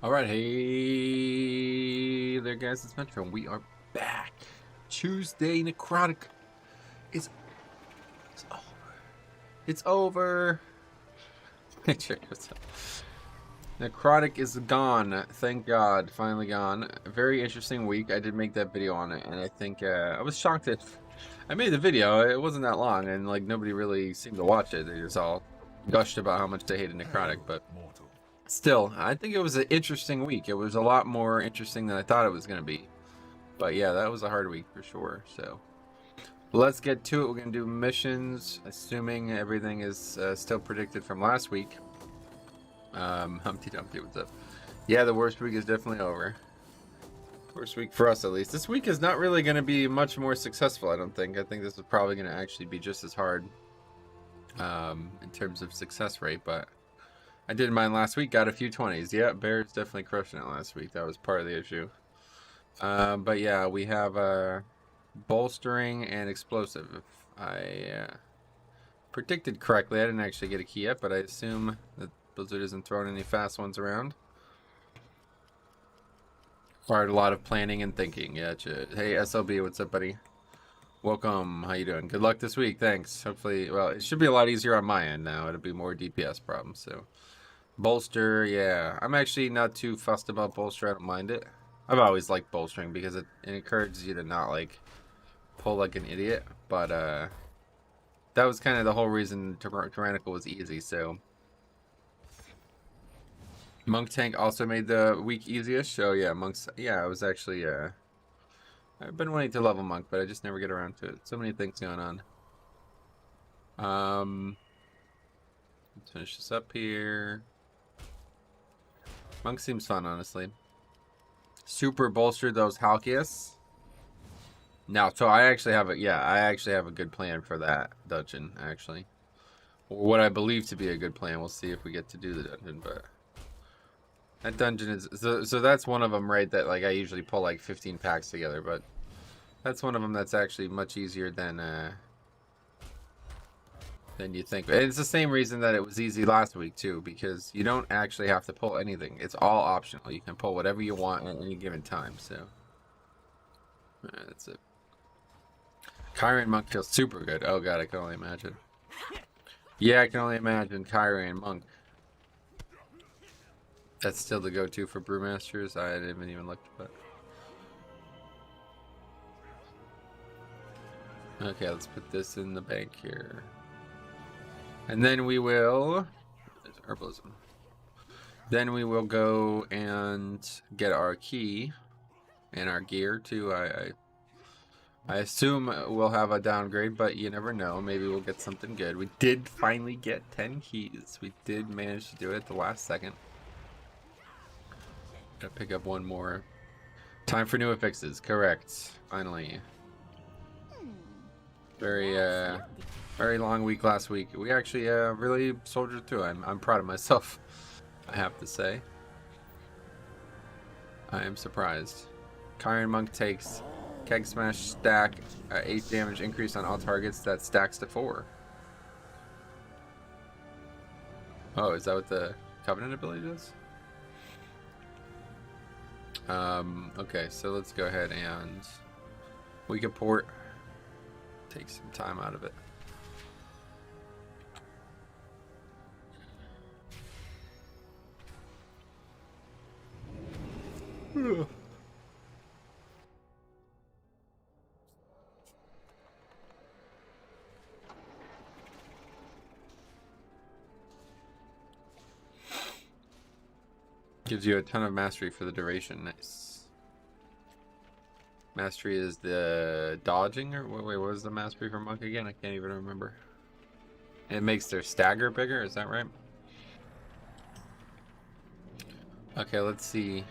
All right, hey there, guys. It's Metro, and we are back. Tuesday Necrotic is it's over. It's over. Check this out. Necrotic is gone. Thank God, finally gone. A very interesting week. I did make that video on it, and I think I was shocked that I made the video. It wasn't that long, and like nobody really seemed to watch it. They just all gushed about how much they hated Necrotic, but. Still, I think it was an interesting week. It was a lot more interesting than I thought it was going to be. But yeah, that was a hard week for sure. So let's get to it. We're going to do missions, assuming everything is still predicted from last week. Humpty Dumpty, what's up? Yeah, the worst week is definitely over. Worst week for us, at least. This week is not really going to be much more successful, I don't think. I think this is probably going to actually be just as hard in terms of success rate, but... I did mine last week, got a few 20s. Yeah, Bear's definitely crushing it last week. That was part of the issue. But yeah, we have bolstering and explosive. If I predicted correctly, I didn't actually get a key yet, but I assume that Blizzard isn't throwing any fast ones around. Required a lot of planning and thinking. Yeah, hey SLB, what's up, buddy? Welcome. How you doing? Good luck this week. Thanks. Hopefully, well, it should be a lot easier on my end now. It'll be more DPS problems, so... Bolster, yeah. I'm actually not too fussed about bolster. I don't mind it. I've always liked bolstering because it encourages you to not, like, pull like an idiot. But, that was kind of the whole reason Tyrannical was easy, so. Monk Tank also made the week easiest. So, yeah, Monks, yeah, I was actually, I've been wanting to level Monk, but I just never get around to it. So many things going on. Let's finish this up here. Monk seems fun, honestly. Super bolstered those Halkias. Now, so I actually have a good plan for that dungeon, actually. Or what I believe to be a good plan. We'll see if we get to do the dungeon, but that dungeon is so that's one of them, right? That like I usually pull like 15 packs together, but that's one of them that's actually much easier than you think. And it's the same reason that it was easy last week too, because you don't actually have to pull anything. It's all optional. You can pull whatever you want at any given time. So that's it. Kyrie and Monk feels super good. Oh god, I can only imagine. Yeah, I can only imagine Kyrie and Monk. That's still the go-to for Brewmasters. I didn't even look at that. Okay, let's put this in the bank here. And then we will... There's herbalism. Then we will go and get our key and our gear too. I assume we'll have a downgrade, but you never know. Maybe we'll get something good. We did finally get 10 keys. We did manage to do it at the last second. Gotta pick up one more. Time for new affixes. Correct. Finally. Very long week last week. We actually really soldiered through. I'm proud of myself, I have to say. I am surprised. Kyron Monk takes Keg Smash stack 8 damage increase on all targets that stacks to 4. Oh, is that what the Covenant ability does? Okay, so let's go ahead and we can port. Take some time out of it. Gives you a ton of mastery for the duration. Nice. Mastery is the dodging, or wait, what was the mastery for Monk again? I can't even remember. It makes their stagger bigger, is that right? Okay, let's see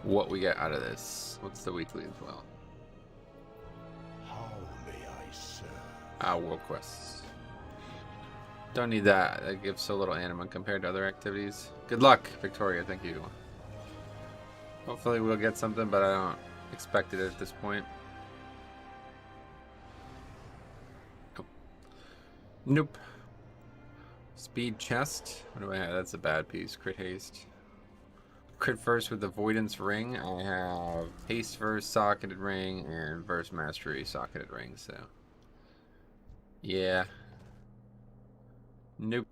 what we get out of this. What's the weekly as well? How may I serve? World quests. Don't need that. That gives so little anima compared to other activities. Good luck, Victoria. Thank you. Hopefully we'll get something, but I don't expect it at this point. Nope. Nope. Speed chest. What do I have? That's a bad piece. Crit haste. Crit first with Avoidance Ring. I have Haste first, Socketed Ring, and Verse Mastery, Socketed Ring, so. Yeah. Nope.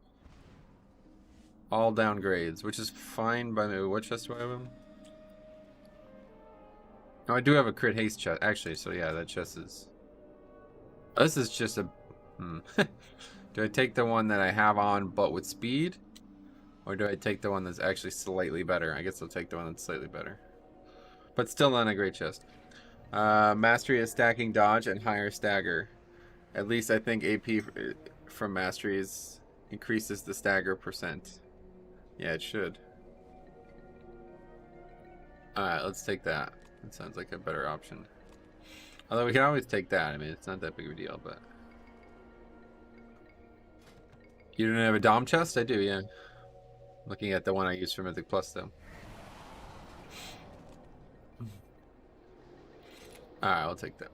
All downgrades, which is fine by the. What chest do I have him? Oh, I do have a crit haste chest, actually, so yeah, that chest is. Oh, this is just a. Do I take the one that I have on but with speed? Or do I take the one that's actually slightly better? I guess I'll take the one that's slightly better. But still not a great chest. Mastery is stacking dodge and higher stagger. At least I think AP from Mastery increases the stagger percent. Yeah, it should. Alright, let's take that. That sounds like a better option. Although we can always take that. I mean, it's not that big of a deal, but... You don't have a Dom chest? I do, yeah. Looking at the one I use for Mythic Plus, though. Alright, I'll take that.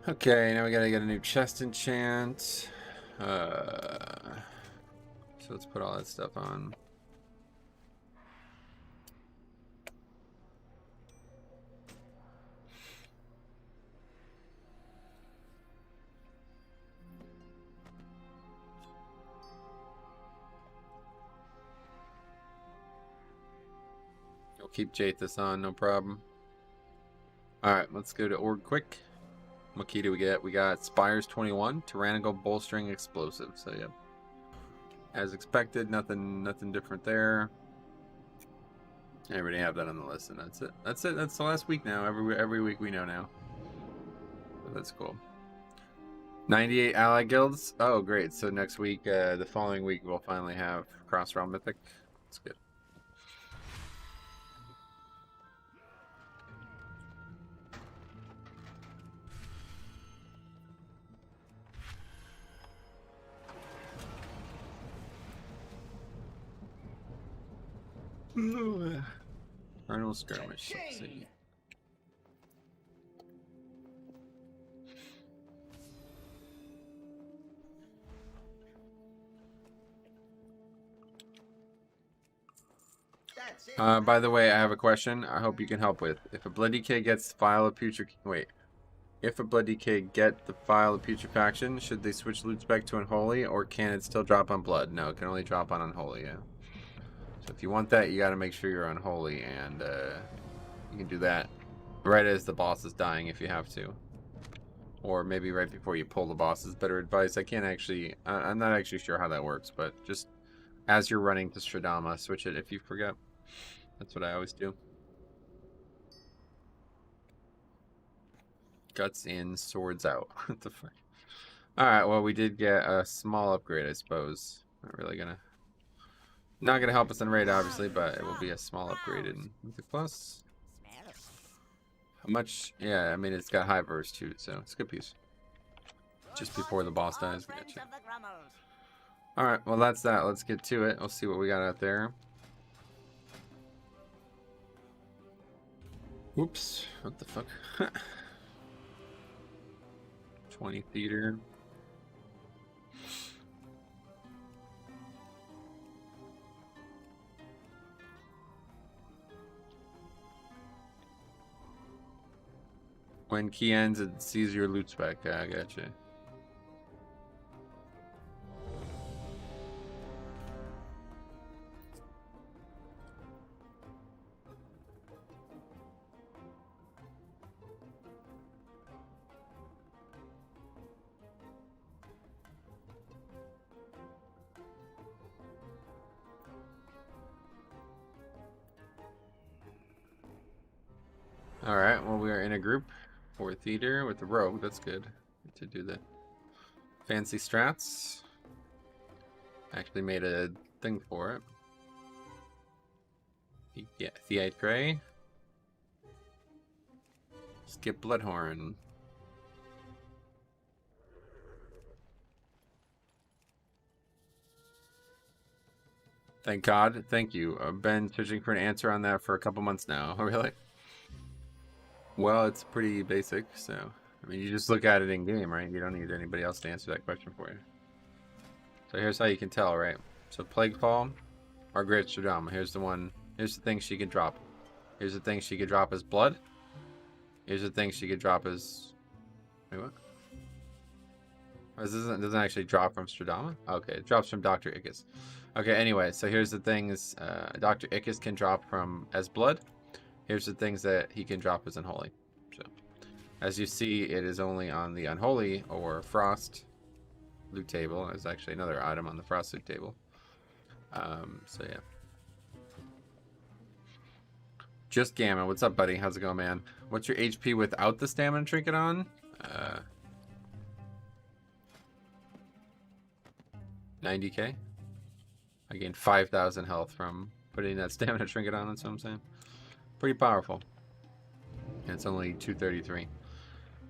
Okay, now we gotta get a new chest enchant. So let's put all that stuff on. We'll keep Jathus on, no problem. Alright, let's go to Org quick. What key do we get? We got Spires 21, Tyrannical Bolstering Explosive. So yeah, as expected, nothing different there. I already have that on the list, and that's it. That's it. That's the last week now. Every week we know now. So that's cool. 98 Allied Guilds. Oh, great. So next week, the following week, we'll finally have Cross Realm Mythic. That's good. Colonel Skirmish. Let's see. By the way, I have a question. I hope you can help with. If a Blood Decay gets File of If a Blood Decay get the File of Putrefaction, should they switch loot spec to Unholy, or can it still drop on Blood? No, it can only drop on Unholy, yeah. So if you want that, you gotta make sure you're Unholy, and you can do that right as the boss is dying if you have to. Or maybe right before you pull the boss is better advice. I'm not actually sure how that works, but just as you're running to Stradama, switch it if you forget. That's what I always do. Guts in, swords out. What the fuck? Alright, well, we did get a small upgrade, I suppose. Not gonna help us in raid, obviously, but it will be a small upgrade in Mythic Plus. How much? Yeah, I mean, it's got high verse too, so it's a good piece. Just before the boss dies, we get you. Alright, well, that's that. Let's get to it. We'll see what we got out there. Whoops. What the fuck? 20 theater. When key ends, it sees your loot spec. Yeah, I gotcha. Alright, well, we are in a group for theater with the rogue. That's good. Good to do the fancy strats. Actually made a thing for it. Yeah, Theite Grey. Skip Bloodhorn. Thank God. Thank you. I've been searching for an answer on that for a couple months now. Oh, really? Well, it's pretty basic, so I mean, you just look at it in game, right? You don't need anybody else to answer that question for you. So here's how you can tell, right? So Plague Fall or Great Stradama. Here's the one. Here's the thing she could drop. Here's the thing she could drop as blood. Here's the thing she could drop as... Wait, what? This doesn't actually drop from Stradama? Okay, it drops from Dr. Ickes. Okay, anyway, so here's the things Dr. Ickes can drop from as blood. Here's the things that he can drop as unholy. So, as you see, it is only on the unholy or frost loot table. There's actually another item on the frost loot table. So yeah. Just Gamma, what's up, buddy? How's it going, man? What's your HP without the stamina trinket on? 90k. I gained 5,000 health from putting that stamina trinket on, that's what I'm saying. Pretty powerful. And it's only 233.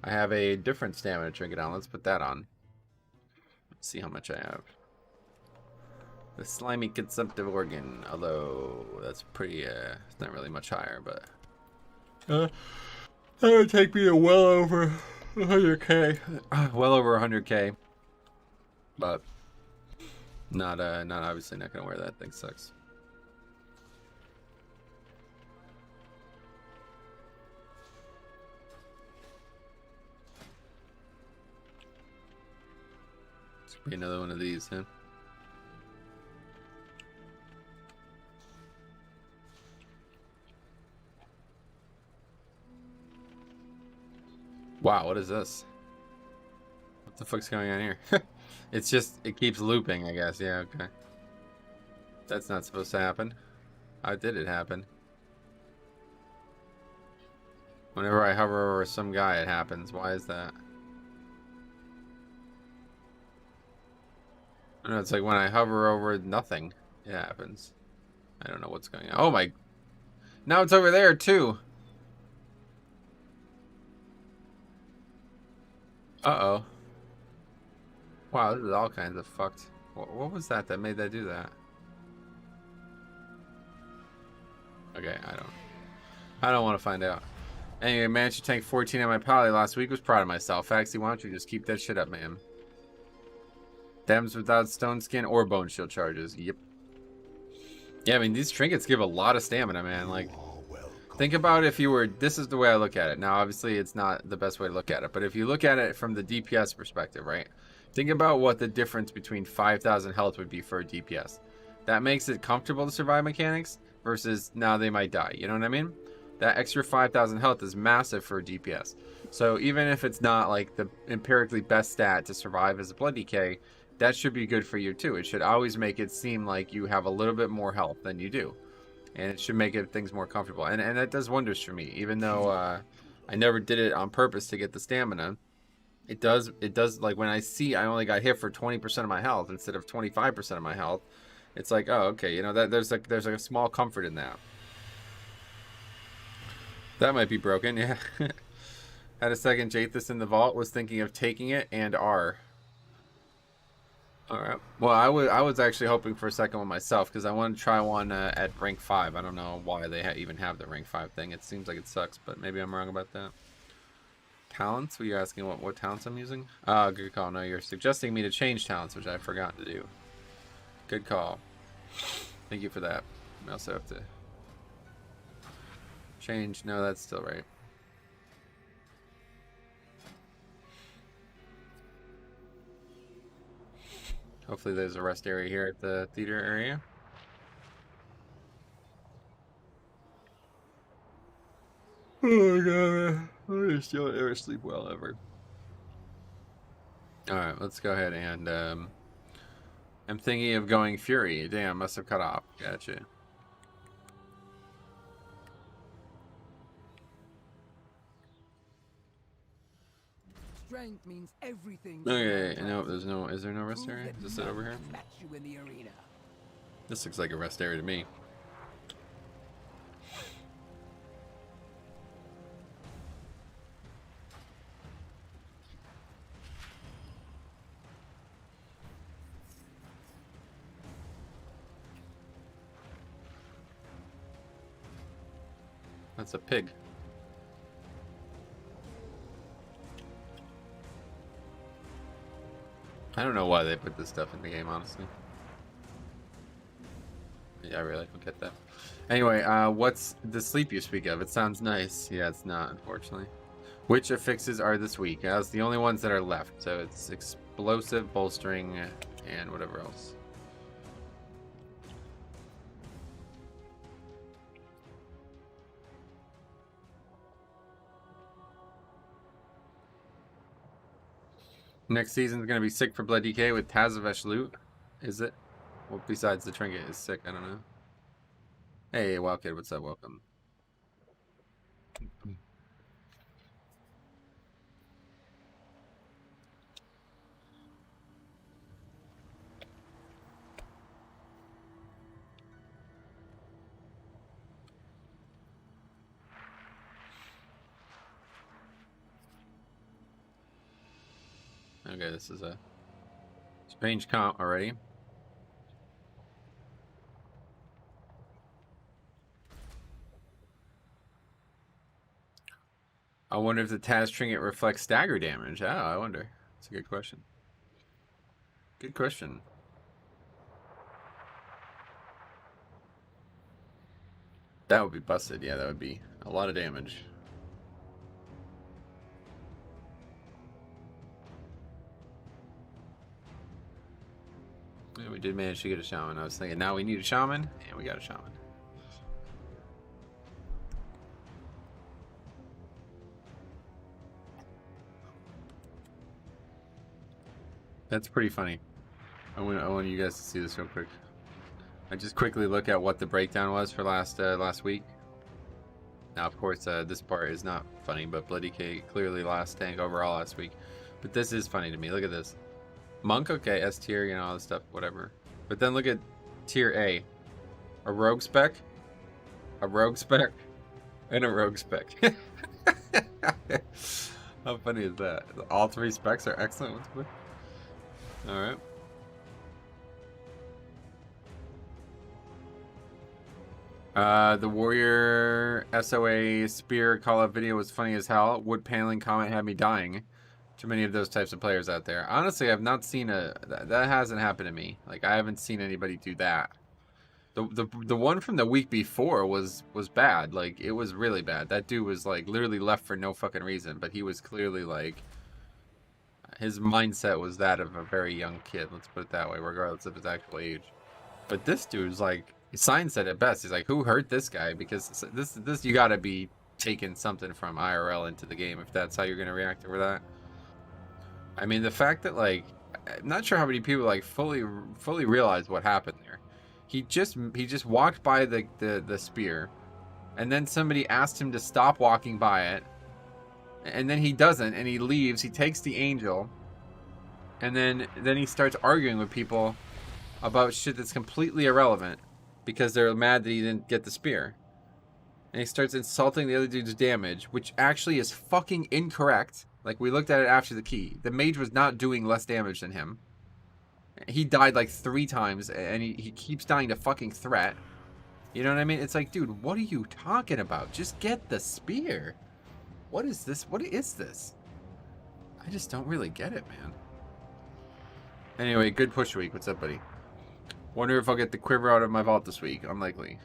I have a different stamina trinket on. Let's put that on. Let's see how much I have. The slimy consumptive organ, although that's pretty, it's not really much higher, but... that would take me to well over 100k. Well over 100k. But... Not obviously not gonna wear that. Thing sucks. It's gonna be another one of these, huh? Wow, what is this? What the fuck's going on here? It's just, it keeps looping, I guess. Yeah, okay. That's not supposed to happen. How did it happen? Whenever I hover over some guy, it happens. Why is that? I don't know, it's like when I hover over nothing, it happens. I don't know what's going on. Oh my... Now it's over there, too. Uh-oh. Wow, this is all kinds of fucked. What was that made that do that? Okay, I don't want to find out. Anyway, managed to tank 14 on my pally last week. Was proud of myself. Faxy, why don't you just keep that shit up, man? Dems without stone skin or bone shield charges. Yep. Yeah, I mean, these trinkets give a lot of stamina, man. Like, think about if you were... This is the way I look at it. Now, obviously, it's not the best way to look at it. But if you look at it from the DPS perspective, right? Think about what the difference between 5,000 health would be for a DPS. That makes it comfortable to survive mechanics versus now they might die. You know what I mean? That extra 5,000 health is massive for a DPS. So even if it's not like the empirically best stat to survive as a blood DK, that should be good for you too. It should always make it seem like you have a little bit more health than you do. And it should make things more comfortable. And that does wonders for me. Even though I never did it on purpose to get the stamina, it does, like when I see I only got hit for 20% of my health instead of 25% of my health, it's like, oh, okay, you know, there's like a small comfort in that. That might be broken, yeah. Had a second Jathus in the vault, was thinking of taking it and R. Alright. Well, I was actually hoping for a second one myself because I wanted to try one at rank 5. I don't know why they even have the rank 5 thing. It seems like it sucks, but maybe I'm wrong about that. Talents? Were you asking what talents I'm using? Good call. No, you're suggesting me to change talents, which I forgot to do. Good call. Thank you for that. I also have to change. No, that's still right. Hopefully there's a rest area here at the theater area. Oh my god, I just don't ever sleep well ever. Alright, let's go ahead and I'm thinking of going Fury. Damn, must have cut off. Gotcha. Strength means everything. Okay, no, there's no. Is there no rest area? Is it over here? This looks like a rest area to me. That's a pig. I don't know why they put this stuff in the game, honestly. Yeah, I really don't get that. Anyway, what's the sleep you speak of? It sounds nice. Yeah, it's not, unfortunately. Which affixes are this week? That's the only ones that are left. So it's explosive, bolstering, and whatever else. Next season's gonna be sick for Blood DK with Tazavesh loot. Is it? Well, besides the trinket is sick, I don't know. Hey, Wild Kid, what's up? Welcome. Okay, this is a strange comp already. I wonder if the Taz trinket reflects stagger damage. Oh, I wonder. That's a good question. Good question. That would be busted. Yeah, that would be a lot of damage. Yeah, we did manage to get a shaman. I was thinking now we need a shaman, and we got a shaman. That's pretty funny. I want you guys to see this real quick. I just quickly look at what the breakdown was for last week. Now, of course, this part is not funny, but Bloody K clearly last tank overall last week. But this is funny to me. Look at this. Monk, okay, S tier, you know, all this stuff, whatever. But then look at tier A. A rogue spec, a rogue spec, and a rogue spec. How funny is that? All three specs are excellent. Alright. The Warrior SOA Spear call-up video was funny as hell. Wood paneling comment had me dying. Too many of those types of players out there. Honestly, I've not seen that hasn't happened to me. Like, I haven't seen anybody do that. The one from the week before was bad. Like, it was really bad. That dude was like literally left for no fucking reason, but he was clearly like, his mindset was that of a very young kid, let's put it that way, regardless of his actual age. But this dude's like, Sign said it best. He's like, who hurt this guy? Because this you gotta be taking something from IRL into the game if that's how you're gonna react over that. I mean, the fact that, like, I'm not sure how many people like fully realize what happened there. He just walked by the spear, and then somebody asked him to stop walking by it, and then he doesn't, and he leaves. He takes the angel, and then he starts arguing with people about shit that's completely irrelevant because they're mad that he didn't get the spear. And he starts insulting the other dude's damage, which actually is fucking incorrect. Like, we looked at it after the key. The mage was not doing less damage than him. He died like 3 times, and he keeps dying to fucking threat. You know what I mean? It's like, dude, what are you talking about? Just get the spear. What is this? What is this? I just don't really get it, man. Anyway, good push week. What's up, buddy? Wonder if I'll get the quiver out of my vault this week. Unlikely.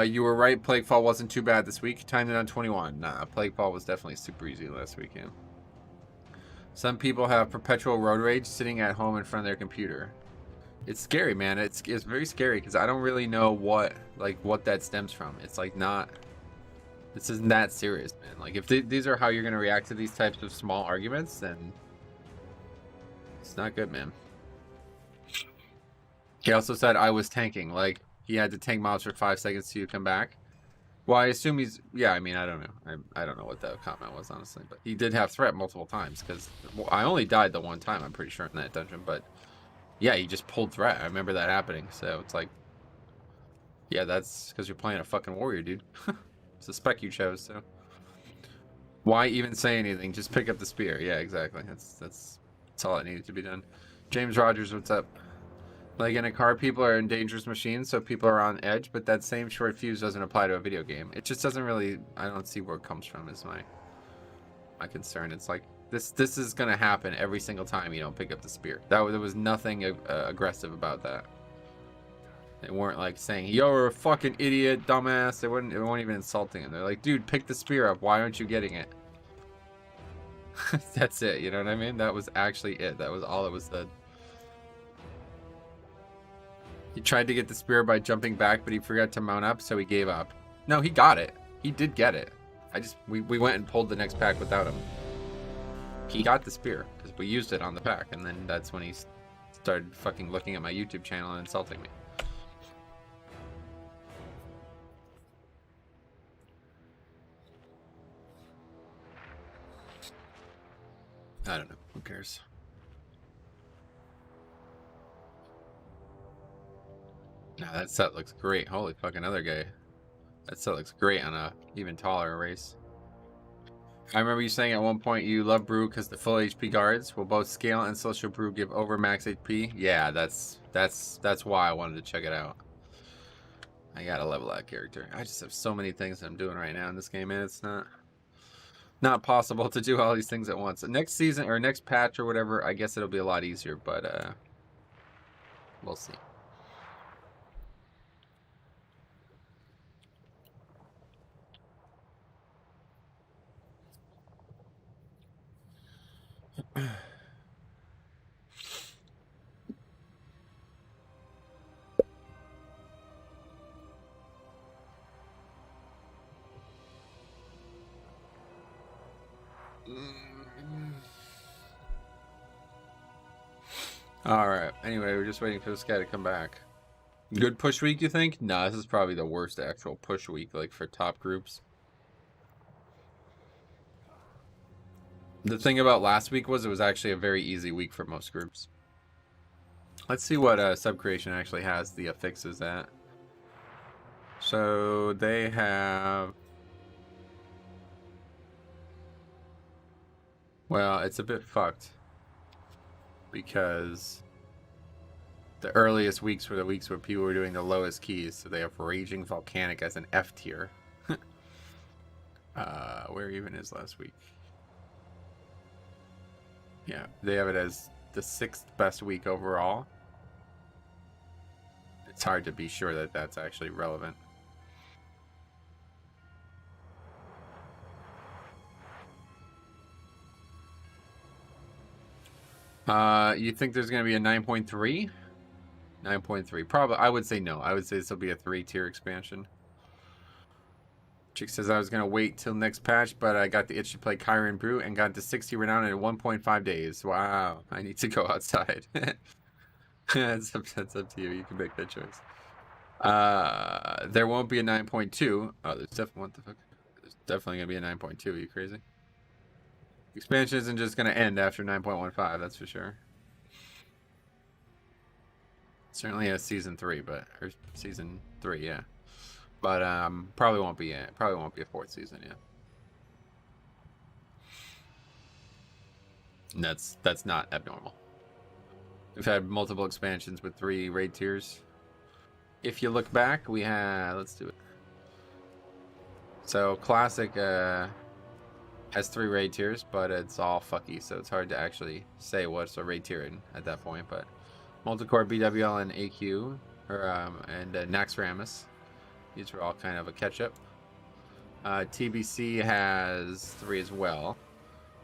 You were right. Plaguefall wasn't too bad this week. Timed it on 21. Nah, Plaguefall was definitely super easy last weekend. Some people have perpetual road rage sitting at home in front of their computer. It's scary, man. It's very scary because I don't really know what that stems from. It's like not. This isn't that serious, man. Like, if these are how you're gonna react to these types of small arguments, then it's not good, man. He also said I was tanking. Like, he had to tank mobs for 5 seconds to come back. Well, I assume he's... Yeah, I mean, I don't know. I don't know what that comment was, honestly. But he did have threat multiple times. Because I only died the one time, I'm pretty sure, in that dungeon. But, yeah, he just pulled threat. I remember that happening. So, it's like... Yeah, that's because you're playing a fucking warrior, dude. It's the spec you chose, so... Why even say anything? Just pick up the spear. Yeah, exactly. That's all that needed to be done. James Rogers, what's up? Like, in a car, people are in dangerous machines, so people are on edge, but that same short fuse doesn't apply to a video game. It just doesn't really... I don't see where it comes from, is my concern. It's like, This is gonna happen every single time you don't pick up the spear. There was nothing aggressive about that. They weren't like saying, "You're a fucking idiot, dumbass." They weren't even insulting him. They're like, "Dude, pick the spear up. Why aren't you getting it?" That's it. You know what I mean? That was actually it. That was all it was said. He tried to get the spear by jumping back, but he forgot to mount up, so he gave up. No, he got it. He did get it. We went and pulled the next pack without him. He got the spear because we used it on the pack, and then that's when he started fucking looking at my YouTube channel and insulting me. I don't know. Who cares? Now that set looks great. Holy fuck, another guy. That set looks great on a even taller race. I remember you saying at one point you love Brew because the full HP guards will both scale and Social Brew give over max HP. Yeah, that's why I wanted to check it out. I gotta level that character. I just have so many things I'm doing right now in this game, man. It's not possible to do all these things at once. Next season or next patch or whatever, I guess it'll be a lot easier, but we'll see. Alright, anyway, we're just waiting for this guy to come back. Good push week, you think? Nah, this is probably the worst actual push week, like, for top groups. The thing about last week was it was actually a very easy week for most groups. Let's see what Subcreation actually has the fixes at. So, they have... Well, it's a bit fucked. Because the earliest weeks were the weeks where people were doing the lowest keys, so they have Raging Volcanic as an F tier. Where even is last week? Yeah, they have it as the 6th best week overall. It's hard to be sure that that's actually relevant. You think there's going to be a 9.3? 9.3. Probably. I would say no. I would say this will be a 3-tier expansion. Chick says I was going to wait till next patch, but I got the itch to play Kyron Brew and got to 60 renown in 1.5 days. Wow. I need to go outside. That's up to you. You can make that choice. There won't be a 9.2. Oh, there's definitely... What the fuck? There's definitely going to be a 9.2. Are you crazy? Expansion isn't just going to end after 9.15, that's for sure. Certainly a season 3, or season 3, yeah. But probably won't be a 4th season yet. And that's not abnormal. We've had multiple expansions with 3 raid tiers. If you look back, we had, let's do it. So classic has 3 raid tiers, but it's all fucky, so it's hard to actually say what's a raid tier at that point. But Multicore, BWL, and AQ, and Naxxramas, these are all kind of a catch-up. TBC has 3 as well.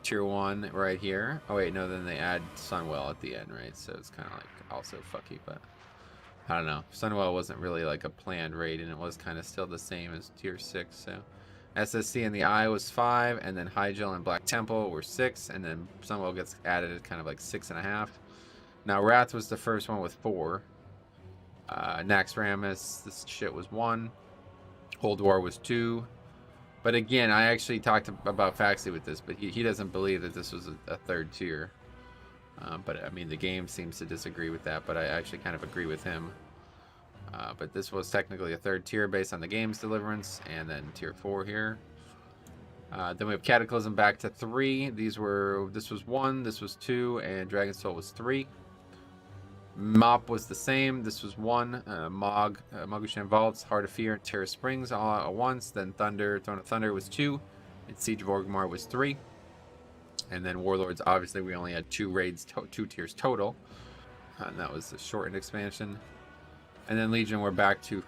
Tier 1 right here. Oh wait, no, then they add Sunwell at the end, right? So it's kind of like also fucky, but I don't know. Sunwell wasn't really like a planned raid, and it was kind of still the same as Tier 6, so... SSC in the Eye was 5, and then Hygel and Black Temple were 6, and then Sunwell gets added at kind of like 6.5. Now Wrath was the first one with 4. Naxxramas, this shit was 1. Cold War was 2. But again, I actually talked about Faxi with this, but he doesn't believe that this was a 3rd tier. But I mean, the game seems to disagree with that, but I actually kind of agree with him. But this was technically a 3rd tier based on the game's deliverance, and then tier 4 here. Then we have Cataclysm back to 3. This was 1, this was 2, and Dragon Soul was 3. Mop was the same. This was 1. Mogushan Vaults, Heart of Fear, and Terror Springs all at once. Then Thunder, Throne of Thunder was 2, and Siege of Orgrimmar was 3. And then Warlords, obviously, we only had 2 raids, 2 tiers total. And that was the shortened expansion. And then Legion, we're back to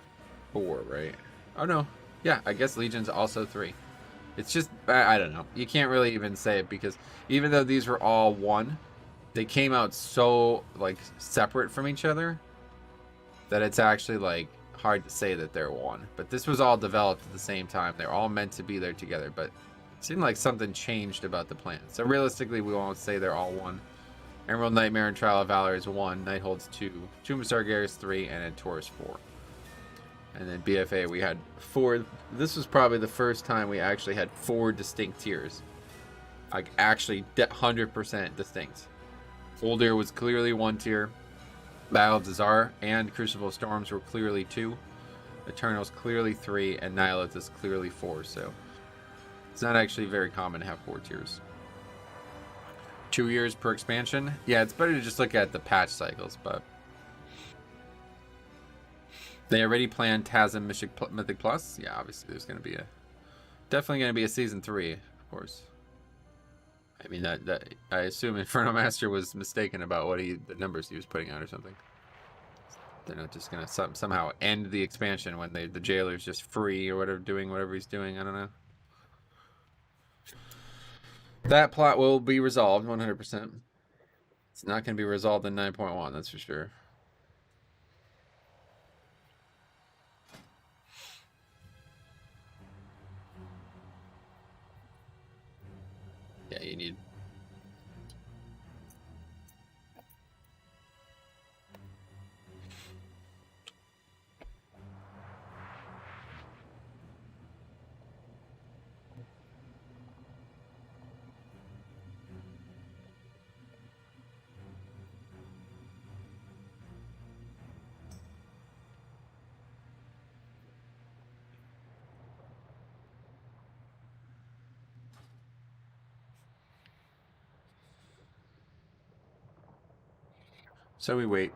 4, right? Oh, no. Yeah, I guess Legion's also 3. It's just, I don't know. You can't really even say it because even though these were all 1, they came out so, like, separate from each other that it's actually, like, hard to say that they're 1. But this was all developed at the same time. They're all meant to be there together, but it seemed like something changed about the plan. So realistically, we won't say they're all 1. Emerald Nightmare and Trial of Valor is 1, Nighthold's 2, Tomb of Sargeras 3, and then Taurus 4. And then BFA, we had 4. This was probably the first time we actually had 4 distinct tiers. Like, actually 100% distinct. Oldir was clearly 1 tier. Battle of Dzar and Crucible Storms were clearly 2. Eternals clearly 3, and Nihilith is clearly 4, so it's not actually very common to have 4 tiers. 2 years per expansion. Yeah, it's better to just look at the patch cycles, but they already planned TASM Mythic Plus. Yeah, obviously there's going to be definitely going to be a season 3, of course. I mean, that I assume Inferno Master was mistaken about what the numbers he was putting out or something. They're not just going to somehow end the expansion when the jailer's just free or whatever, doing whatever he's doing. I don't know. That plot will be resolved 100%. It's not going to be resolved in 9.1, that's for sure. Yeah, you need... So we wait.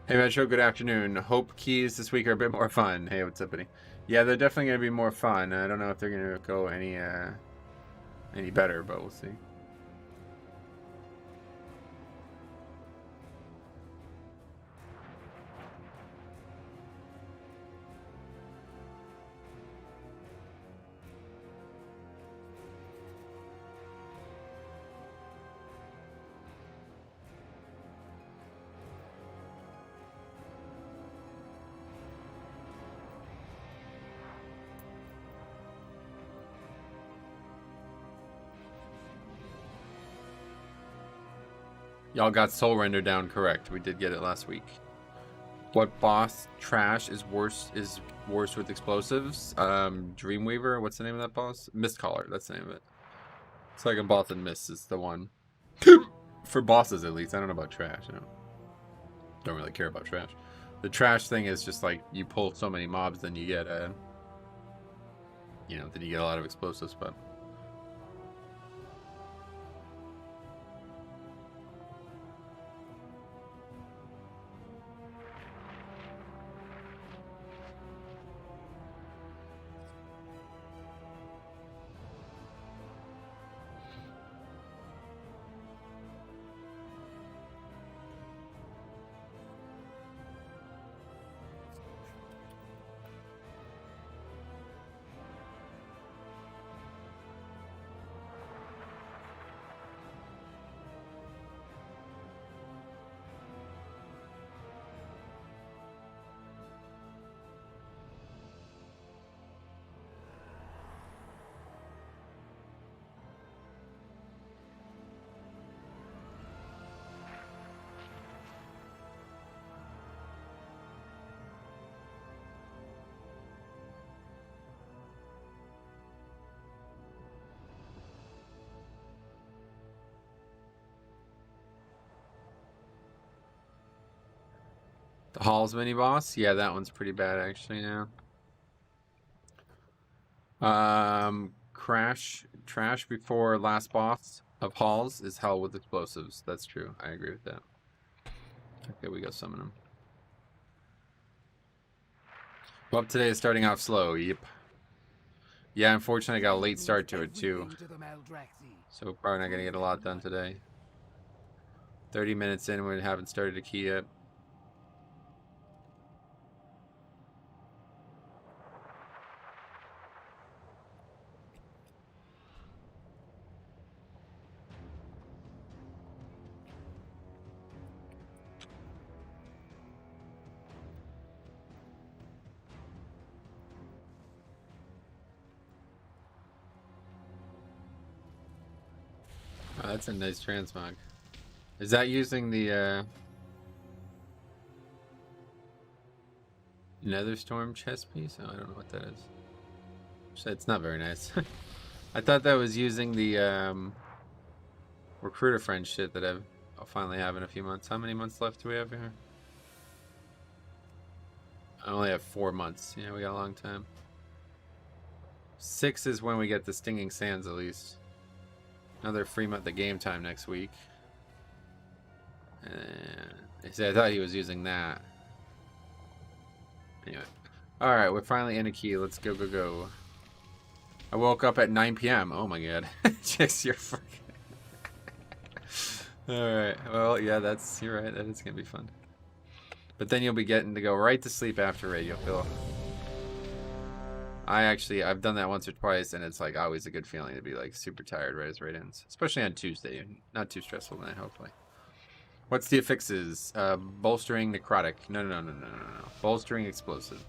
Hey Metro, good afternoon. Hope keys this week are a bit more fun. Hey, what's up, buddy? Yeah, they're definitely going to be more fun. I don't know if they're going to go any better, but we'll see. Y'all got Soul Render down correct. We did get it last week. What boss trash is worse with explosives? Dreamweaver, what's the name of that boss? Mistcaller, that's the name of it. It's like a boss and Mist is the one. For bosses at least. I don't know about trash. I don't really care about trash. The trash thing is just like you pull so many mobs, then you get then you get a lot of explosives, but the Halls mini boss, yeah, that one's pretty bad actually now. Trash before last boss of halls is hell with explosives. That's true. I agree with that. Okay, we go summon him. Well, today is starting off slow. Yep. Yeah, unfortunately, I got a late start to it too. So we're probably not gonna get a lot done today. 30 minutes in, we haven't started a key yet. Oh, that's a nice transmog. Is that using the Netherstorm chest piece? Oh, I don't know what that is. It's not very nice. I thought that was using the recruiter friend shit that I'll finally have in a few months. How many months left do we have here? I only have 4 months. Yeah, we got a long time. 6 is when we get the Stinging Sands, at least. Another free month of game time next week. And see, I thought he was using that. Anyway. Alright, we're finally in a key. Let's go, go, go. I woke up at 9 p.m. Oh my god. Chicks, you're fucking... Alright, well, yeah, you're right. That is gonna be fun. But then you'll be getting to go right to sleep after raid. You'll feel... I've done that once or twice, and it's like always a good feeling to be like super tired right as raid ends. Especially on Tuesday. Not too stressful night, hopefully. What's the affixes? Bolstering necrotic. No. Bolstering explosive.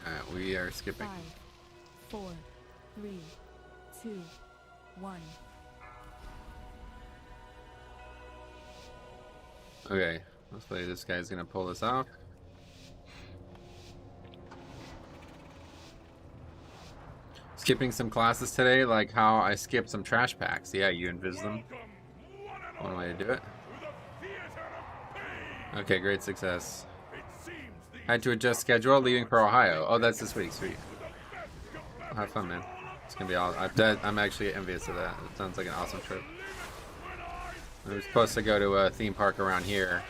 Alright, we are skipping. 5, 4, 3, 2, 1. Okay, hopefully this guy's gonna pull this off. Skipping some classes today, like how I skipped some trash packs. Yeah, you invis them. One way to do it. Okay, great success. Had to adjust schedule, leaving for Ohio. Oh, that's this week. Sweet. Have fun, man. It's gonna be all. I'm actually envious of that. It sounds like an awesome trip. We were supposed to go to a theme park around here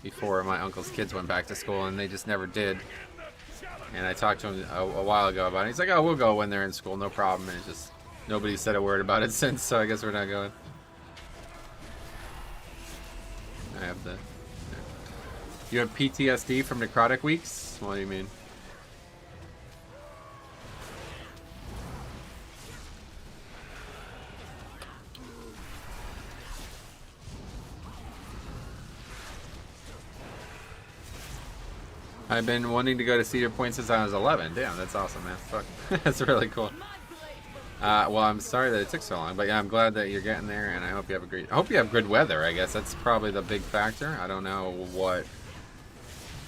before my uncle's kids went back to school, and they just never did. And I talked to him a while ago about it. He's like, "Oh, we'll go when they're in school, no problem." And it's just nobody said a word about it since, so I guess we're not going. I have the. You have PTSD from necrotic weeks? What do you mean? I've been wanting to go to Cedar Point since I was 11. Damn, that's awesome, man. Fuck. That's really cool. Well, I'm sorry that it took so long, but yeah, I'm glad that you're getting there, and I hope you have I hope you have good weather, I guess. That's probably the big factor. I don't know what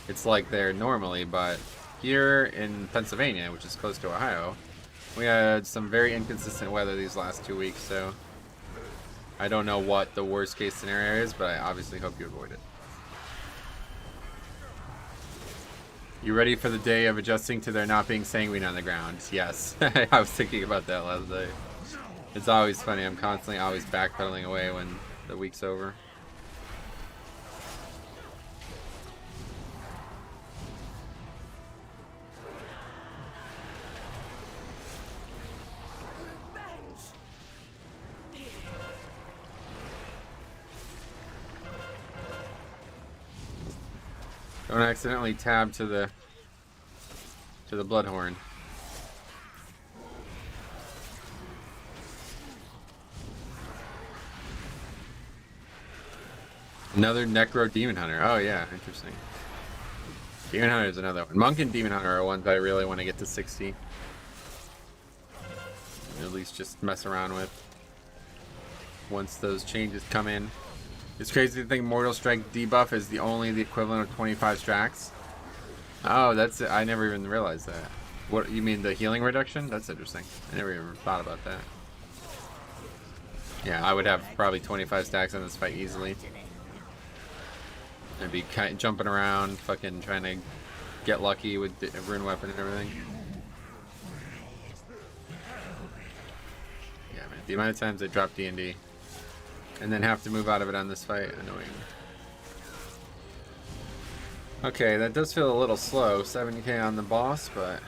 it's like there normally, but here in Pennsylvania, which is close to Ohio, we had some very inconsistent weather these last 2 weeks, so I don't know what the worst case scenario is, but I obviously hope you avoid it. You ready for the day of adjusting to there not being sanguine on the ground? Yes. I was thinking about that last night. It's always funny. I'm constantly always backpedaling away when the week's over. Don't accidentally tab to the Bloodhorn. Another Necro Demon Hunter. Oh yeah, interesting. Demon Hunter is another one. Monk and Demon Hunter are ones I really want to get to 60. At least just mess around with once those changes come in. It's crazy to think Mortal Strike debuff is the equivalent of 25 stacks. Oh, that's it. I never even realized that. What, you mean the healing reduction? That's interesting. I never even thought about that. Yeah, I would have probably 25 stacks in this fight easily. I'd be jumping around, fucking trying to get lucky with the rune weapon and everything. The amount of times I drop D&D and then have to move out of it on this fight, annoying. Okay, that does feel a little slow. 70k on the boss, but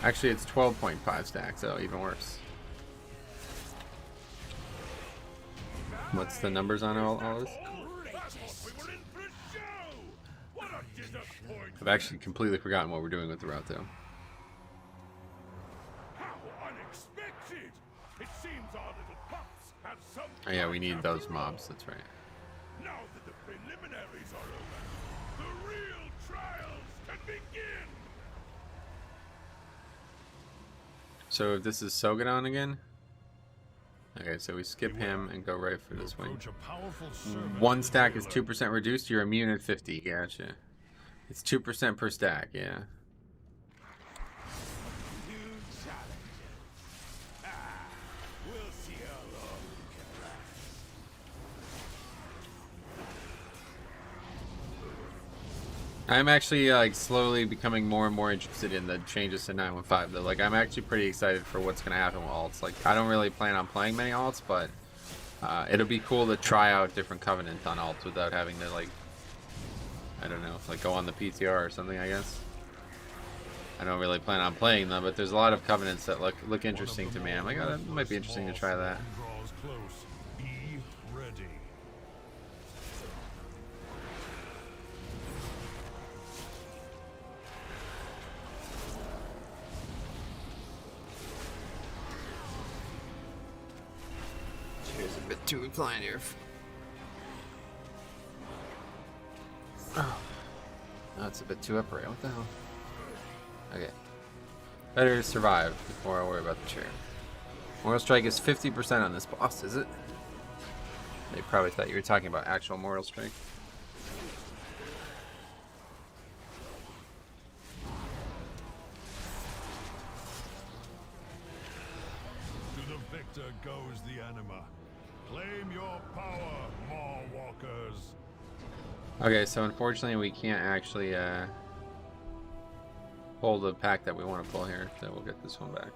actually it's 12.5 stacks, so even worse. What's the numbers on all this? I've actually completely forgotten what we're doing with the route, though. Oh yeah, we need those mobs, that's right. Now that the preliminaries are over, the real trials can begin. So if this is Sogadon again? Okay, so we skip him and go right for this one. 1 stack is 2% reduced, you're immune at 50, gotcha. It's 2% per stack, yeah. I'm actually like slowly becoming more and more interested in the changes to 915 though. Like I'm actually pretty excited for what's gonna happen with alts. Like I don't really plan on playing many alts, but it'll be cool to try out different covenants on alts without having to like, I don't know, like go on the PTR or something, I guess. I don't really plan on playing them, but there's a lot of covenants that look interesting to me. I'm like, oh, that might be interesting to try that. Be ready. Here's a bit too inclined here. Oh, that's a bit too upright. What the hell? Okay. Better survive before I worry about the chair. Mortal Strike is 50% on this boss, is it? They probably thought you were talking about actual Mortal Strike. To the victor goes the anima. Claim your power, Maw Walkers. Okay, so unfortunately we can't actually pull the pack that we want to pull here, so we'll get this one back.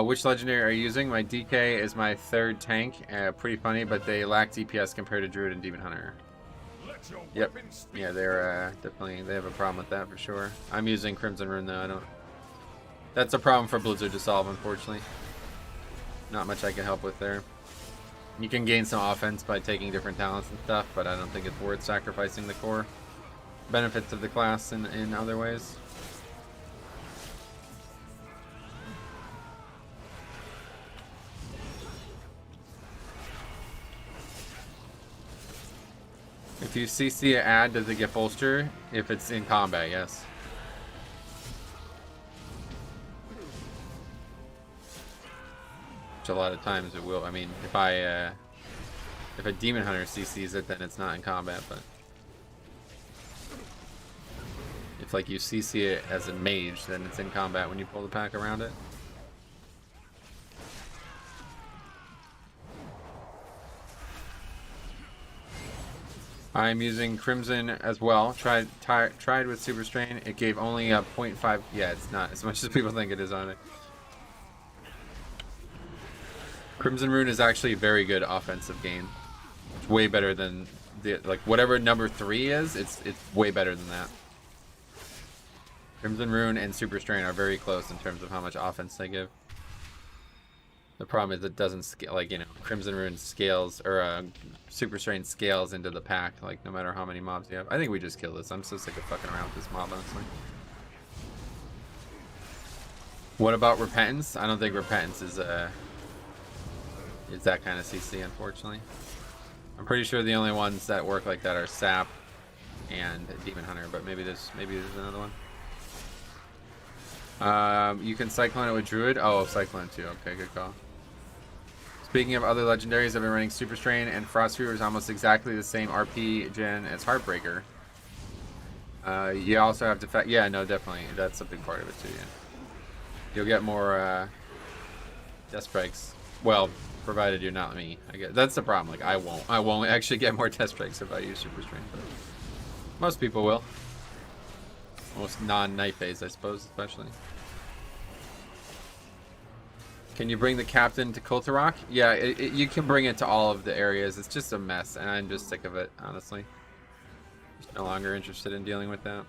Which legendary are you using? My DK is my 3rd tank. Pretty funny, but they lack DPS compared to Druid and Demon Hunter. Yep. Yeah, they're definitely, they have a problem with that for sure. I'm using Crimson Rune though. I don't. That's a problem for Blizzard to solve, unfortunately. Not much I can help with there. You can gain some offense by taking different talents and stuff, but I don't think it's worth sacrificing the core benefits of the class in other ways. If you CC an ad, does it get bolster? If it's in combat, yes. Which a lot of times it will. I mean, if a Demon Hunter CCs it, then it's not in combat, but if like you CC it as a mage, then it's in combat when you pull the pack around it. I'm using Crimson as well. Tried with Super Strain. It gave only a 0.5. Yeah, it's not as much as people think it is on it. Crimson Rune is actually a very good offensive gain. It's way better than the like whatever number 3 is. It's way better than that. Crimson Rune and Super Strain are very close in terms of how much offense they give. The problem is it doesn't scale, like, you know, Crimson Rune scales, or Super Strain scales into the pack, like, no matter how many mobs you have. I think we just kill this. I'm so sick of fucking around with this mob, honestly. What about Repentance? I don't think Repentance is that kind of CC, unfortunately. I'm pretty sure the only ones that work like that are Sap and Demon Hunter, but maybe there's another one. You can Cyclone it with Druid. Oh, Cyclone too. Okay, good call. Speaking of other legendaries, I've been running Super Strain, and Frost Reaver is almost exactly the same RP gen as Heartbreaker. You also have to yeah, no, definitely, that's a big part of it too. Yeah, you'll get more death strikes. Well, provided you're not me. I guess that's the problem. Like I won't actually get more death strikes if I use Super Strain, but most people will. Most non-night phase, I suppose, especially. Can you bring the captain to Kulturok? Yeah, you can bring it to all of the areas. It's just a mess, and I'm just sick of it, honestly. Just no longer interested in dealing with that.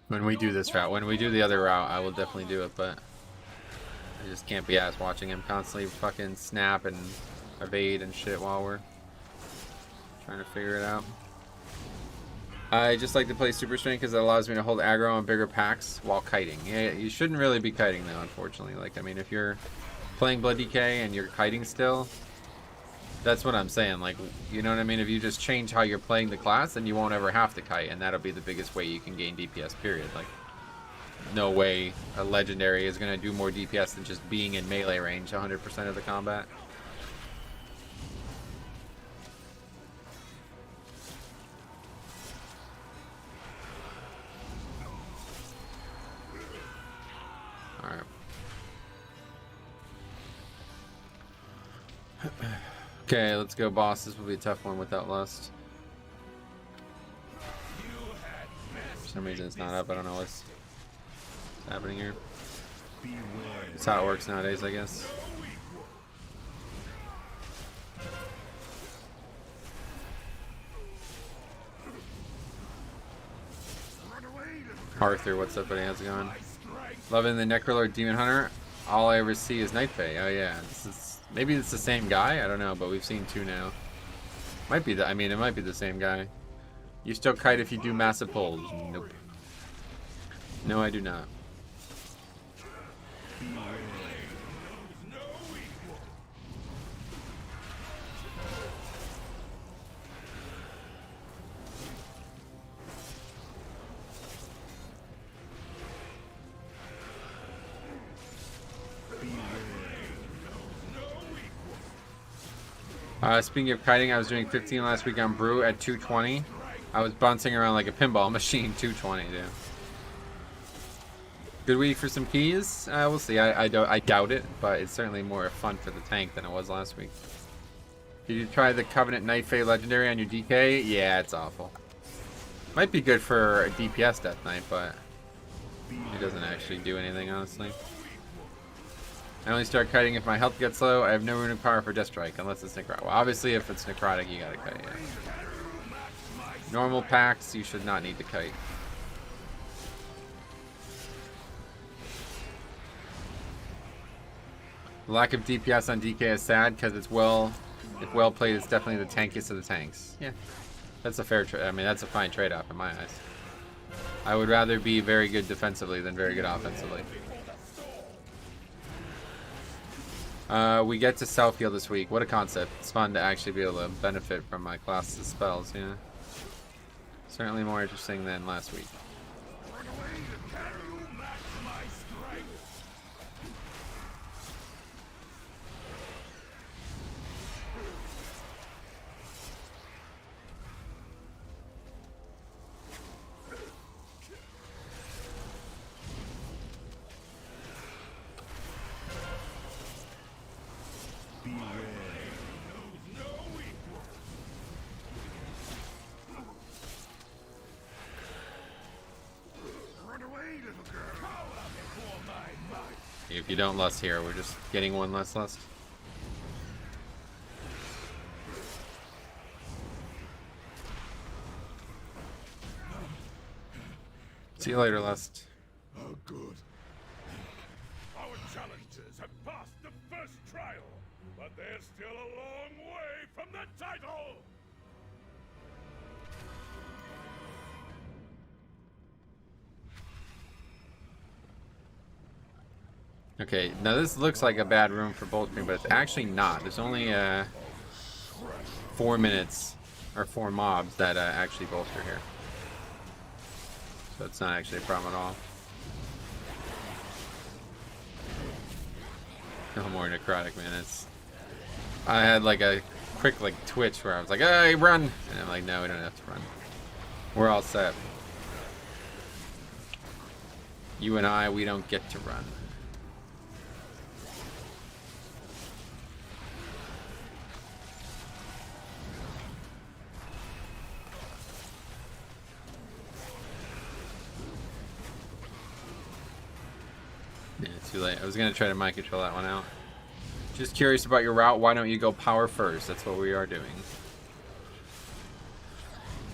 When we do this route, when we do the other route, I will definitely do it, but I just can't be ass watching him constantly fucking snap and evade and shit while we're trying to figure it out. I just like to play Super Strength because it allows me to hold aggro on bigger packs while kiting. Yeah, you shouldn't really be kiting though, unfortunately. Like, I mean, if you're playing Blood DK and you're kiting still, that's what I'm saying. Like, you know what I mean? If you just change how you're playing the class, then you won't ever have to kite, and that'll be the biggest way you can gain DPS, period. Like, no way a legendary is going to do more DPS than just being in melee range 100% of the combat. Alright. Okay, let's go, boss. This will be a tough one without Lust. For some reason it's not up. I don't know what's happening here. That's how it works nowadays, I guess. Arthur, what's up, buddy? How's it going? Loving the Necrolord Demon Hunter. All I ever see is Night Fae. Oh yeah, this is maybe it's the same guy. I don't know, but we've seen two now. Might be the. I mean, it might be the same guy. You still kite if you do massive pulls? Nope. No, I do not. Speaking of kiting, I was doing 15 last week on Brew at 220. I was bouncing around like a pinball machine, 220, dude. Good week for some keys? We'll see. I doubt it, but it's certainly more fun for the tank than it was last week. Did you try the Covenant Night Fae Legendary on your DK? Yeah, it's awful. Might be good for a DPS Death Knight, but it doesn't actually do anything, honestly. I only start kiting if my health gets low. I have no runic power for Death Strike unless it's necrotic. Well, obviously, if it's necrotic, you gotta kite, yeah. Normal packs, you should not need to kite. The lack of DPS on DK is sad because it's if well played, it's definitely the tankiest of the tanks. Yeah, that's a fair trade. I mean, that's a fine trade-off in my eyes. I would rather be very good defensively than very good offensively. We get to self-heal this week. What a concept. It's fun to actually be able to benefit from my class's spells, yeah. Certainly more interesting than last week. If you don't lust here, we're just getting one less lust. See you later, lust. Oh, good. Our challengers have passed the first trial, but they're still a long way from the title. Okay, now this looks like a bad room for bolstering, but it's actually not. There's only 4 minutes or 4 mobs that actually bolster here. So it's not actually a problem at all. No more necrotic, man. I had like a quick twitch where I was like, hey, run! And I'm like, no, we don't have to run. We're all set. You and I, we don't get to run. Too late. I was gonna try to mind control that one out. Just curious about your route. Why don't you go power first? That's what we are doing.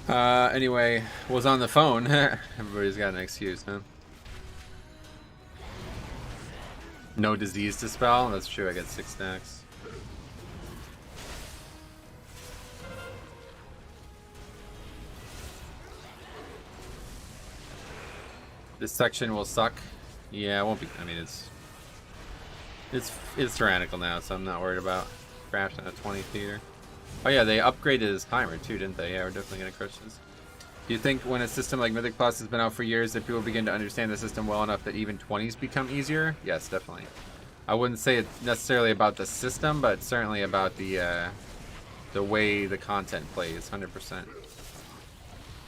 Anyway, was on the phone. Everybody's got an excuse, huh? No disease to spell? That's true, I got 6 stacks. This section will suck. Yeah, it won't be. I mean, it's tyrannical now, so I'm not worried about crashing at 20 theater. Oh yeah, they upgraded his timer too, didn't they? Yeah, we're definitely gonna crush this. Do you think when a system like Mythic Plus has been out for years that people begin to understand the system well enough that even 20s become easier? Yes, definitely. I wouldn't say it's necessarily about the system, but certainly about the way the content plays, 100%.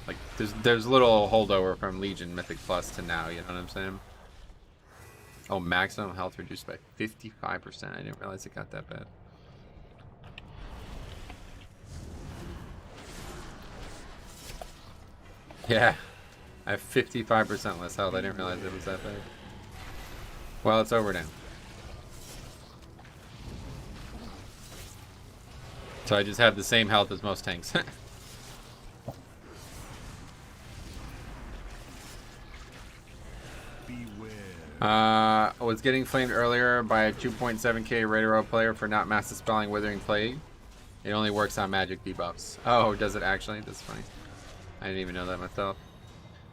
Like, there's little holdover from Legion Mythic Plus to now, you know what I'm saying? Oh, maximum health reduced by 55%. I didn't realize it got that bad. Yeah, I have 55% less health. I didn't realize it was that bad. Well, it's over now. So I just have the same health as most tanks. I was getting flamed earlier by a 2.7k Raidero player for not master spelling Withering Plague. It only works on magic debuffs. Oh, does it actually? That's funny. I didn't even know that myself.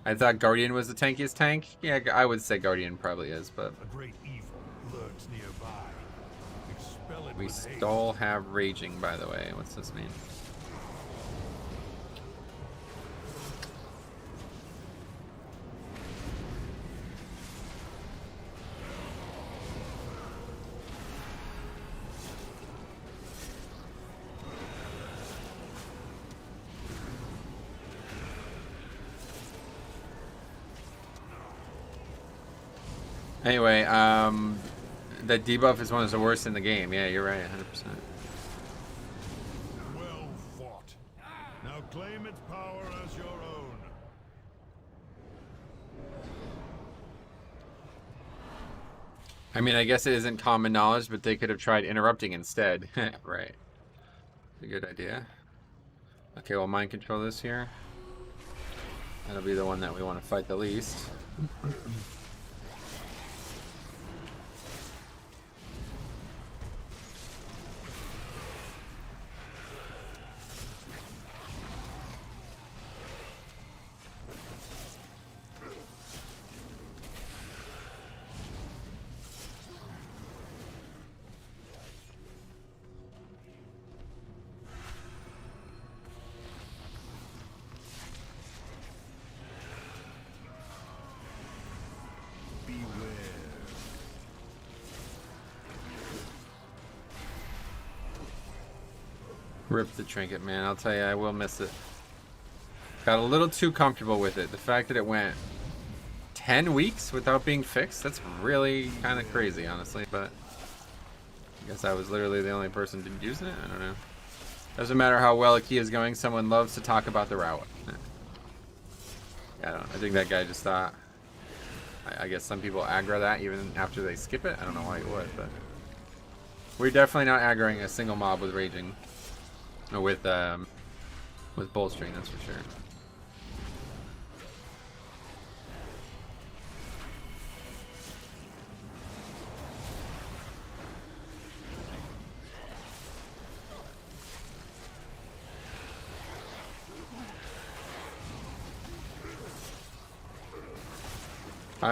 I thought Guardian was the tankiest tank. Yeah, I would say Guardian probably is, but A great evil lurks nearby. Expel it we with haste. still have Raging, by the way. What's this mean? Anyway, that debuff is one of the worst in the game. Yeah, you're right, 100%. Well fought. Now claim its power as your own. I mean, I guess it isn't common knowledge, but they could have tried interrupting instead. Right. A good idea. Okay, we'll mind control this here. That'll be the one that we want to fight the least. Rip the trinket, man. I'll tell you, I will miss it. Got a little too comfortable with it. The fact that it went 10 weeks without being fixed, that's really kind of crazy, honestly. But I guess I was literally the only person using it. I don't know. Doesn't matter how well a key is going, someone loves to talk about the route. Yeah, I think that guy just thought... I guess some people aggro that even after they skip it. I don't know why he would, but... We're definitely not aggroing a single mob with Raging. Or with bolstering, that's for sure.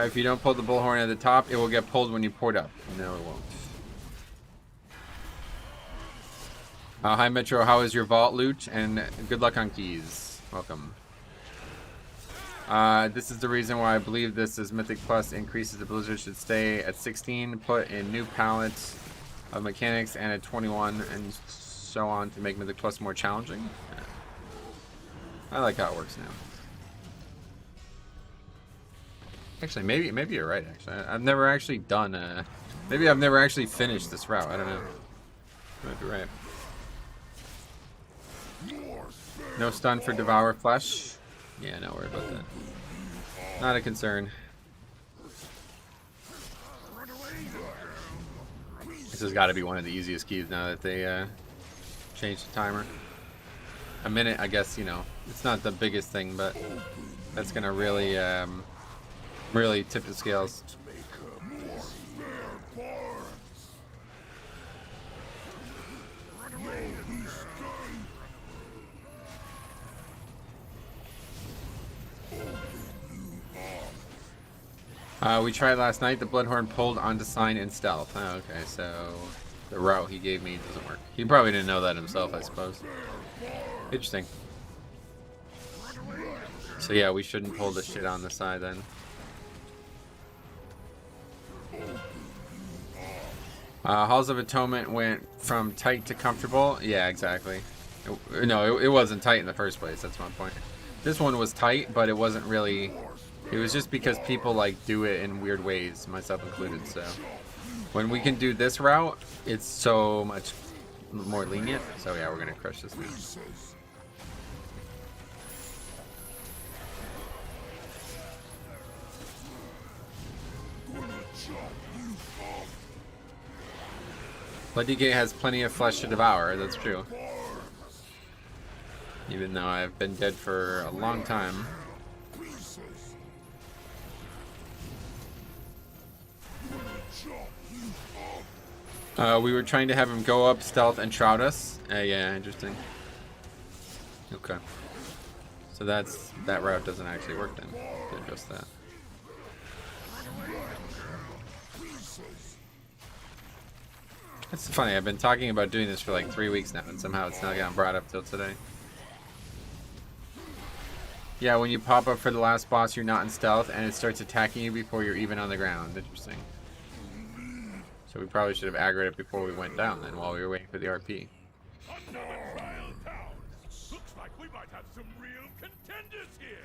If you don't pull the bullhorn at the top, it will get pulled when you port up. No, it won't. Hi Metro, how is your vault loot? And good luck on keys. Welcome. This is the reason why I believe this is Mythic Plus increases the Blizzard should stay at 16, put in new palettes of mechanics and at 21 and so on to make Mythic Plus more challenging. Yeah. I like how it works now. Actually, maybe you're right, actually. I've never actually done maybe I've never actually finished this route. I don't know. You might be right. No stun for Devour Flesh. Yeah, not worried about that. Not a concern. Run away, This has got to be one of the easiest keys now that they changed the timer. A minute, I guess, you know, it's not the biggest thing, but that's gonna really, really tip the scales. We tried last night. The Bloodhorn pulled onto Sign and Stealth. Oh, okay, so the route he gave me doesn't work. He probably didn't know that himself, I suppose. Interesting. So yeah, we shouldn't pull this shit on the side then. Halls of Atonement went from tight to comfortable. Yeah, exactly. No, it wasn't tight in the first place. That's my point. This one was tight, but it wasn't really... It was just because people like do it in weird ways, myself included, so... When we can do this route, it's so much more lenient. So yeah, we're gonna crush this thing. Bloody Gate has plenty of flesh to devour, that's true. Even though I've been dead for a long time. We were trying to have him go up, stealth, and shroud us. Yeah, interesting. Okay. So that route doesn't actually work then. Did just that. It's funny, I've been talking about doing this for like 3 weeks now, and somehow it's not gotten brought up till today. Yeah, when you pop up for the last boss, you're not in stealth, and it starts attacking you before you're even on the ground. Interesting. So we probably should have aggroed it before we went down then, while we were waiting for the RP. Another trial down. Looks like we might have some real contenders here.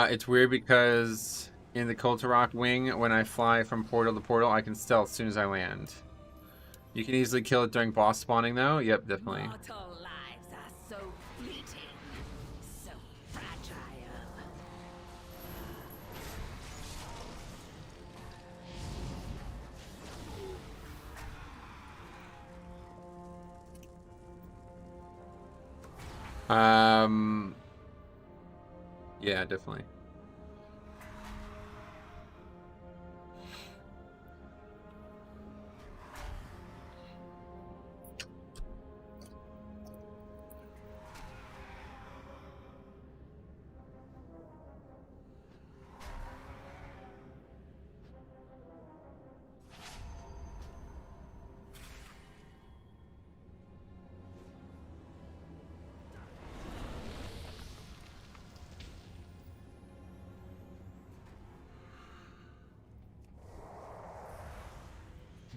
It's weird because in the Kulturok wing, when I fly from portal to portal, I can stealth as soon as I land. You can easily kill it during boss spawning though. Yep, definitely. Mortal lives are so fleeting, so fragile. Yeah, definitely.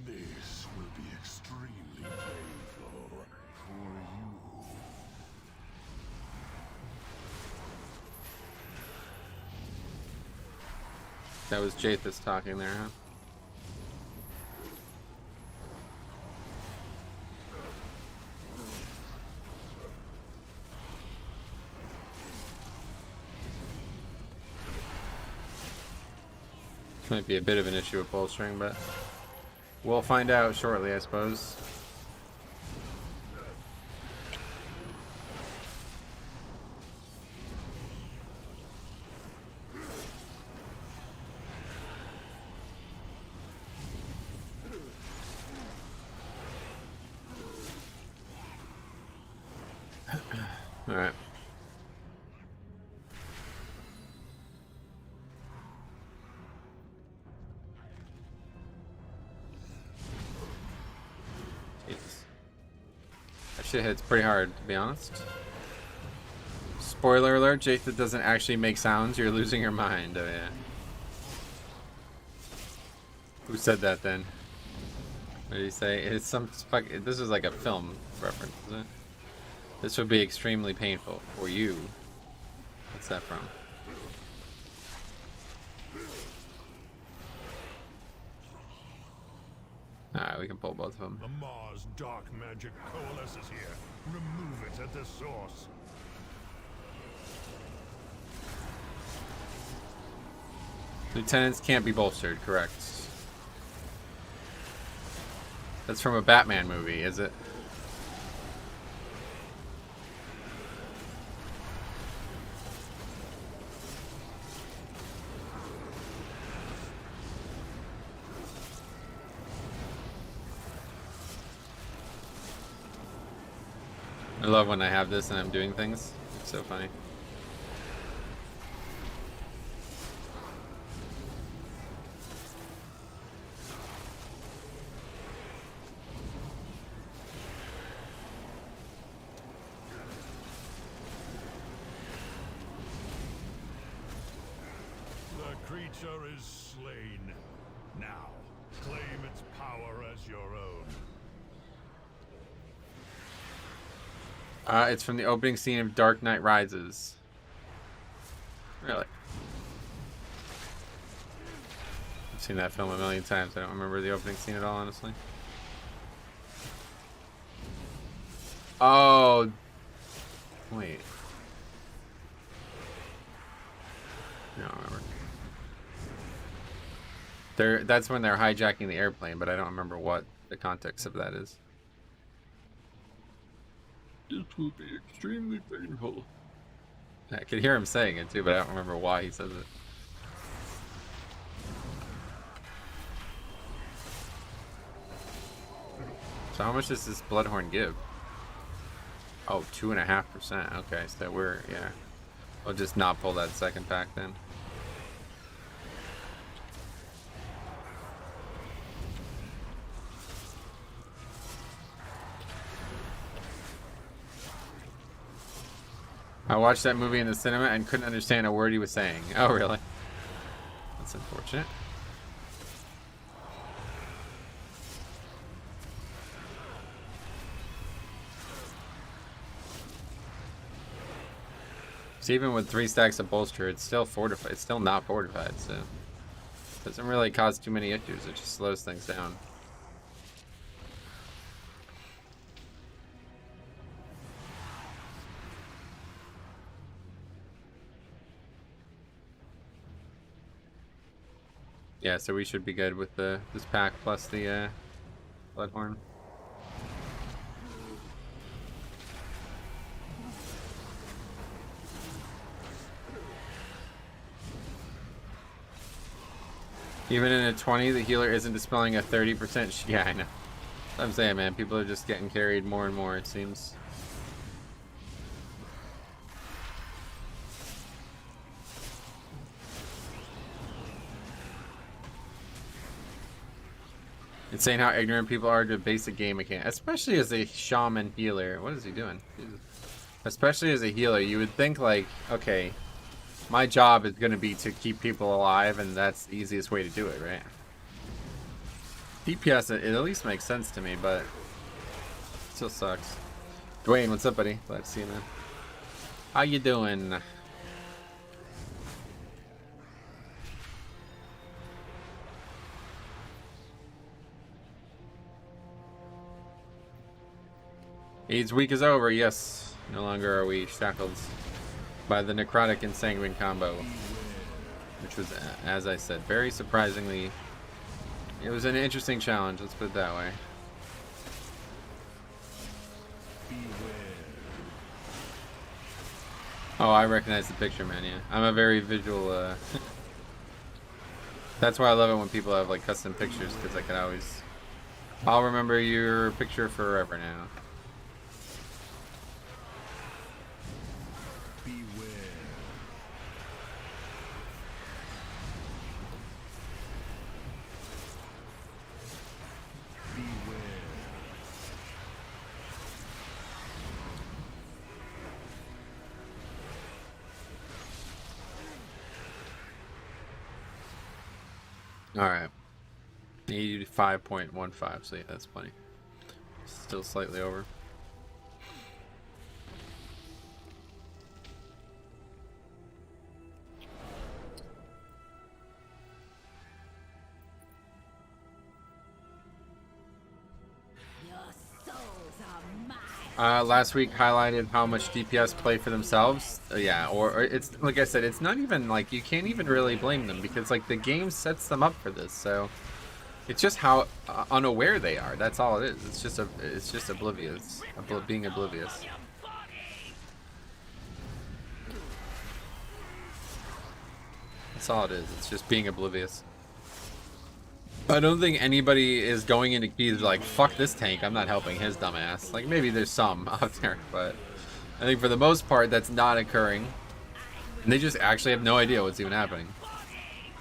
This will be extremely painful for you. That was Jathus talking there, huh? Might be a bit of an issue with bolstering, but we'll find out shortly, I suppose. All right. That shit hits pretty hard, to be honest. Spoiler alert, Jathus doesn't actually make sounds. You're losing your mind. Oh, yeah. Who said that then? What did he say? It's some fuck. This is like a film reference, isn't it? This would be extremely painful for you. What's that from? Alright, we can pull both of them. The Mars dark magic coalesces here. Remove it at the source. Lieutenants can't be bolstered, correct. That's from a Batman movie, is it? I love when I have this and I'm doing things. It's so funny. The creature is slain. Now, claim its power as your own. It's from the opening scene of Dark Knight Rises. Really? I've seen that film a million times. I don't remember the opening scene at all, honestly. Oh. Wait. I don't remember. That's when they're hijacking the airplane, but I don't remember what the context of that is. This will be extremely painful. I could hear him saying it too, but I don't remember why he says it. So how much does this Bloodhorn give? Oh, 2.5%. Okay, so we're, yeah. We'll just not pull that second pack then. I watched that movie in the cinema and couldn't understand a word he was saying. Oh, really? That's unfortunate. So even with 3 stacks of bolster, it's still fortified. It's still not fortified, so it doesn't really cause too many issues. It just slows things down. Yeah, so we should be good with this pack plus the Bloodhorn. Even in a 20, the healer isn't dispelling a 30%. Yeah, I know. I'm saying, man, people are just getting carried more and more, it seems. Insane how ignorant people are to basic game mechanics, especially as a shaman healer. What is he doing? Jesus. Especially as a healer, you would think like, okay, my job is going to be to keep people alive, and that's the easiest way to do it, right? DPS, it at least makes sense to me, but it still sucks. Dwayne, what's up, buddy? Glad to see you, man. How you doing? AIDS week is over, yes. No longer are we shackled by the necrotic and sanguine combo, which was, as I said, very surprisingly, it was an interesting challenge, let's put it that way. Oh, I recognize the picture, man, yeah. I'm a very visual, that's why I love it when people have, like, custom pictures, because I can always, I'll remember your picture forever now. Alright. 85.15, so yeah, that's plenty. Still slightly over. are mine. Last week highlighted how much DPS play for themselves. Yeah, or it's like I said, it's not even like you can't even really blame them because like the game sets them up for this. So it's just how unaware they are. That's all it is. It's just oblivious, being oblivious. That's all it is. It's just being oblivious. I don't think anybody is going into keys like, fuck this tank, I'm not helping his dumbass. Like, maybe there's some out there, but I think for the most part, that's not occurring. And they just actually have no idea what's even happening.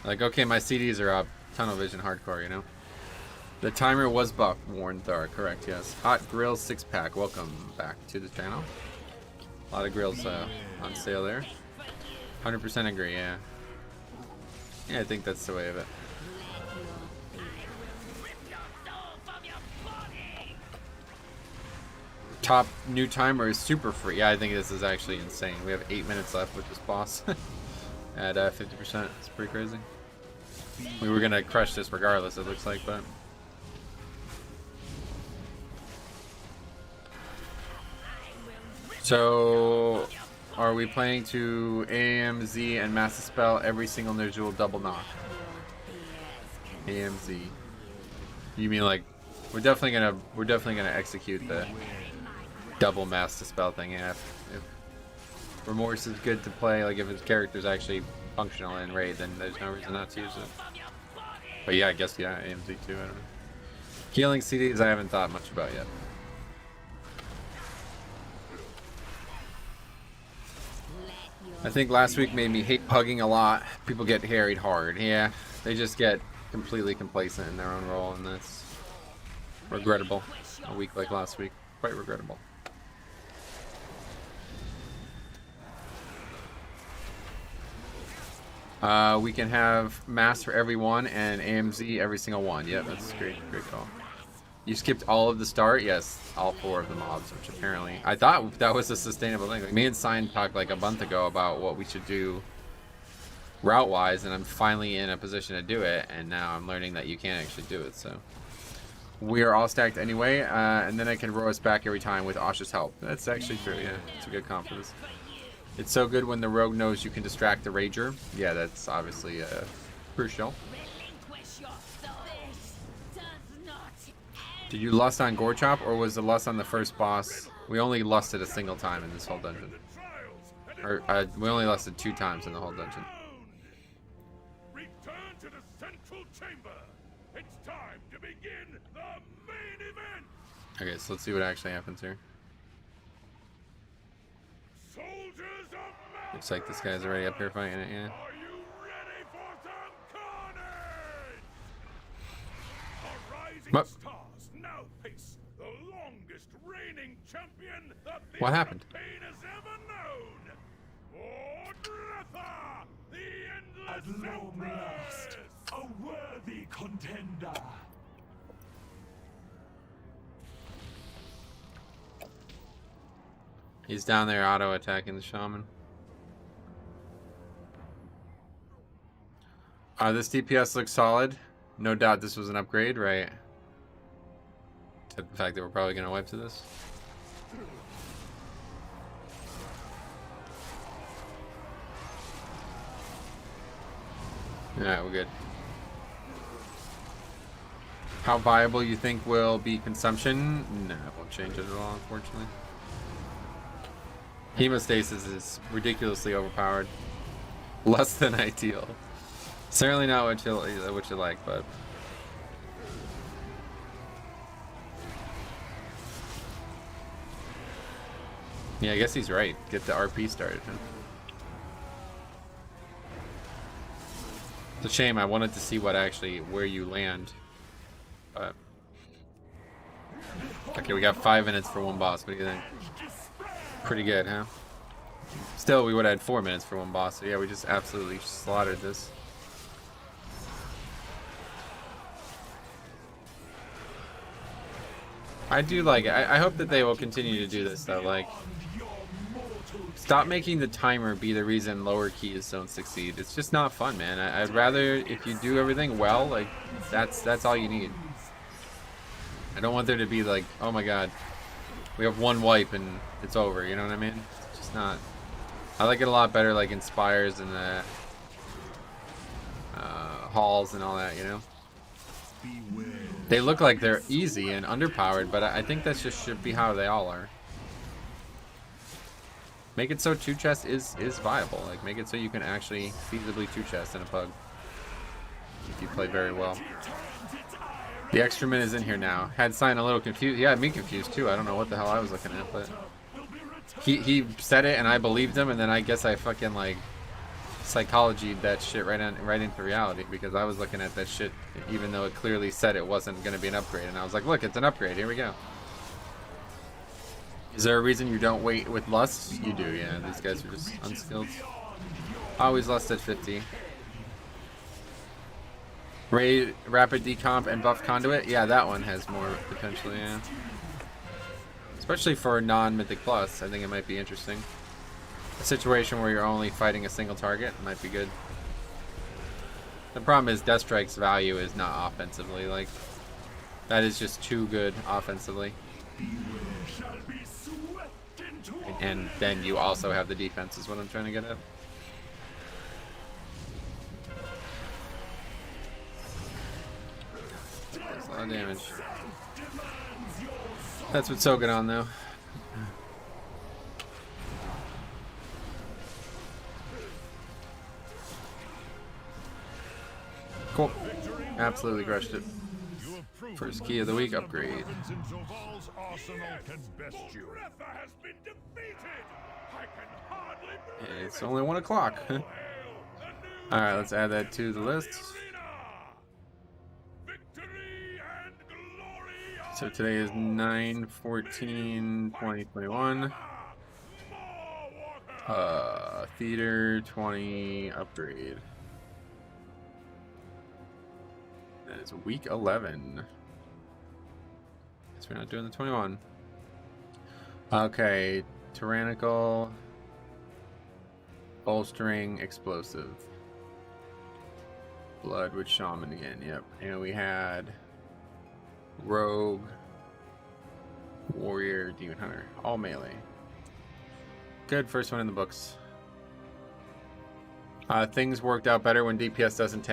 Like, okay, my CDs are up. Tunnel vision hardcore, you know? The timer was buffed, Warren Thar, correct, yes. Hot Grill 6-pack, welcome back to the channel. A lot of grills on sale there. 100% agree, yeah. Yeah, I think that's the way of it. Top new timer is super free. Yeah, I think this is actually insane. We have 8 minutes left with this boss at 50%. It's pretty crazy. We were gonna crush this regardless, it looks like, but so are we planning to AMZ and Master Spell every single Nerjul double knock? AMZ. You mean like we're definitely gonna execute the double Master Spell thing, yeah. If Remorse is good to play, like if his character's actually functional in raid, then there's no reason not to use it. But yeah, I guess yeah, AMZ too, I don't know. Healing CDs I haven't thought much about yet. I think last week made me hate pugging a lot. People get harried hard. Yeah, they just get completely complacent in their own role, and that's regrettable. A week like last week, quite regrettable. We can have mass for everyone and AMZ every single one. Yep, that's great call. You skipped all of the start? Yes, all 4 of the mobs, which apparently I thought that was a sustainable thing. Like, me and Sign talked like a month ago about what we should do route-wise, and I'm finally in a position to do it, and now I'm learning that you can't actually do it, so. We are all stacked anyway, and then I can row us back every time with Asha's help. That's actually true, yeah. It's a good comp for this. It's so good when the rogue knows you can distract the rager. Yeah, that's obviously crucial. Did you lust on Gorechop, or was the lust on the first boss? We only lusted a single time in this whole dungeon. Or we only lusted 2 times in the whole dungeon. Return to the central chamber. It's time to begin the main event. Okay, so let's see what actually happens here. Soldiers of Mal. Looks like this guy's already up here fighting it, yeah. Are you ready for some carnage? Our rising stars now face the longest reigning champion that the What happened? campaign has ever known. Ordretha, the endless At long last, Empress. a worthy contender. He's down there auto-attacking the shaman. This DPS looks solid. No doubt this was an upgrade, right? Except the fact that we're probably going to wipe to this. Alright, we're good. How viable you think will be consumption? No, it won't change it at all, unfortunately. Hemostasis is ridiculously overpowered. Less than ideal. Certainly not what you like, but yeah, I guess he's right. Get the RP started. Huh? It's a shame. I wanted to see where you land. But okay, we got 5 minutes for one boss. What do you think? Pretty good, huh? Still, we would have had 4 minutes for one boss. So yeah, we just absolutely slaughtered this. I do like it. I hope that they will continue to do this though. Like, stop making the timer be the reason lower keys don't succeed. It's just not fun, man. I'd rather if you do everything well, like that's all you need. I don't want there to be like, oh my god, We have one wipe and it's over, you know what I mean? It's just not... I like it a lot better like in Spires and the halls and all that, you know? They look like they're easy and underpowered, but I think that just should be how they all are. Make it so 2-chest is viable. Like, make it so you can actually feasibly 2-chest in a pug. If you play very well. The extra min is in here now. Had Sign a little confused. Yeah, me confused too. I don't know what the hell I was looking at, but... He said it and I believed him, and then I guess I fucking, like, psychology that shit right into reality, because I was looking at that shit even though it clearly said it wasn't going to be an upgrade, and I was like, look, it's an upgrade, here we go. Is there a reason you don't wait with lust? You do, yeah. These guys are just unskilled. Always lust at 50. Raid, rapid decomp, and buff conduit? Yeah, that one has more potential, yeah. Especially for non-mythic plus, I think it might be interesting. A situation where you're only fighting a single target might be good. The problem is Deathstrike's value is not offensively, like, that is just too good offensively. And then you also have the defense is what I'm trying to get at. That's a lot of damage. That's what's so good on though. Cool. Absolutely crushed it. First key of the week upgrade. It's only 1 o'clock. Alright, let's add that to the list. So today is 9/14/2021. Theater 20 upgrade. That is week 11. Guess we're not doing the 21. Okay, tyrannical, bolstering, explosive. Blood with shaman again, yep. And we had rogue, warrior, demon hunter, all melee. Good, first one in the books. Things worked out better when DPS doesn't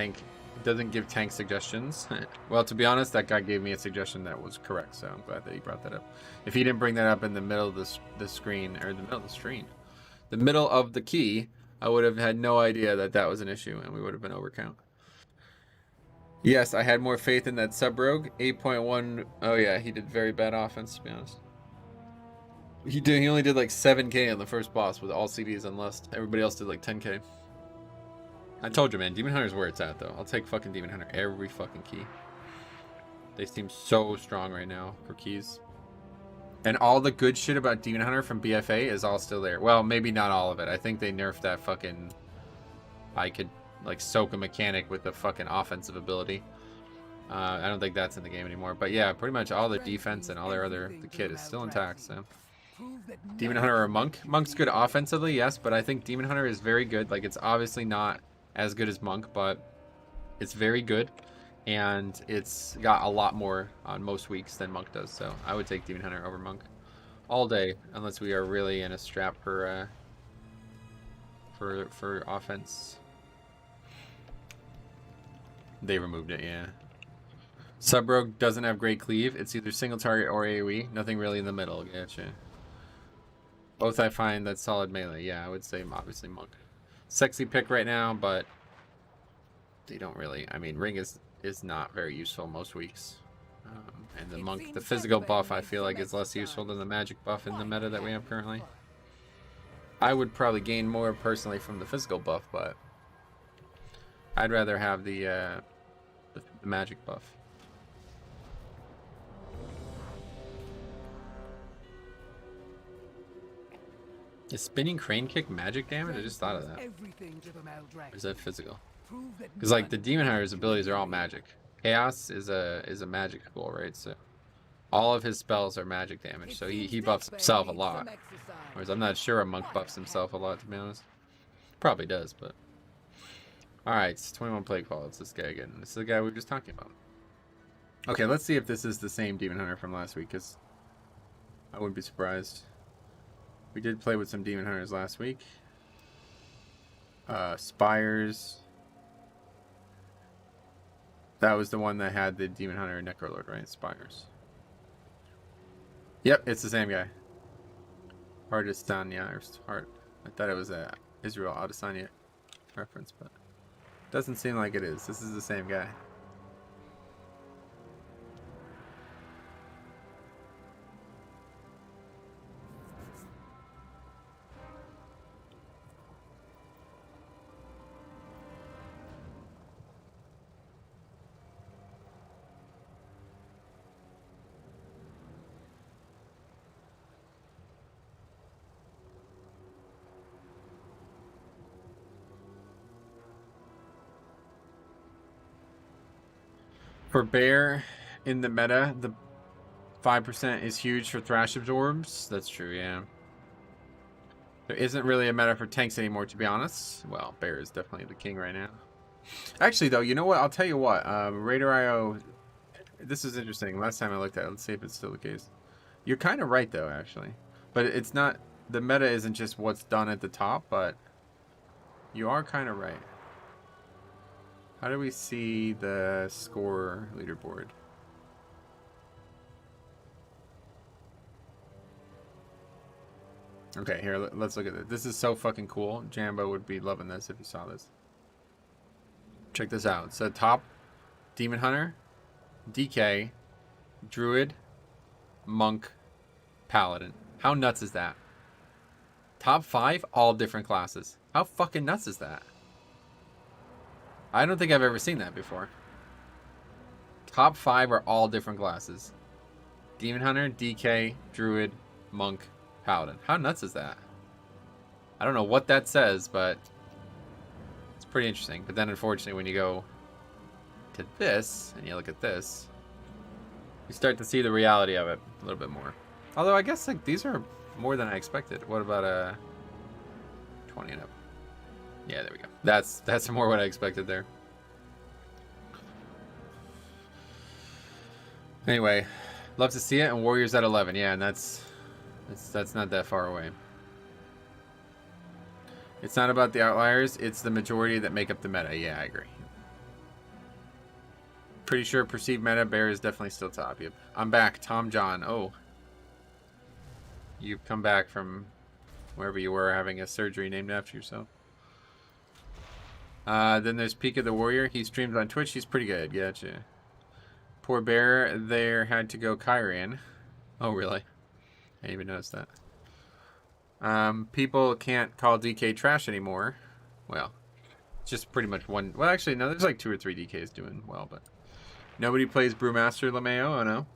give tank suggestions. Well, to be honest, that guy gave me a suggestion that was correct, so I'm glad that he brought that up. If he didn't bring that up in the middle of the screen, or the middle of the stream, the middle of the key, I would have had no idea that that was an issue, and we would have been overcount. Yes, I had more faith in that sub-rogue. 8.1. Oh yeah, he did very bad offense, to be honest. He only did like 7k on the first boss with all CDs and lust. Everybody else did like 10k. I told you, man, Demon Hunter's where it's at, though. I'll take fucking Demon Hunter every fucking key. They seem so strong right now for keys. And all the good shit about Demon Hunter from BFA is all still there. Well, maybe not all of it. I think they nerfed that fucking... I could, like, soak a mechanic with the fucking offensive ability. I don't think that's in the game anymore. But yeah, pretty much all the defense and all their other... The kit is still intact, so... Demon Hunter or Monk? Monk's good offensively, yes, but I think Demon Hunter is very good. Like, it's obviously not as good as Monk, but it's very good, and it's got a lot more on most weeks than Monk does, so I would take Demon Hunter over Monk all day, unless we are really in a strap for offense. They removed it, yeah. Sub-Rogue doesn't have great cleave. It's either single target or AoE. Nothing really in the middle. Gotcha. Both I find that's solid melee. Yeah, I would say obviously Monk. Sexy pick right now, but they don't really... I mean, Ring is not very useful most weeks. And the Monk, the physical buff, I feel like is less useful than the magic buff in the meta that we have currently. I would probably gain more personally from the physical buff, but I'd rather have the magic buff. Is spinning crane kick magic damage? I just thought of that. Or is that physical? Because like the Demon Hunter's abilities are all magic. Chaos is a magic school, right? So all of his spells are magic damage. So he buffs himself a lot. Whereas I'm not sure a monk buffs himself a lot, to be honest. Probably does, but... Alright, it's 21 Plaguefall. It's this guy again. This is the guy we were just talking about. Okay, let's see if this is the same Demon Hunter from last week, because I wouldn't be surprised. We did play with some Demon Hunters last week. Spires. That was the one that had the Demon Hunter Necrolord, right? Spires. Yep, it's the same guy. Hardestania or Heart. I thought it was a Israel Adesanya reference, but doesn't seem like it is. This is the same guy. For Bear in the meta, the 5% is huge for Thrash Absorbs. That's true, yeah. There isn't really a meta for tanks anymore, to be honest. Well, Bear is definitely the king right now. Actually, though, you know what? I'll tell you what. Raider.io, this is interesting. Last time I looked at it, let's see if it's still the case. You're kind of right, though, actually. But it's not, the meta isn't just what's done at the top, but you are kind of right. How do we see the score leaderboard? Okay, here, let's look at it. This is so fucking cool. Jambo would be loving this if you saw this. Check this out. So top, Demon Hunter, DK, Druid, Monk, Paladin. How nuts is that? Top 5, all different classes. How fucking nuts is that? I don't think I've ever seen that before. Top 5 are all different classes. Demon Hunter, DK, Druid, Monk, Paladin. How nuts is that? I don't know what that says, but it's pretty interesting. But then unfortunately when you go to this and you look at this, you start to see the reality of it a little bit more. Although I guess like these are more than I expected. What about 20 and up? Yeah, there we go. That's more what I expected there. Anyway, love to see it. And Warriors at 11. Yeah, and that's not that far away. It's not about the outliers. It's the majority that make up the meta. Yeah, I agree. Pretty sure perceived meta, Bear is definitely still top. Yep. I'm back. Tom John. Oh. You've come back from wherever you were having a surgery named after yourself. Then there's Peak of the Warrior. He streams on Twitch. He's pretty good. Gotcha. Poor Bear there had to go Kyrian. Oh, really? I didn't even notice that. People can't call DK trash anymore. Well, just pretty much one. Well, actually, no, there's like 2 or 3 DKs doing well, but nobody plays Brewmaster LeMayo. Oh, no.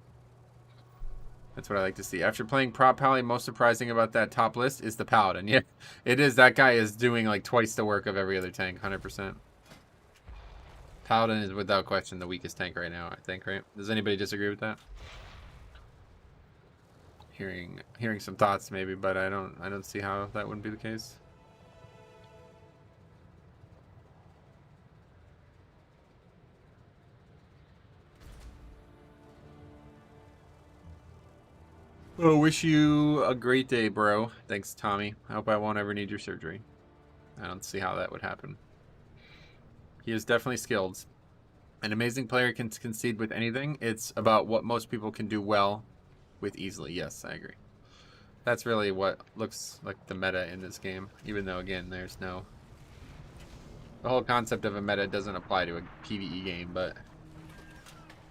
That's what I like to see. After playing Prop Pally, most surprising about that top list is the Paladin. Yeah, it is. That guy is doing like twice the work of every other tank, 100%. Paladin is without question the weakest tank right now, I think, right? Does anybody disagree with that? Hearing some thoughts maybe, but I don't see how that wouldn't be the case. Well, wish you a great day, bro. Thanks, Tommy. I hope I won't ever need your surgery. I don't see how that would happen. He is definitely skilled. An amazing player can concede with anything. It's about what most people can do well with easily. Yes, I agree. That's really what looks like the meta in this game. Even though, again, there's no... The whole concept of a meta doesn't apply to a PvE game, but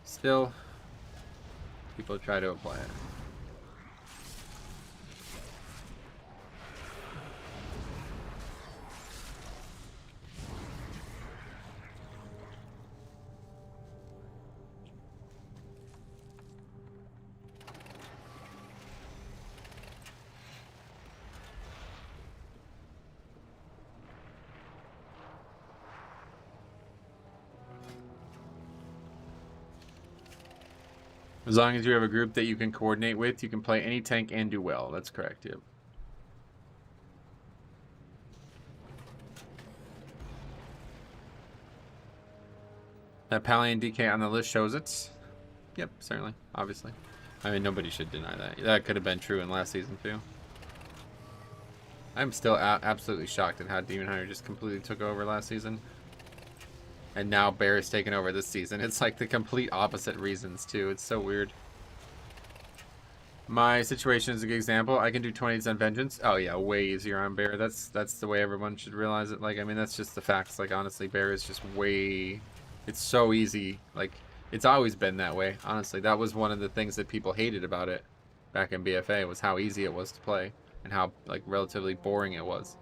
still, people try to apply it. As long as you have a group that you can coordinate with, you can play any tank and do well. That's correct, yep. That Pally and DK on the list shows it. Yep, certainly, obviously. I mean, nobody should deny that. That could have been true in last season too. I'm still absolutely shocked at how Demon Hunter just completely took over last season. And now Bear is taking over this season. It's like the complete opposite reasons too. It's so weird. My situation is a good example. I can do 20s on Vengeance. Oh yeah, way easier on Bear. That's the way everyone should realize it. Like, I mean, that's just the facts. Like, honestly, Bear is just way... It's so easy. Like, it's always been that way. Honestly, that was one of the things that people hated about it back in BFA, was how easy it was to play and how, like, relatively boring it was.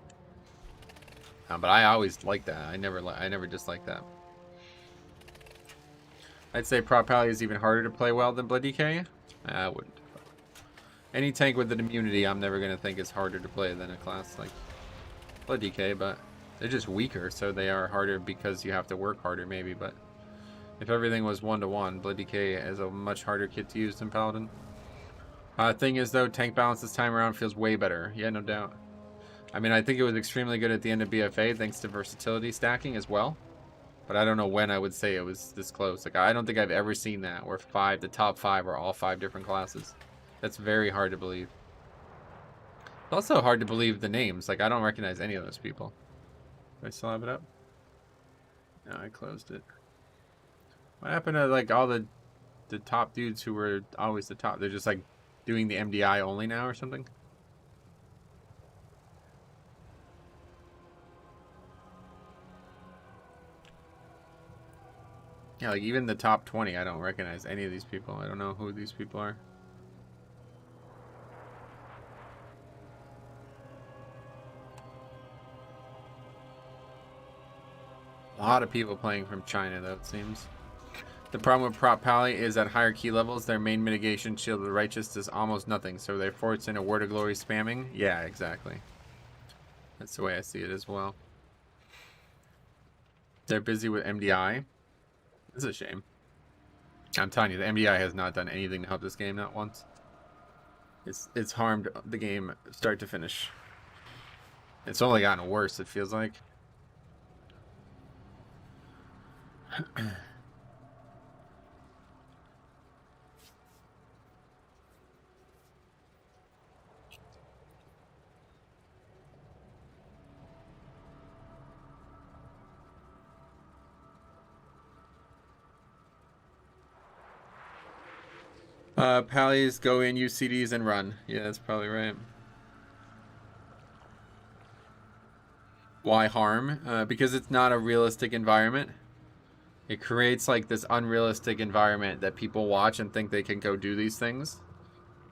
But I always liked that. I never disliked that. I'd say Prop Pally is even harder to play well than Blood DK. I wouldn't. Any tank with an immunity, I'm never going to think is harder to play than a class like Blood DK, but they're just weaker, so they are harder because you have to work harder, maybe. But if everything was 1-to-1, Blood DK is a much harder kit to use than Paladin. Thing is, though, tank balance this time around feels way better. Yeah, no doubt. I mean, I think it was extremely good at the end of BFA, thanks to versatility stacking as well. But I don't know when I would say it was this close. Like, I don't think I've ever seen that, where the top 5 are all 5 different classes. That's very hard to believe. It's also hard to believe the names. Like, I don't recognize any of those people. Do I still have it up? No, I closed it. What happened to, like, all the top dudes who were always the top? They're just, like, doing the MDI only now or something? Yeah, like, even the top 20, I don't recognize any of these people. I don't know who these people are. A lot of people playing from China, though, it seems. The problem with Prop Pally is at higher key levels, their main mitigation, Shield of the Righteous, does almost nothing, so therefore it's in a Word of Glory spamming. Yeah, exactly. That's the way I see it as well. They're busy with MDI. It's a shame. I'm telling you, the MDI has not done anything to help this game, not once. It's harmed the game start to finish. It's only gotten worse, it feels like. Pallies go in, use CDs, and run. Yeah, that's probably right. Why harm? Because it's not a realistic environment. It creates like this unrealistic environment that people watch and think they can go do these things.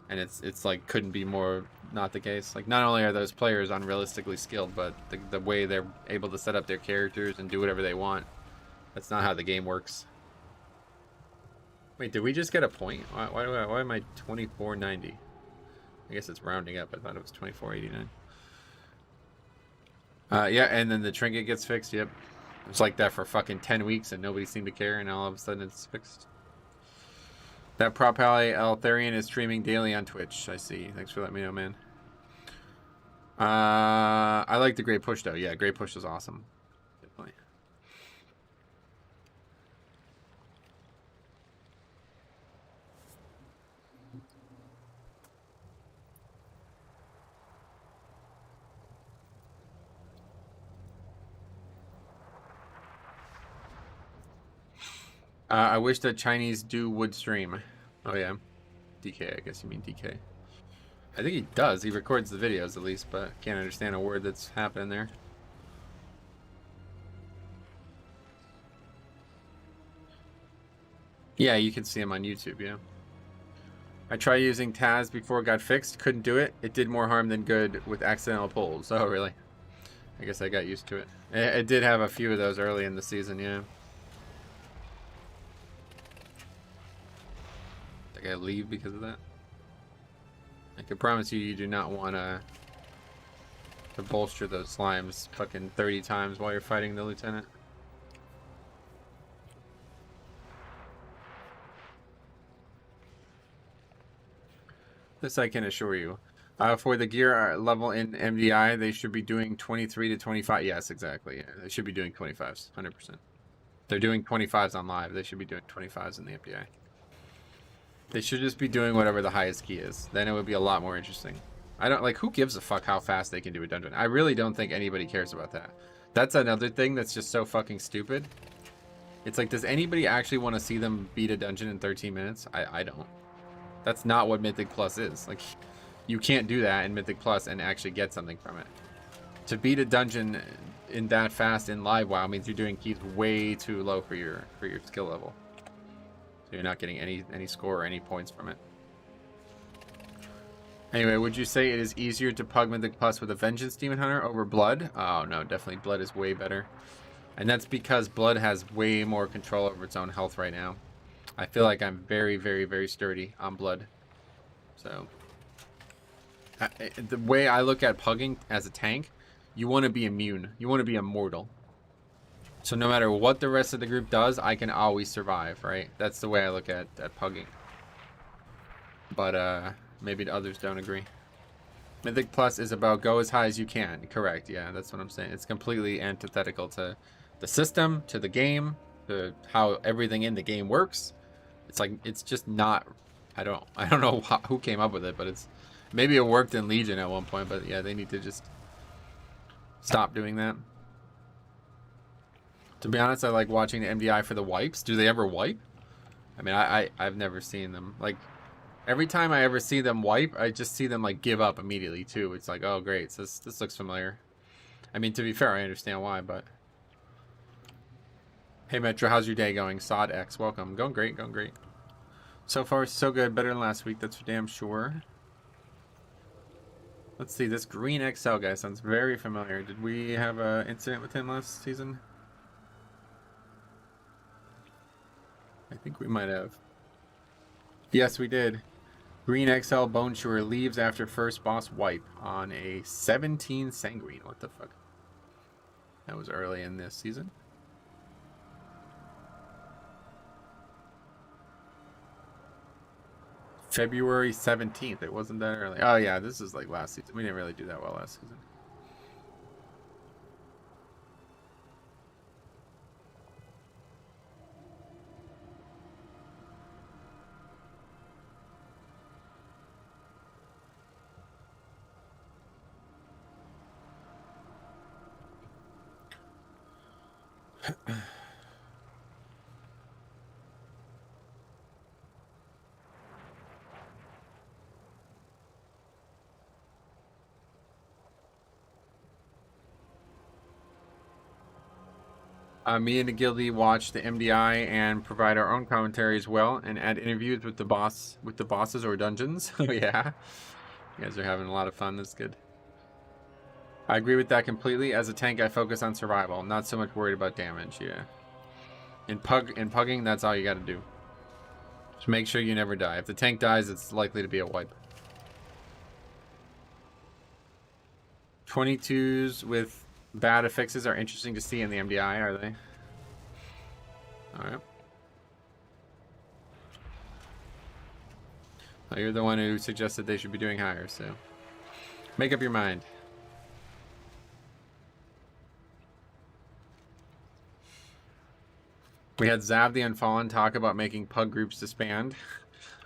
And it's like couldn't be more not the case. Like, not only are those players unrealistically skilled, but the way they're able to set up their characters and do whatever they want. That's not how the game works. Wait, did we just get a point? Why am I 2490? I guess it's rounding up. I thought it was 2489. Yeah, and then the trinket gets fixed. Yep. It was like that for fucking 10 weeks and nobody seemed to care, and all of a sudden it's fixed. That Prop Pally Altharian is streaming daily on Twitch. I see. Thanks for letting me know, man. I like the Great Push, though. Yeah, Great Push is awesome. Definitely. I wish that Chinese do would stream. Oh, yeah. DK, I guess you mean DK. I think he does. He records the videos at least, but can't understand a word that's happening there. Yeah, you can see him on YouTube, yeah. I tried using Taz before it got fixed. Couldn't do it. It did more harm than good with accidental pulls. Oh, really? I guess I got used to it. It did have a few of those early in the season, yeah. I gotta leave because of that. I can promise you, you do not want to bolster those slimes fucking 30 times while you're fighting the lieutenant. This I can assure you. For the gear level in MDI, they should be doing 23 to 25. Yes, exactly. Yeah, they should be doing 25s, 100%. They're doing 25s on live. They should be doing 25s in the MDI. They should just be doing whatever the highest key is. Then it would be a lot more interesting. I don't like, who gives a fuck how fast they can do a dungeon? I really don't think anybody cares about that. That's another thing that's just so fucking stupid. It's like, does anybody actually want to see them beat a dungeon in 13 minutes? I don't. That's not what Mythic Plus is. Like, you can't do that in Mythic Plus and actually get something from it. To beat a dungeon in that fast in live WoW means you're doing keys way too low for your skill level. So you're not getting any score or any points from it. Anyway, would you say it is easier to pug Mythic Plus with a Vengeance Demon Hunter over Blood? Oh no, definitely Blood is way better. And that's because Blood has way more control over its own health right now. I feel like I'm very, very, very sturdy on Blood. So, the way I look at pugging as a tank, you want to be immune. You want to be immortal. So no matter what the rest of the group does, I can always survive, right? That's the way I look at pugging. But, maybe the others don't agree. Mythic Plus is about go as high as you can. Correct, yeah, that's what I'm saying. It's completely antithetical to the system, to the game, to how everything in the game works. It's like, it's just not, I don't know who came up with it, but it's, maybe it worked in Legion at one point, but yeah, they need to just stop doing that. To be honest, I like watching the MDI for the wipes. Do they ever wipe? I mean, I've never seen them. Like, every time I ever see them wipe, I just see them, like, give up immediately, too. It's like, oh, great, so this looks familiar. I mean, to be fair, I understand why, but... Hey, Metro, how's your day going? Sod X, welcome. Going great, going great. So far, so good. Better than last week, that's for damn sure. Let's see, this Green XL guy sounds very familiar. Did we have an incident with him last season? I think we might have. Yes, we did. Green XL Bone Chewer leaves after first boss wipe on a 17 Sanguine. What the fuck? That was early in this season. February 17th. It wasn't that early. Oh yeah, this is like last season. We didn't really do that well last season. Me and the guildie watch the MDI and provide our own commentary as well, and add interviews with the bosses or dungeons. Oh yeah, you guys are having a lot of fun. That's good. I agree with that completely. As a tank, I focus on survival. I'm not so much worried about damage. Yeah. In pugging, that's all you got to do. Just make sure you never die. If the tank dies, it's likely to be a wipe. 22s with bad affixes are interesting to see in the MDI, are they? Alright. Well, you're the one who suggested they should be doing higher, so make up your mind. We had Zav the Unfallen talk about making pug groups disband.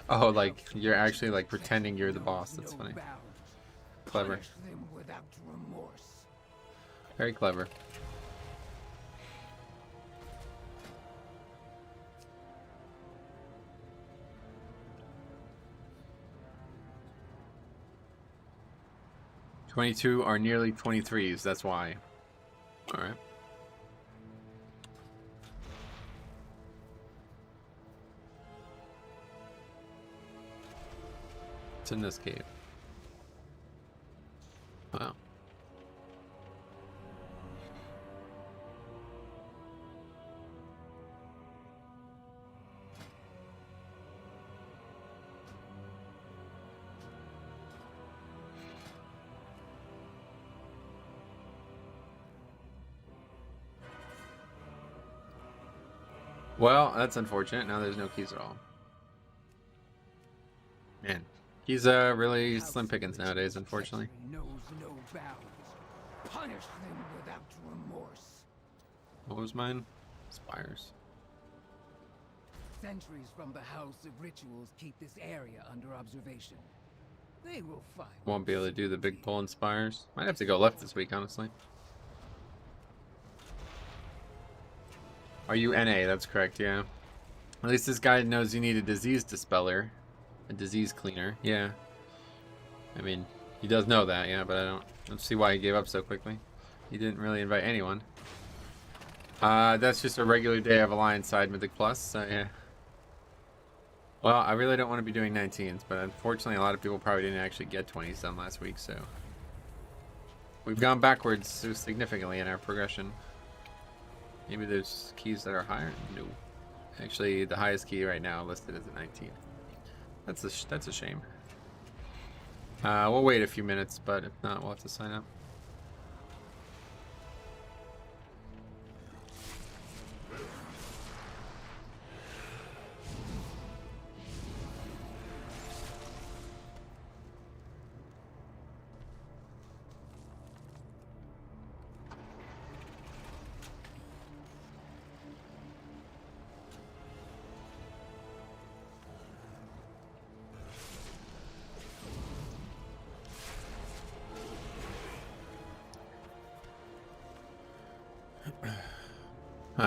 Oh, like you're actually like pretending you're the boss. That's funny. Clever. Very clever. "22 are nearly 23s, that's why." Alright. It's in this cave. Wow. Well, that's unfortunate. Now there's no keys at all. Man, he's really slim pickings nowadays, unfortunately. Knows no bounds. Punish them without remorse. What was mine? Spires. Sentries from the House of Rituals keep this area under observation. They will find. Won't be able to do the big pull and spires. Might have to go left this week, honestly. Are you NA? That's correct, yeah. At least this guy knows you need a disease dispeller. A disease cleaner, yeah. I mean, he does know that, yeah, but I don't see why he gave up so quickly. He didn't really invite anyone. That's just a regular day of Alliance side Mythic Plus, so yeah. Well, I really don't want to be doing 19s, but unfortunately a lot of people probably didn't actually get 20s done last week, so we've gone backwards so significantly in our progression. Maybe there's keys that are higher? No. Actually, the highest key right now listed is a 19. That's a shame. We'll wait a few minutes, but if not, we'll have to sign up.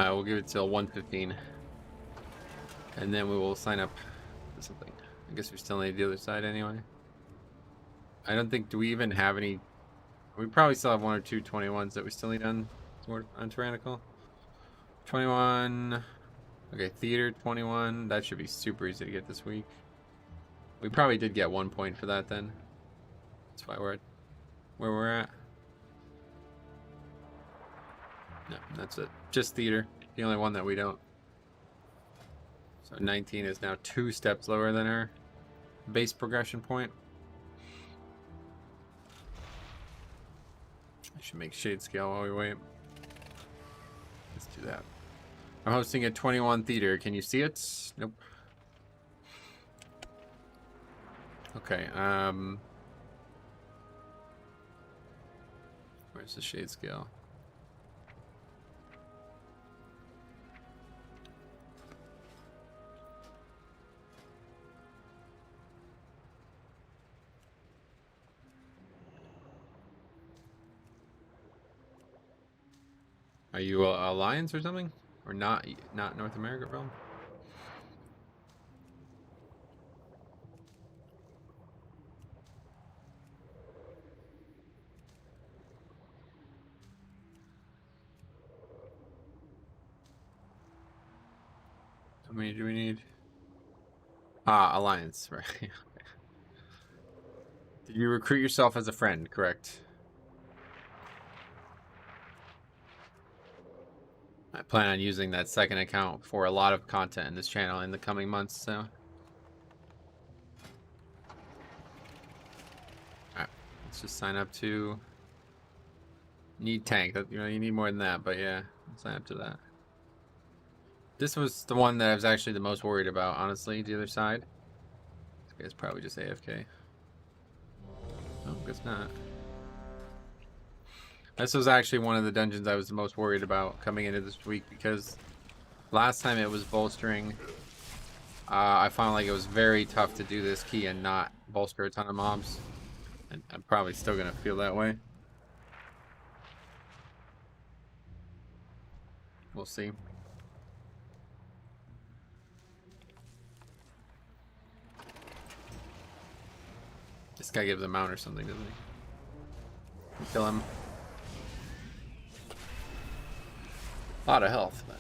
We'll give it till 1:15, and then we will sign up for something. I guess we still need the other side anyway. I don't think, do we even have any? We probably still have 1 or 2 21s that we still need on Tyrannical. 21. Okay, Theater 21. That should be super easy to get this week. We probably did get 1 point for that then. That's why we're at where we're at. No, that's it. Just Theater. The only one that we don't. So 19 is now 2 steps lower than our base progression point. I should make shade scale while we wait. Let's do that. I'm hosting a 21 Theater. Can you see it? Nope. Okay, where's the shade scale? Are you Alliance or something? Or not North America realm? How many do we need? Alliance, right. Did you recruit yourself as a friend, correct? I plan on using that second account for a lot of content in this channel in the coming months, so. Alright, let's just sign up to need tank. You know, you need more than that, but yeah, sign up to that. This was the one that I was actually the most worried about, honestly, the other side. This guy's probably just AFK. Oh, guess not. This was actually one of the dungeons I was the most worried about coming into this week, because last time it was bolstering. I found like it was very tough to do this key and not bolster a ton of mobs. And I'm probably still going to feel that way. We'll see. This guy gives a mount or something, doesn't he? Kill him. A lot of health, but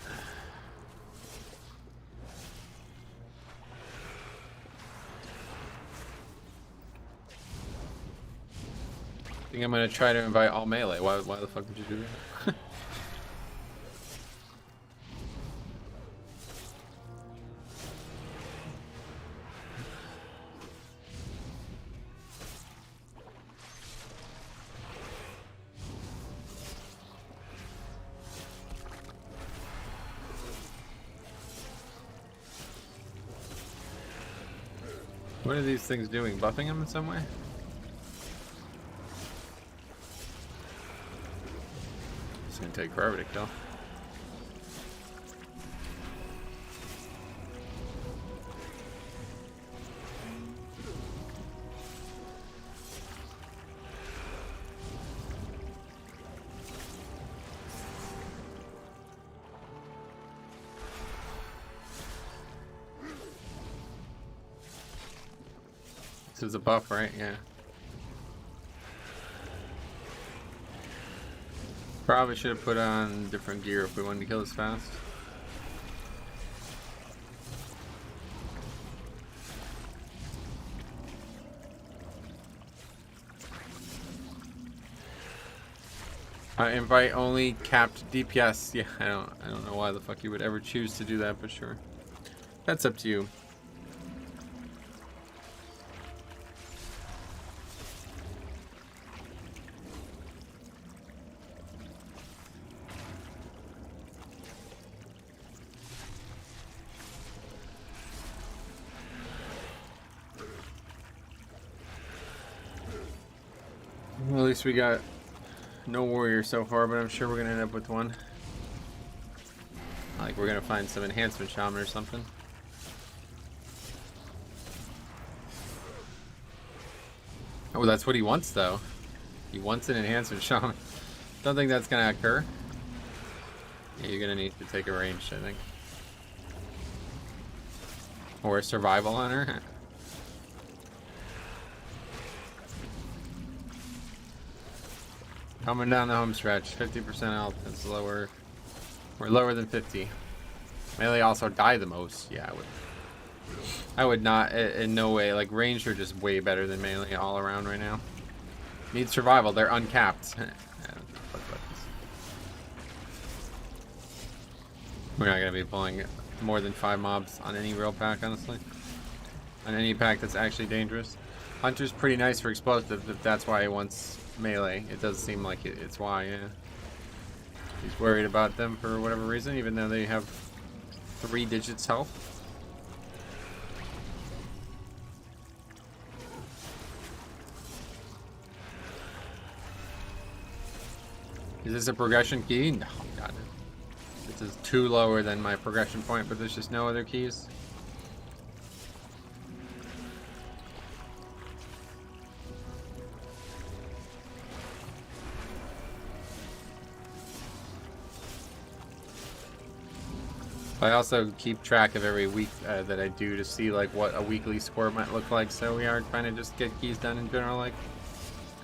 I think I'm gonna try to invite all melee. Why the fuck did you do that? What are these things doing? Buffing him in some way? It's gonna take forever to kill. This is a buff, right? Yeah. Probably should have put on different gear if we wanted to kill this fast. Invite only capped DPS. Yeah, I don't know why the fuck you would ever choose to do that, but sure. That's up to you. Well, at least we got no warrior so far, but I'm sure we're gonna end up with one. Like we're gonna find some enhancement shaman or something. Oh, that's what he wants though. He wants an enhancement shaman. Don't think that's gonna occur. Yeah, you're gonna need to take a range, I think. Or a survival hunter. Coming down the home stretch, 50% health. That's lower. We're lower than 50. Melee also die the most. Yeah, I would not, in no way. Like, ranged are just way better than melee all around right now. Need survival. They're uncapped. We're not going to be pulling more than 5 mobs on any real pack, honestly. On any pack that's actually dangerous. Hunter's pretty nice for explosive, if that's why he wants melee. It does seem like it's why, yeah. He's worried about them for whatever reason, even though they have 3 digits health. Is this a progression key? No, God. This is too lower than my progression point, but there's just no other keys. I also keep track of every week that I do to see like what a weekly score might look like, so we are trying to just get keys done in general. Like,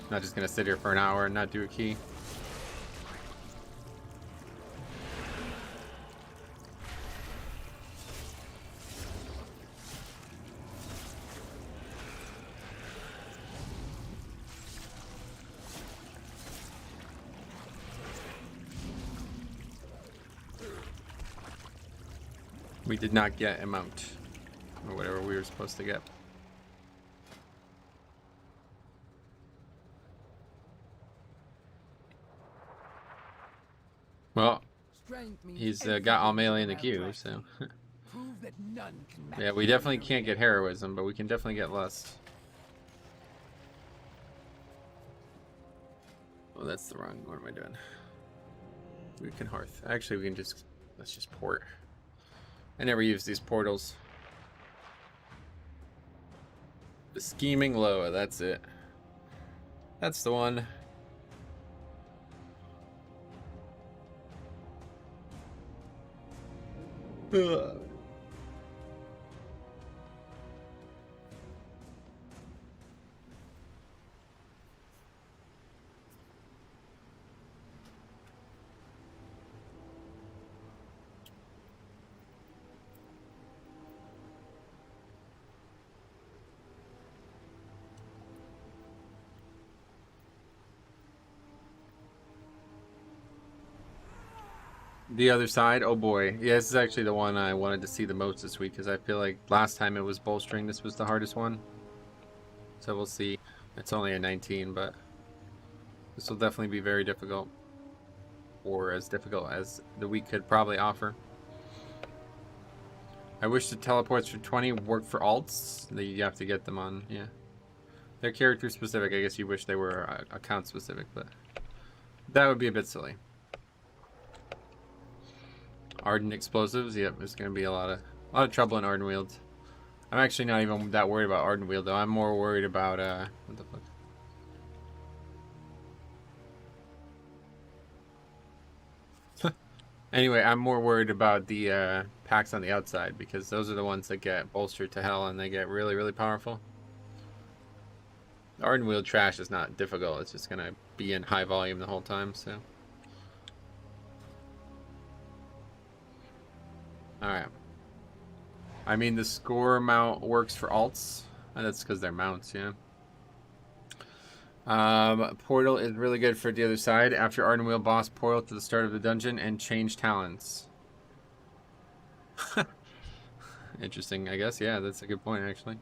not just gonna sit here for an hour and not do a key. We did not get a mount, or whatever we were supposed to get. Well, he's got all melee in the queue, so. Yeah, we definitely can't get heroism, but we can definitely get lust. Oh, that's the wrong. What am I doing? We can hearth. Actually, we can just. Let's just port. I never use these portals. The scheming Loa, that's it. That's the one. Ugh. The other side, oh boy. Yeah, this is actually the one I wanted to see the most this week, because I feel like last time it was bolstering, this was the hardest one. So we'll see. It's only a 19, but this will definitely be very difficult. Or as difficult as the week could probably offer. I wish the teleports for 20 work for alts. You have to get them on, yeah. They're character specific. I guess you wish they were account specific, but that would be a bit silly. Ardent explosives, yep, there's gonna be a lot of trouble in Ardent Wield. I'm actually not even that worried about Ardent Wield though. I'm more worried about what the fuck? Anyway, I'm more worried about the packs on the outside, because those are the ones that get bolstered to hell and they get really, really powerful. Arden Wheel trash is not difficult. It's just gonna be in high volume the whole time. So. All right. I mean, the score mount works for alts. And that's because they're mounts, yeah. Portal is really good for the other side. After Arden Wheel boss, portal to the start of the dungeon and change talents. Interesting, I guess. Yeah, that's a good point, actually.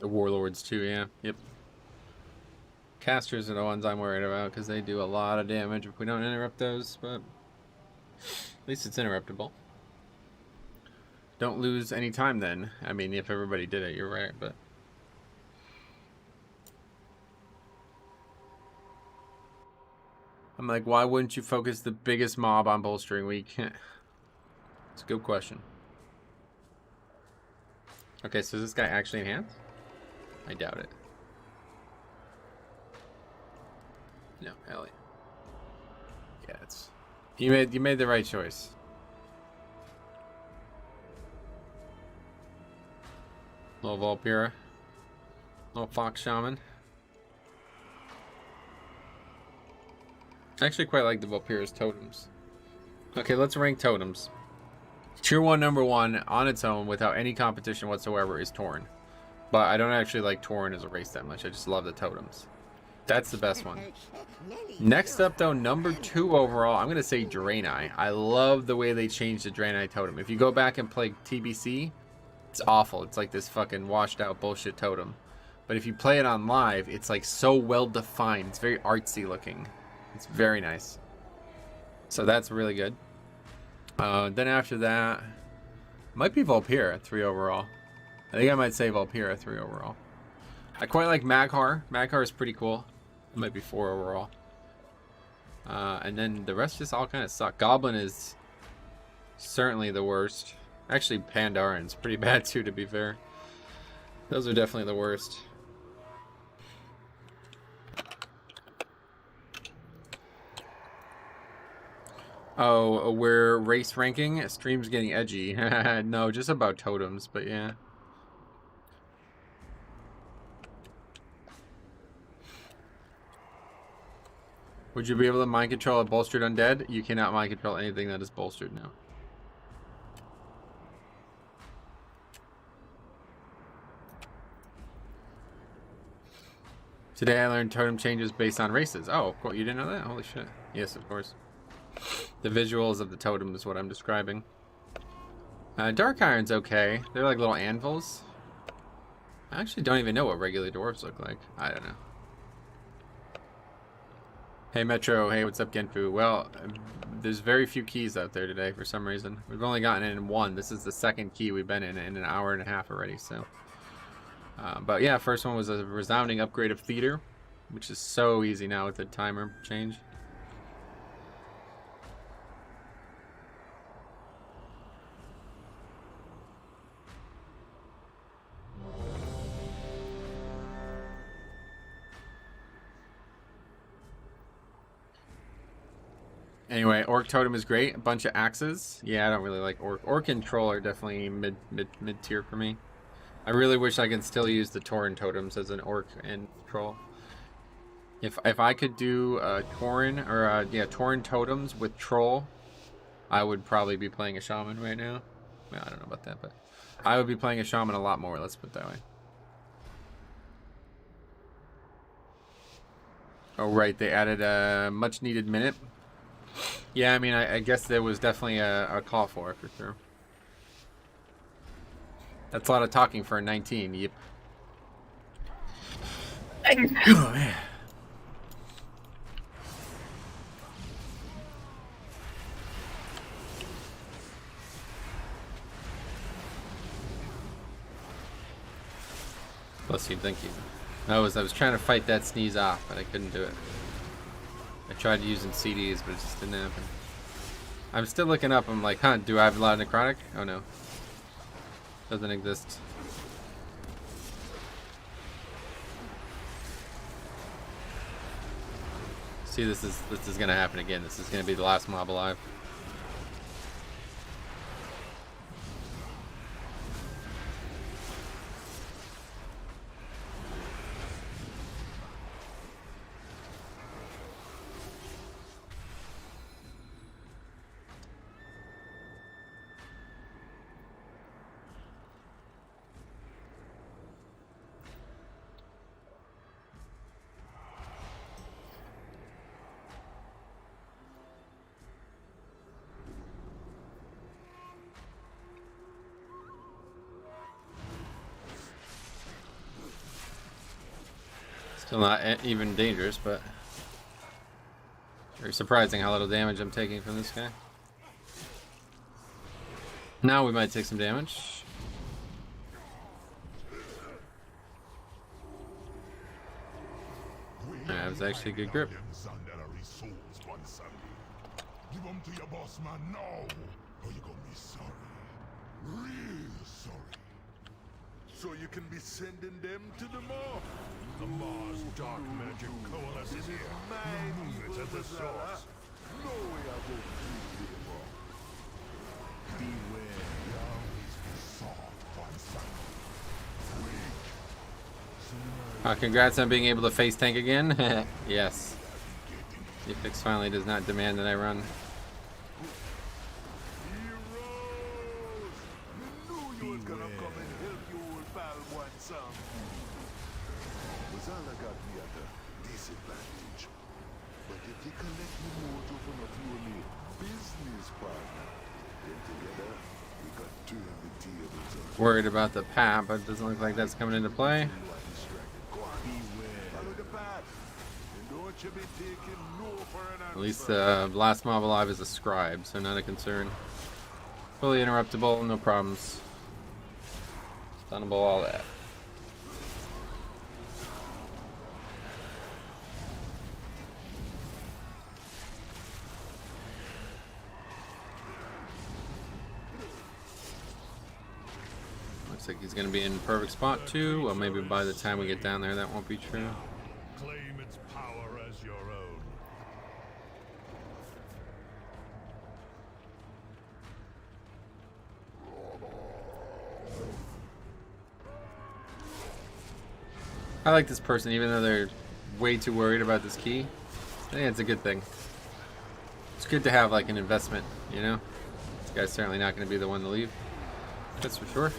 The warlords too, yeah. Yep. Casters are the ones I'm worried about because they do a lot of damage if we don't interrupt those, but at least it's interruptible. Don't lose any time then. I mean, if everybody did it, you're right, but... I'm like, why wouldn't you focus the biggest mob on bolstering weak? It's a good question. Okay, so is this guy actually enhanced? I doubt it. No, hell yeah. Yeah, it's... You made the right choice. Little Volpira. Little Fox Shaman. I actually quite like the Volpira's totems. Okay, let's rank totems. Tier 1 number 1 on its own without any competition whatsoever is Tauren. But I don't actually like Tauren as a race that much. I just love the totems. That's the best one. Next up, though, number 2 overall, I'm going to say Draenei. I love the way they changed the Draenei totem. If you go back and play TBC, it's awful. It's like this fucking washed out bullshit totem. But if you play it on live, it's like so well defined. It's very artsy looking. It's very nice. So that's really good. Then after that, might be Volpira 3 overall. I think I might say Volpira 3 overall. I quite like Maghar. Maghar is pretty cool. It might be 4 overall. And then the rest just all kind of suck. Goblin is certainly the worst. Actually, Pandarin's pretty bad too, to be fair. Those are definitely the worst. Oh, we're race ranking? Stream's getting edgy. No, just about totems, but yeah. Would you be able to mind control a bolstered undead? You cannot mind control anything that is bolstered now. Today I learned totem changes based on races. Oh, cool. You didn't know that? Holy shit. Yes, of course. The visuals of the totem is what I'm describing. Dark Iron's okay. They're like little anvils. I actually don't even know what regular dwarves look like. I don't know. Hey Metro, hey, what's up Genfu? Well, there's very few keys out there today for some reason. We've only gotten in one. This is the second key we've been in an hour and a half already, so. But yeah, first one was a resounding upgrade of Theater, which is so easy now with the timer change. Anyway, Orc Totem is great. A bunch of axes. Yeah, I don't really like Orc. Orc and Troll are definitely mid tier for me. I really wish I could still use the Tauren totems as an Orc and Troll. If I could do Tauren or yeah, Tauren totems with Troll, I would probably be playing a Shaman right now. Well, I don't know about that, but I would be playing a Shaman a lot more. Let's put it that way. Oh right, they added a much needed minute. Yeah, I mean, I guess there was definitely a call for it, for sure. That's a lot of talking for a 19, yep. Oh, man. Bless you, thank you. I was trying to fight that sneeze off, but I couldn't do it. I tried using CDs, but it just didn't happen. I'm still looking up. I'm like, huh, do I have a lot of necrotic? Oh no. Doesn't exist. See, this is gonna happen again. This is gonna be the last mob alive. Still not even dangerous, but very surprising how little damage I'm taking from this guy. Now we might take some damage. That was actually a good grip. Give them to your boss man now, or you're gonna be sorry. Real sorry. So you can be sending them to the mob. The Mars Dark Magic Coalesce is here. It's at the source. No way I go through wrong. Beware, you always be soft on something. Weak. Congrats on being able to face tank again. Yes. The fix finally does not demand that I run. Worried about the path, but it doesn't look like that's coming into play. At least the last mob alive is a scribe, so not a concern. Fully interruptible, no problems. Stunnable, all that. Looks like he's going to be in perfect spot too. Well, maybe by the time we get down there, that won't be true. Claim its power as your own. I like this person, even though they're way too worried about this key. I think it's a good thing. It's good to have like an investment, you know? This guy's certainly not going to be the one to leave. That's for sure.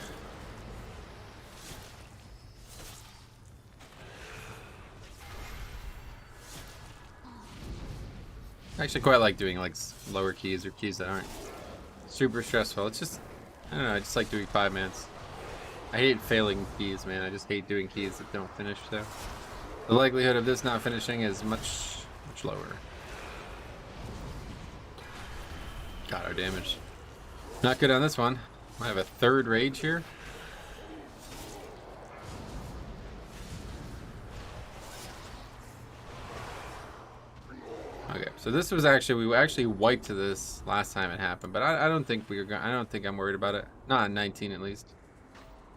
I actually quite like doing like lower keys or keys that aren't super stressful. It's just, I don't know, I just like doing 5-mans. I hate failing keys, man. I just hate doing keys that don't finish, so the likelihood of this not finishing is much lower. God, our damage. Not good on this one. I have a third rage here. Okay, so this was actually, we actually wiped this last time it happened, but I don't think we were going. I don't think I'm worried about it. Not on 19 at least.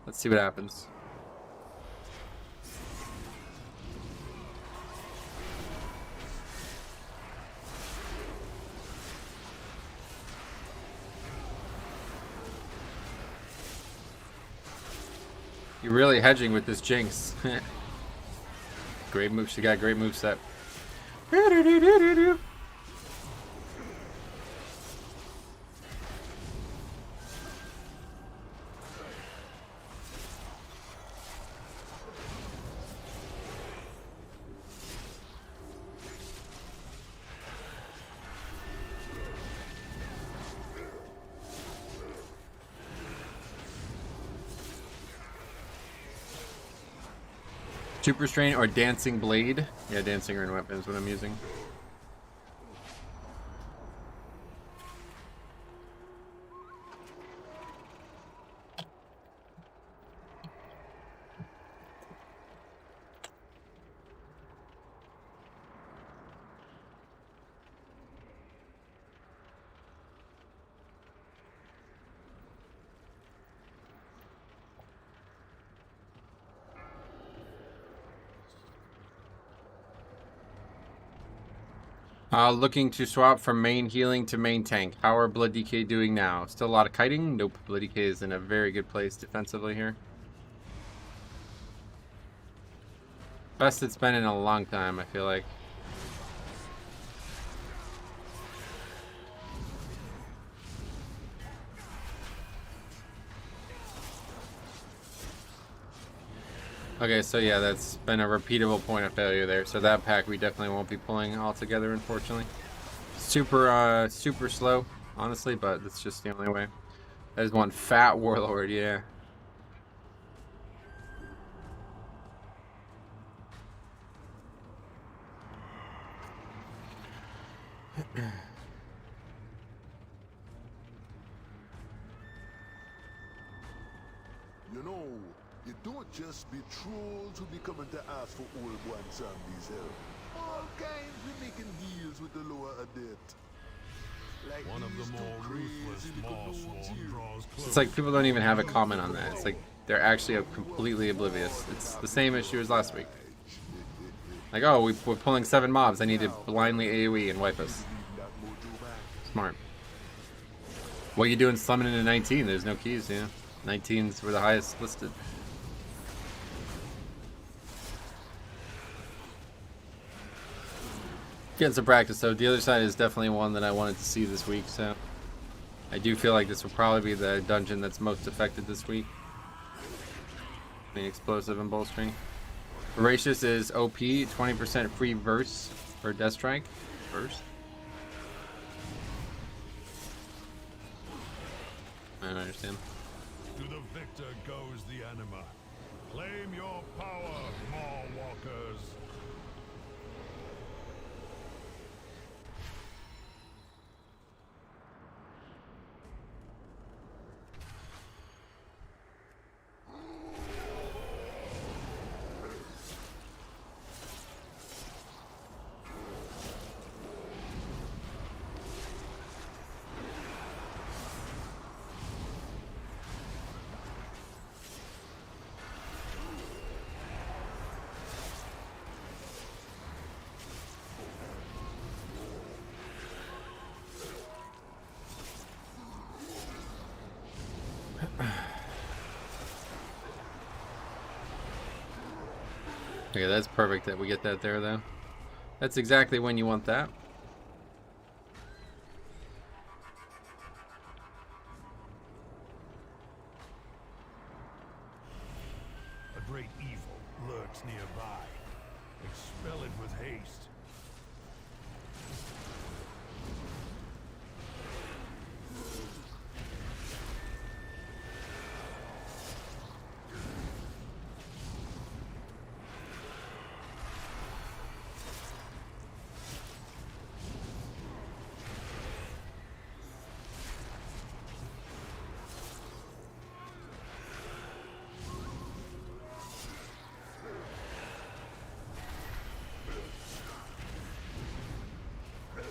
Let's see what happens. You're really hedging with this Jinx. Great move. She got great moveset. Super Strain or Dancing Blade? Yeah, Dancing Rune Weapon is what I'm using. Looking to swap from main healing to main tank. How are Blood DK doing now? Still a lot of kiting? Nope. Blood DK is in a very good place defensively here. Best it's been in a long time, I feel like. Okay, so yeah, that's been a repeatable point of failure there. So that pack we definitely won't be pulling all together, unfortunately. Super slow, honestly, but that's just the only way. That is one fat warlord, yeah. You know, you don't just be trolls who be coming to ask for old one zombies help. All kinds be making deals with the lower adept. Like One of the more ruthless moss swarm draws close. It's like people don't even have a comment on that. It's like they're actually completely oblivious. It's the same issue as last week. Like, oh, we're pulling 7 mobs. I need to blindly AoE and wipe us. Smart. What you doing summoning to 19? There's no keys, yeah. 19s were the highest listed. Getting some practice though. The other side is definitely one that I wanted to see this week, so I do feel like this will probably be the dungeon that's most affected this week. Being explosive and bolstering. Voracious is OP, 20% free verse for Death Strike. Verse? I don't understand. To the victor goes the anima. Claim your power, Maw Walkers. Okay, that's perfect that we get that there, though. That's exactly when you want that. A great evil lurks nearby. Expel it with haste.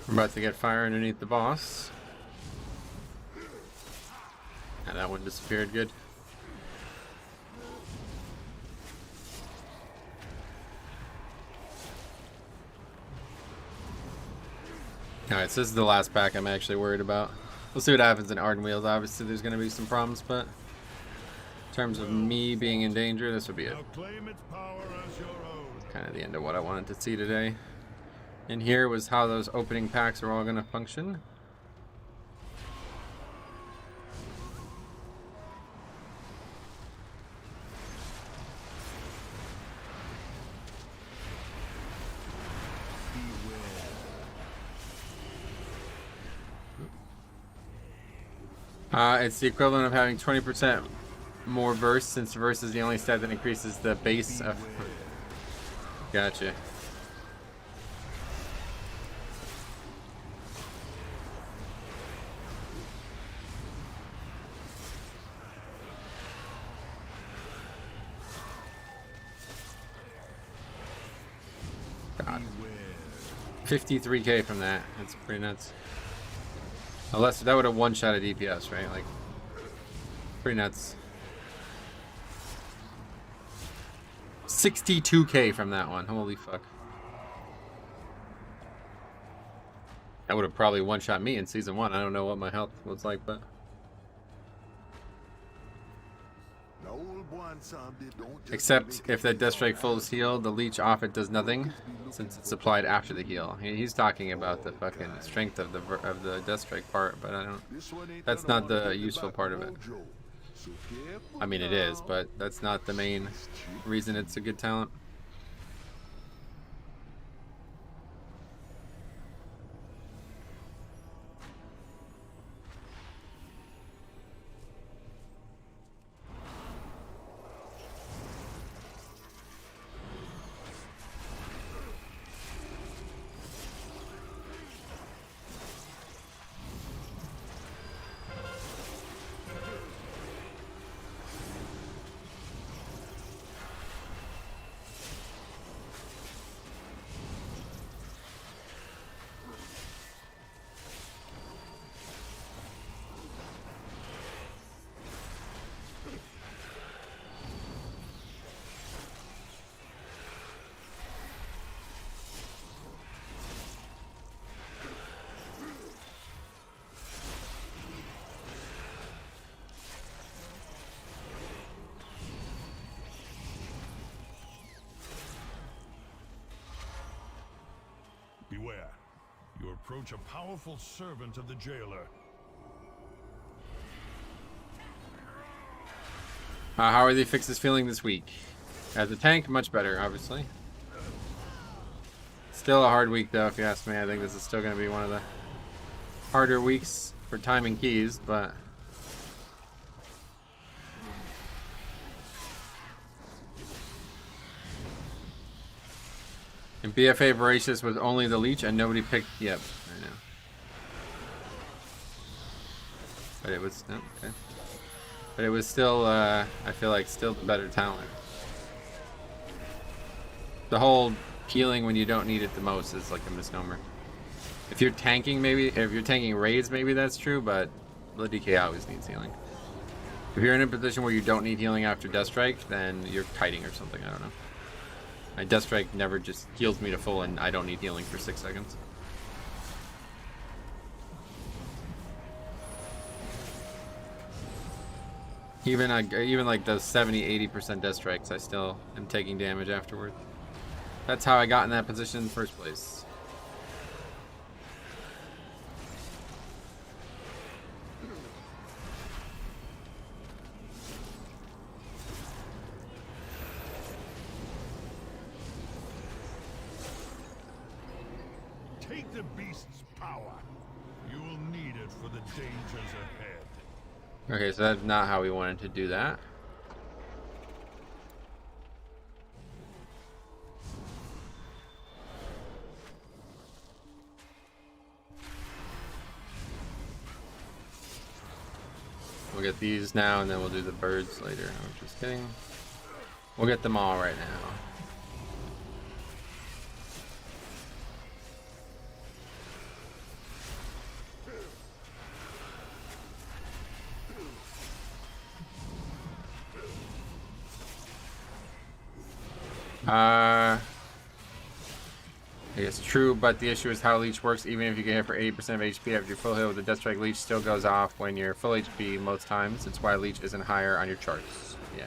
We're about to get fire underneath the boss. Yeah, that one disappeared good. Alright, so this is the last pack I'm actually worried about. We'll see what happens in Arden Wheels. Obviously there's going to be some problems, but in terms of me being in danger, this would be it. Now claim its power as your own. Kind of the end of what I wanted to see today. And here was how those opening packs are all going to function. It's the equivalent of having 20% more verse, since verse is the only stat that increases the base of... Gotcha. God. 53k from that. That's pretty nuts. Unless that would have one-shotted DPS, right? Like, pretty nuts. 62k from that one. Holy fuck. That would have probably one-shot me in season 1. I don't know what my health was like, but except if that Death Strike full is healed, the leech off it does nothing, since it's applied after the heal. He's talking about the fucking strength of the Death Strike part, but I don't. That's not the useful part of it. I mean, it is, but that's not the main reason it's a good talent. Beware. You approach a powerful servant of the jailer. How are the fixes feeling this week? As a tank, much better, obviously. Still a hard week, though, if you ask me. I think this is still going to be one of the harder weeks for timing keys, but... And BFA Voracious was only the leech and nobody picked... Yep, I know. But it was... Oh, okay. But it was still, I feel like, still the better talent. The whole healing when you don't need it the most is like a misnomer. If you're tanking, maybe... If you're tanking raids, maybe that's true, but the DK always needs healing. If you're in a position where you don't need healing after Death Strike, then you're kiting or something, I don't know. My Death Strike never just heals me to full and I don't need healing for 6 seconds. Even like those 70-80% Death Strikes, I still am taking damage afterward. That's how I got in that position in the first place. Take the beast's power. You will need it for the dangers ahead. Okay, so that's not how we wanted to do that. We'll get these now and then we'll do the birds later. I'm just kidding. We'll get them all right now. I guess true, but the issue is how leech works. Even if you get hit for 80% of HP after your full hit with the Death Strike, leech still goes off when you're full HP most times. It's why leech isn't higher on your charts. Yeah.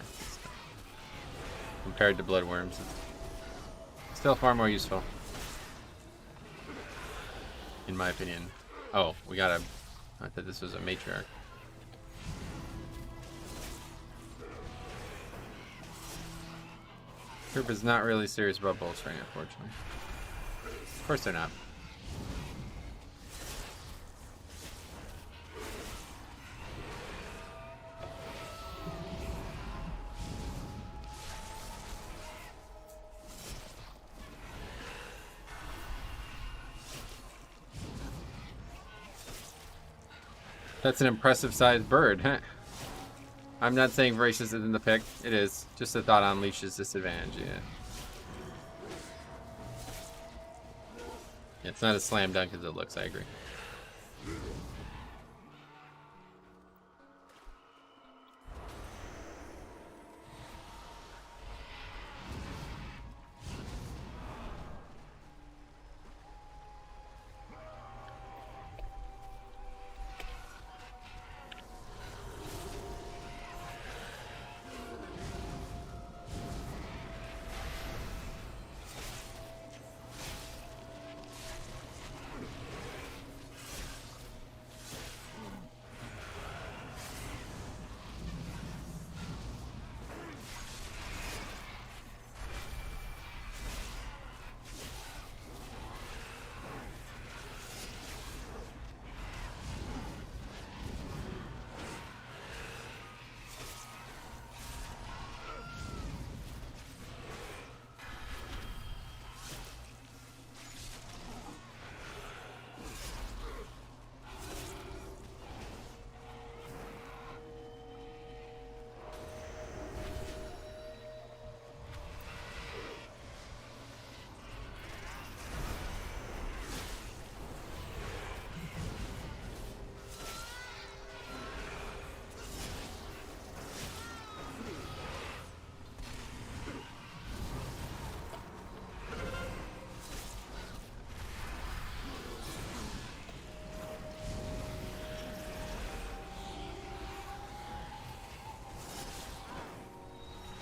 Compared to bloodworms, it's still far more useful, in my opinion. Oh, we gotta. I thought this was a matriarch. Group is not really serious about bolstering, unfortunately. Of course they're not. That's an impressive sized bird, huh? I'm not saying Voracious isn't the pick. It is. Just a thought on Leash's disadvantage, yeah. It's not a slam dunk as it looks, I agree.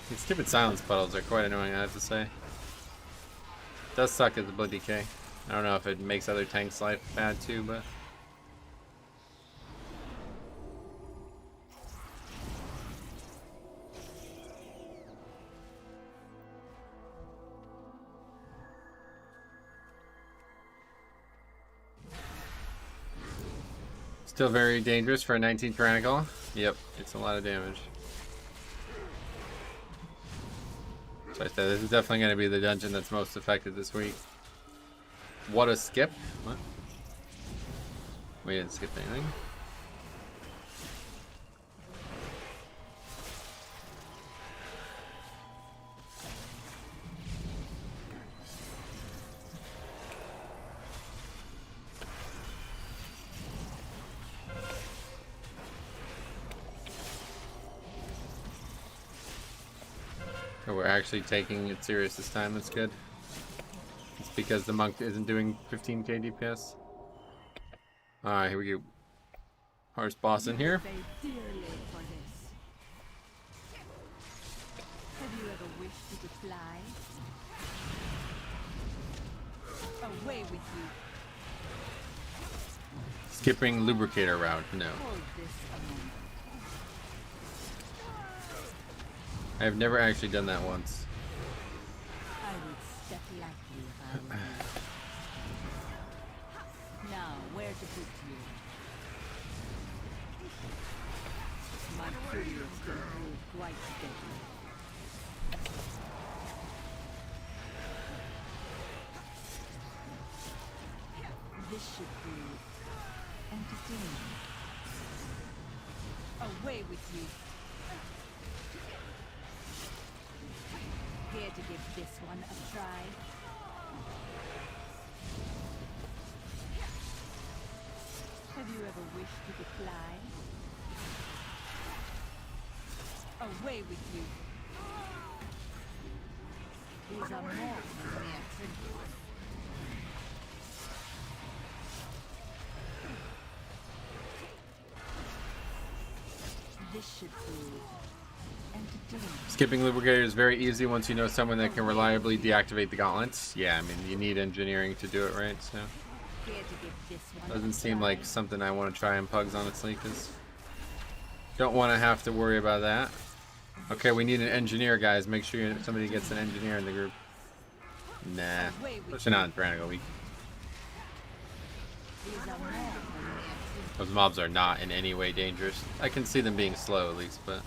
These stupid silence puddles are quite annoying, I have to say. Does suck as a blood DK. I don't know if it makes other tanks' life bad too, but still very dangerous for a 19 Tyrannical. Yep, it's a lot of damage. So I said this is definitely going to be the dungeon that's most affected this week. What a skip! What? We didn't skip anything. So we're actually taking it serious this time. That's good. It's because the monk isn't doing 15k DPS. Alright, here we go. Hardest boss in here. Pay dearly for this. Have you ever wished you could fly? Away with you. Skipping lubricator route. No. Hold this a moment. I've never actually done that once. I would step lightly if I were you. Now, where to put you? My curious can prove quite deadly. This should prove entertaining. Away with you. Care to give this one a try? Have you ever wished you could fly? Away with you. These are more than mere trinkets. This should prove entertaining. Skipping lubricator is very easy once you know someone that can reliably deactivate the gauntlets. Yeah, I mean, you need engineering to do it, right? So Care to give this one doesn't a seem try? like something I want to try in Pugs, honestly, because don't want to have to worry about that. Okay, we need an engineer, guys. Make sure somebody gets an engineer in the group. Nah, especially not in Tyrannical Week. These are more than mere trinkets. Those mobs are not in any way dangerous. I can see them being slow at least, but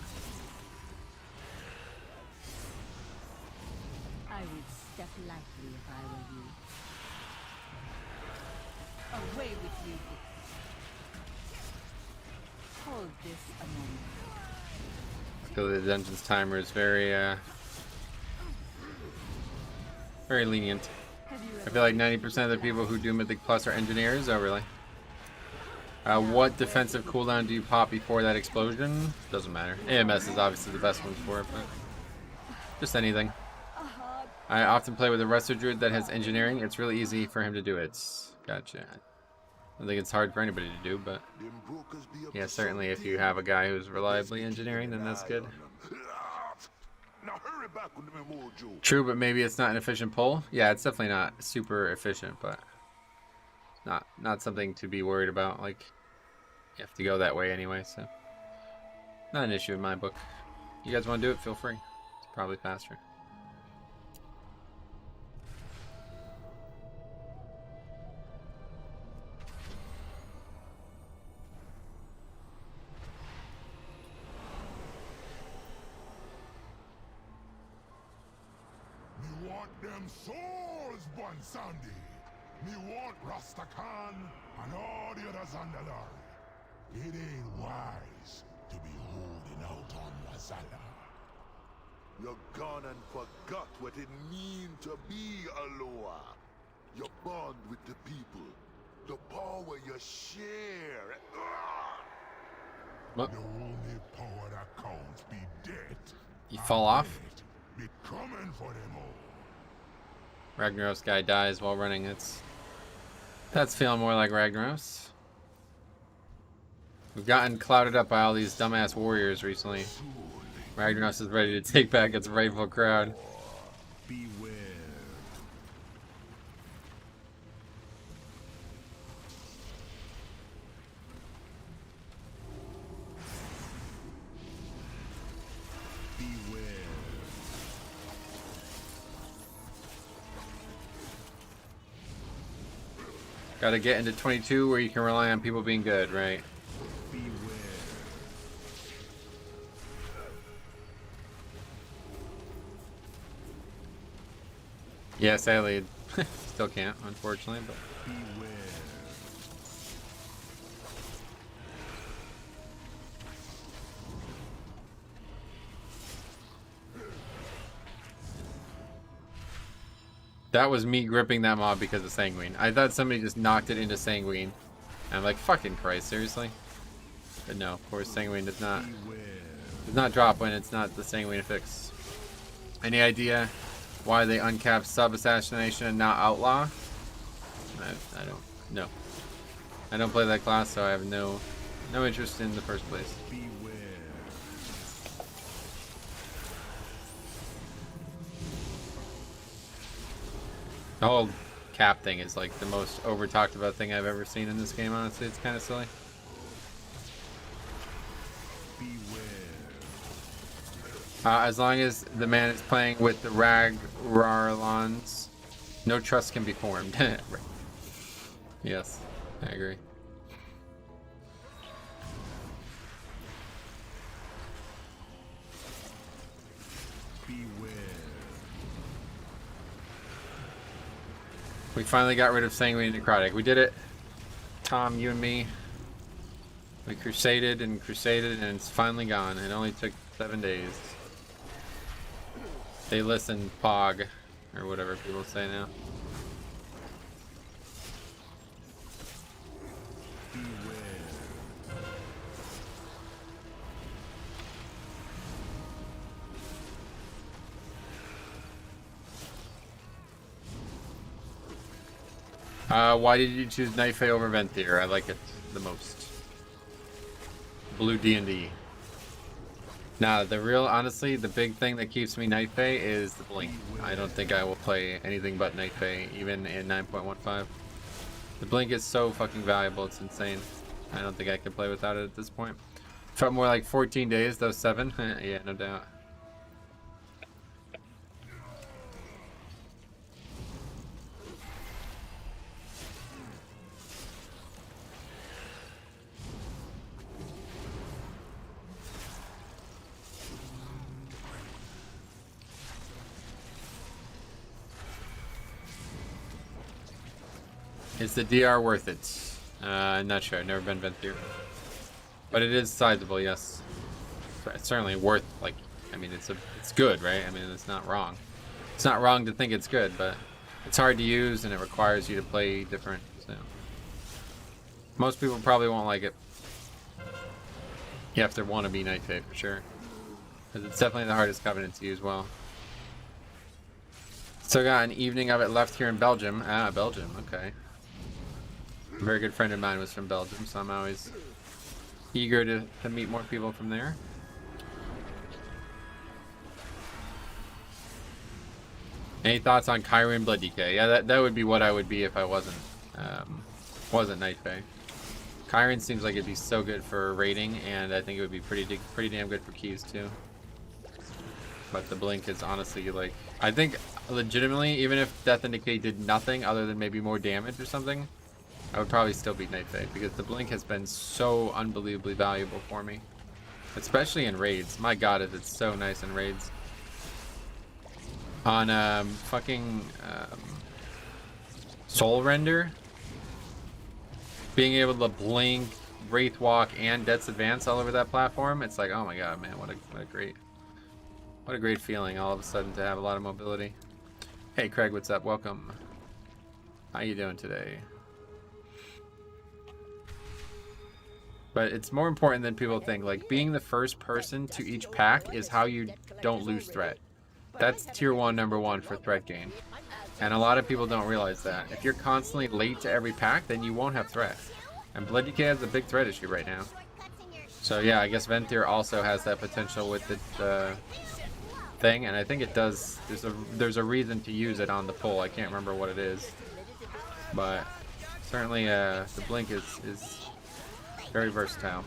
I would step lightly if I were you. Away with you. Hold this a moment. I feel the dungeon's timer is very, very lenient. Have you I ever feel like 90% of the people who do Mythic Plus are engineers. Oh, really? What defensive cooldown do you pop before that explosion? Doesn't matter. AMS is obviously the best one for it, but just anything. I often play with a Wrestler Druid that has engineering. It's really easy for him to do it. Gotcha. I don't think it's hard for anybody to do, but Them brokers be up yeah, to certainly if something. you have a guy who's reliably engineering, then that's good. Now hurry back with them mojo. True, but maybe it's not an efficient pull. Yeah, it's definitely not super efficient, but not something to be worried about. Like, you have to go that way anyway, so not an issue in my book. You guys want to do it? Feel free. It's probably faster. Me want them souls, Sandy. Me want Rastakhan and all the others under there. It ain't wise to be holding out on Lazala. You're gone and forgot what it means to be Aloha. You bond with the people. The power you share. What? The only power that counts be dead. You fall off? Be coming for them all. Ragnaros guy dies while running. That's feeling more like Ragnaros. We've gotten clouded up by all these dumbass warriors recently. Ragnaros is ready to take back its rightful crown. Beware. Beware. Gotta get into 22 where you can rely on people being good, right? Beware. Yeah, sadly, still can't, unfortunately, but... Beware. That was me gripping that mob because of Sanguine. I thought somebody just knocked it into Sanguine. And I'm like, fucking Christ, seriously? But no, of course, Sanguine does not drop when it's not the Sanguine fix. Any idea why they uncapped sub-assassination and not outlaw? I don't know. I don't play that class, so I have no interest in the first place. Beware. The whole cap thing is like the most over talked about thing I've ever seen in this game, honestly. It's kind of silly. As long as the man is playing with the Ragrarlons, no trust can be formed. Right. Yes, I agree. Beware. We finally got rid of Sanguine and Necrotic. We did it. Tom, you and me. We crusaded and and it's finally gone. It only took 7 days. They listened, POG, or whatever people say now. Why did you choose Night Fae over Venthyr? I like it the most. Blue D&D. Nah, honestly, the big thing that keeps me Night Fae is the Blink. I don't think I will play anything but Night Fae, even in 9.15. The Blink is so fucking valuable, it's insane. I don't think I could play without it at this point. Felt more like 14 days, though 7. Yeah, no doubt. Is the DR worth it? I'm not sure. I've never been Venthyr. But it is sizable, yes. It's certainly worth, like, I mean, it's good, right? I mean, it's not wrong. It's not wrong to think it's good, but it's hard to use and it requires you to play different, so. Most people probably won't like it. You have to want to be Night Fae for sure. Because it's definitely the hardest covenant to use well. Still got an evening of it left here in Belgium. Ah, Belgium, okay. A very good friend of mine was from Belgium, so I'm always eager to meet more people from there. Any thoughts on Kyrian Blood DK? Yeah, that would be what I would be if I wasn't Night Fae. Kyrian seems like it'd be so good for raiding, and I think it would be pretty damn good for keys too. But the Blink is honestly like, I think legitimately, even if Death and Decay did nothing other than maybe more damage or something, I would probably still beat Night Fae because the Blink has been so unbelievably valuable for me. Especially in raids. My god, is it so nice in raids. On Soul Render, being able to blink, Wraith Walk, and Death's Advance all over that platform, it's like, oh my god, man, what a great feeling all of a sudden to have a lot of mobility. Hey Craig, what's up? Welcome. How you doing today? But it's more important than people think. Like, being the first person to each pack is how you don't lose threat. That's tier 1 number 1 for threat gain. And a lot of people don't realize that. If you're constantly late to every pack, then you won't have threat. And Blood DK has a big threat issue right now. So yeah, I guess Ventir also has that potential with the thing, and I think it does. There's a reason to use it on the pull. I can't remember what it is, but certainly the blink is very versatile.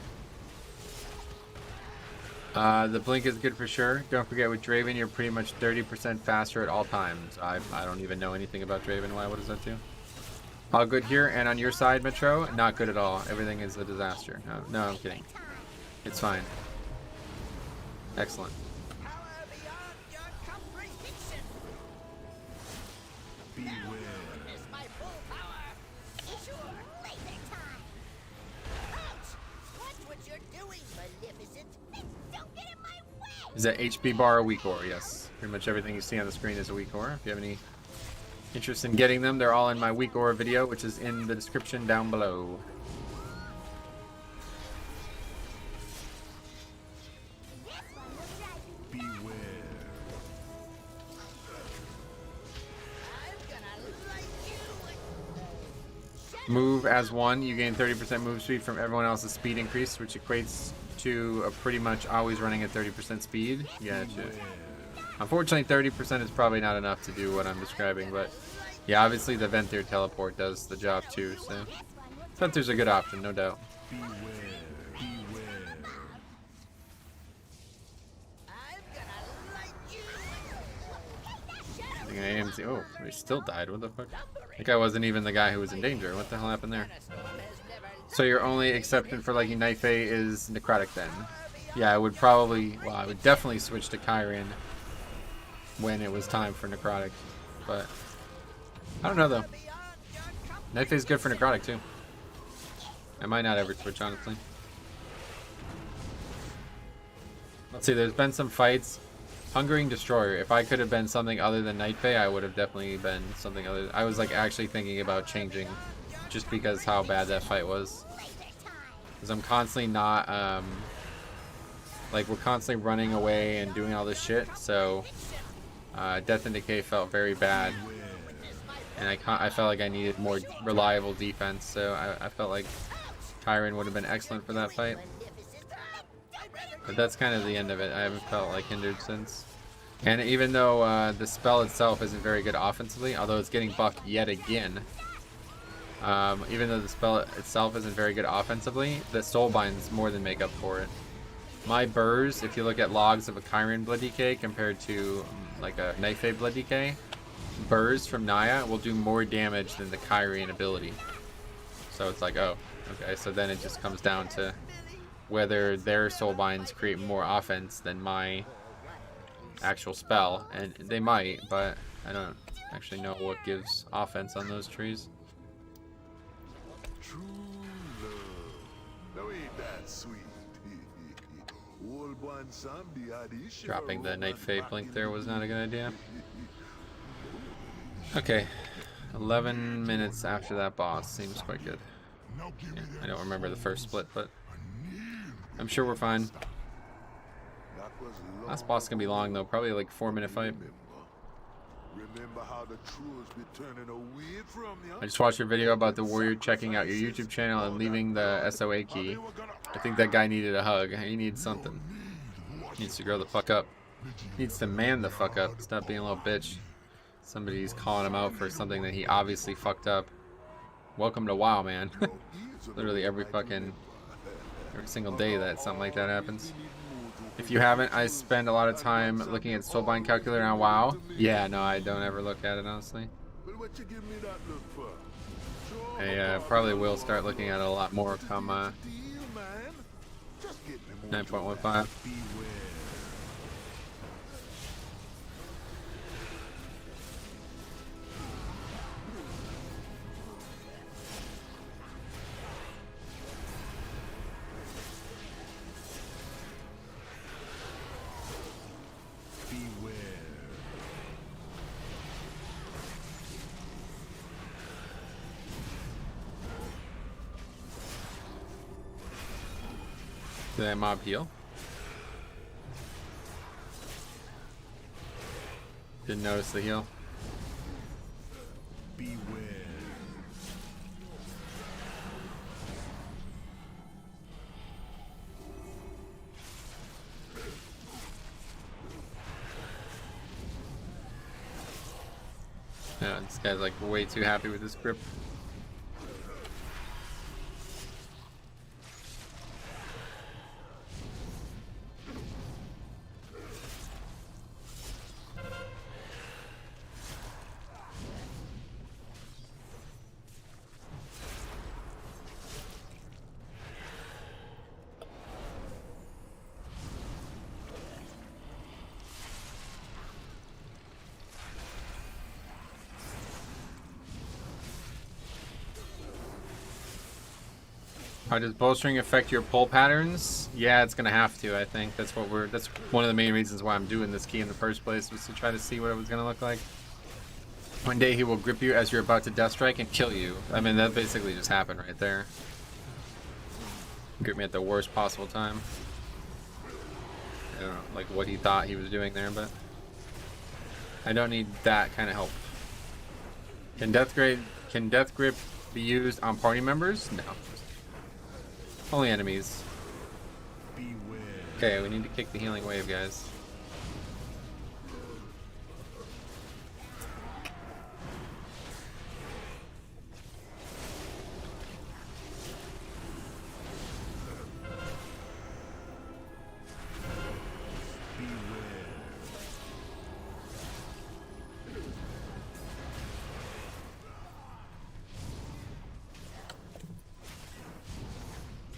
The blink is good for sure. Don't forget with Draven, you're pretty much 30% faster at all times. I don't even know anything about Draven. Why? What does that do? All good here, and on your side, Metro, not good at all. Everything is a disaster. No, I'm kidding. It's fine. Excellent. Is that HP bar a weak ore? Yes. Pretty much everything you see on the screen is a weak ore. If you have any interest in getting them, they're all in my weak ore video, which is in the description down below. Move as one, you gain 30% move speed from everyone else's speed increase, which equates to a pretty much always running at 30% speed. Yeah, it should. Unfortunately, 30% is probably not enough to do what I'm describing, but yeah, obviously the Ventir teleport does the job too, so Ventir's a good option, no doubt. I think I am. Oh, he still died. What the fuck? That guy wasn't even the guy who was in danger. What the hell happened there? So your only exception for liking Night Fae is Necrotic then? Yeah, I would probably, well, I would definitely switch to Kyrian when it was time for Necrotic. But, I don't know though. Night Fae is good for Necrotic too. I might not ever switch, honestly. Let's see, there's been some fights. Hungering Destroyer. If I could have been something other than Night Fae, I would have definitely been something other. I was like actually thinking about changing, just because how bad that fight was. Because I'm constantly not, like we're constantly running away and doing all this shit. So, Death and Decay felt very bad, and I felt like I needed more reliable defense. So I felt like Kyrian would have been excellent for that fight. But that's kind of the end of it. I haven't felt like hindered since. And even though the spell itself isn't very good offensively, although it's getting buffed yet again, even though the spell itself isn't very good offensively, the Soulbinds more than make up for it. My burrs, if you look at logs of a Kyrian Blood Decay compared to like a Night Fae Blood Decay, burrs from Naya will do more damage than the Kyrian ability. So it's like, oh, okay, so then it just comes down to whether their Soulbinds create more offense than my actual spell, and they might, but I don't actually know what gives offense on those trees. True love. Now ain't that sweet? Old one Samdi had his share Dropping the of Night Fae romance blink back there in was the not a day. good idea. Okay, 11 minutes after that boss seems quite good. Now give me Yeah, them I don't remember the first split, but I need I'm sure we're fine. that was Last boss is gonna be long though, probably like 4-minute fight. Remember how the trolls be turning away from you? I just watched your video about the warrior checking out your YouTube channel and leaving the SOA key. I think that guy needed a hug. He needs something. He needs to grow the fuck up. He needs to man the fuck up. Stop being a little bitch. Somebody's calling him out for something that he obviously fucked up. Welcome to WoW, man. Literally every single day that something like that happens. If you haven't, I spend a lot of time looking at Soulbind Calculator on WoW. Yeah, no, I don't ever look at it, honestly. Well, what you give me that look for? Sure, I probably will start looking at it a lot more come deal, man. Just get me more 9.15. Did that mob heal? Didn't notice the heal. Beware. Yeah, this guy's like way too happy with this grip. How does bolstering affect your pull patterns? Yeah, it's gonna have to. I think that's one of the main reasons why I'm doing this key in the first place, was to try to see what it was gonna look like. One day he will grip you as you're about to death strike and kill you. I mean, that basically just happened right there. Grip me at the worst possible time. I don't know, like what he thought he was doing there, but I don't need that kind of help. Can death grip be used on party members? No. Only enemies. Beware. Okay, we need to kick the healing wave, guys.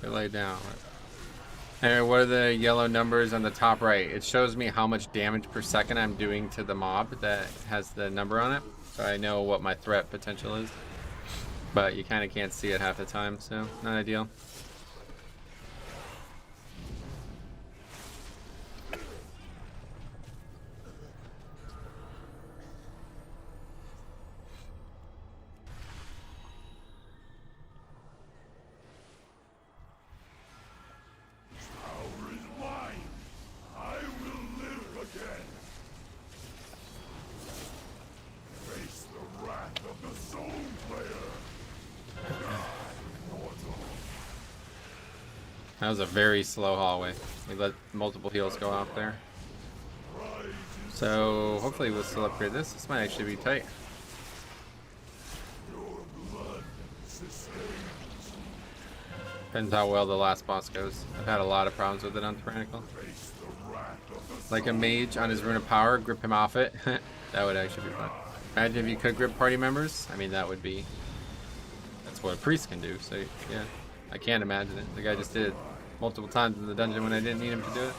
Lay down. And what are the yellow numbers on the top right? It shows me how much damage per second I'm doing to the mob that has the number on it, so I know what my threat potential is. But you kind of can't see it half the time, so not ideal. That was a very slow hallway. We let multiple heals go off there. So hopefully we'll still upgrade this. This might actually be tight. Depends how well the last boss goes. I've had a lot of problems with it on Tyrannical. Like a mage on his Rune of Power, grip him off it. That would actually be fun. Imagine if you could grip party members. I mean, that would be... That's what a priest can do, so yeah. I can't imagine it. The guy just did it multiple times in the dungeon when I didn't need him to do it.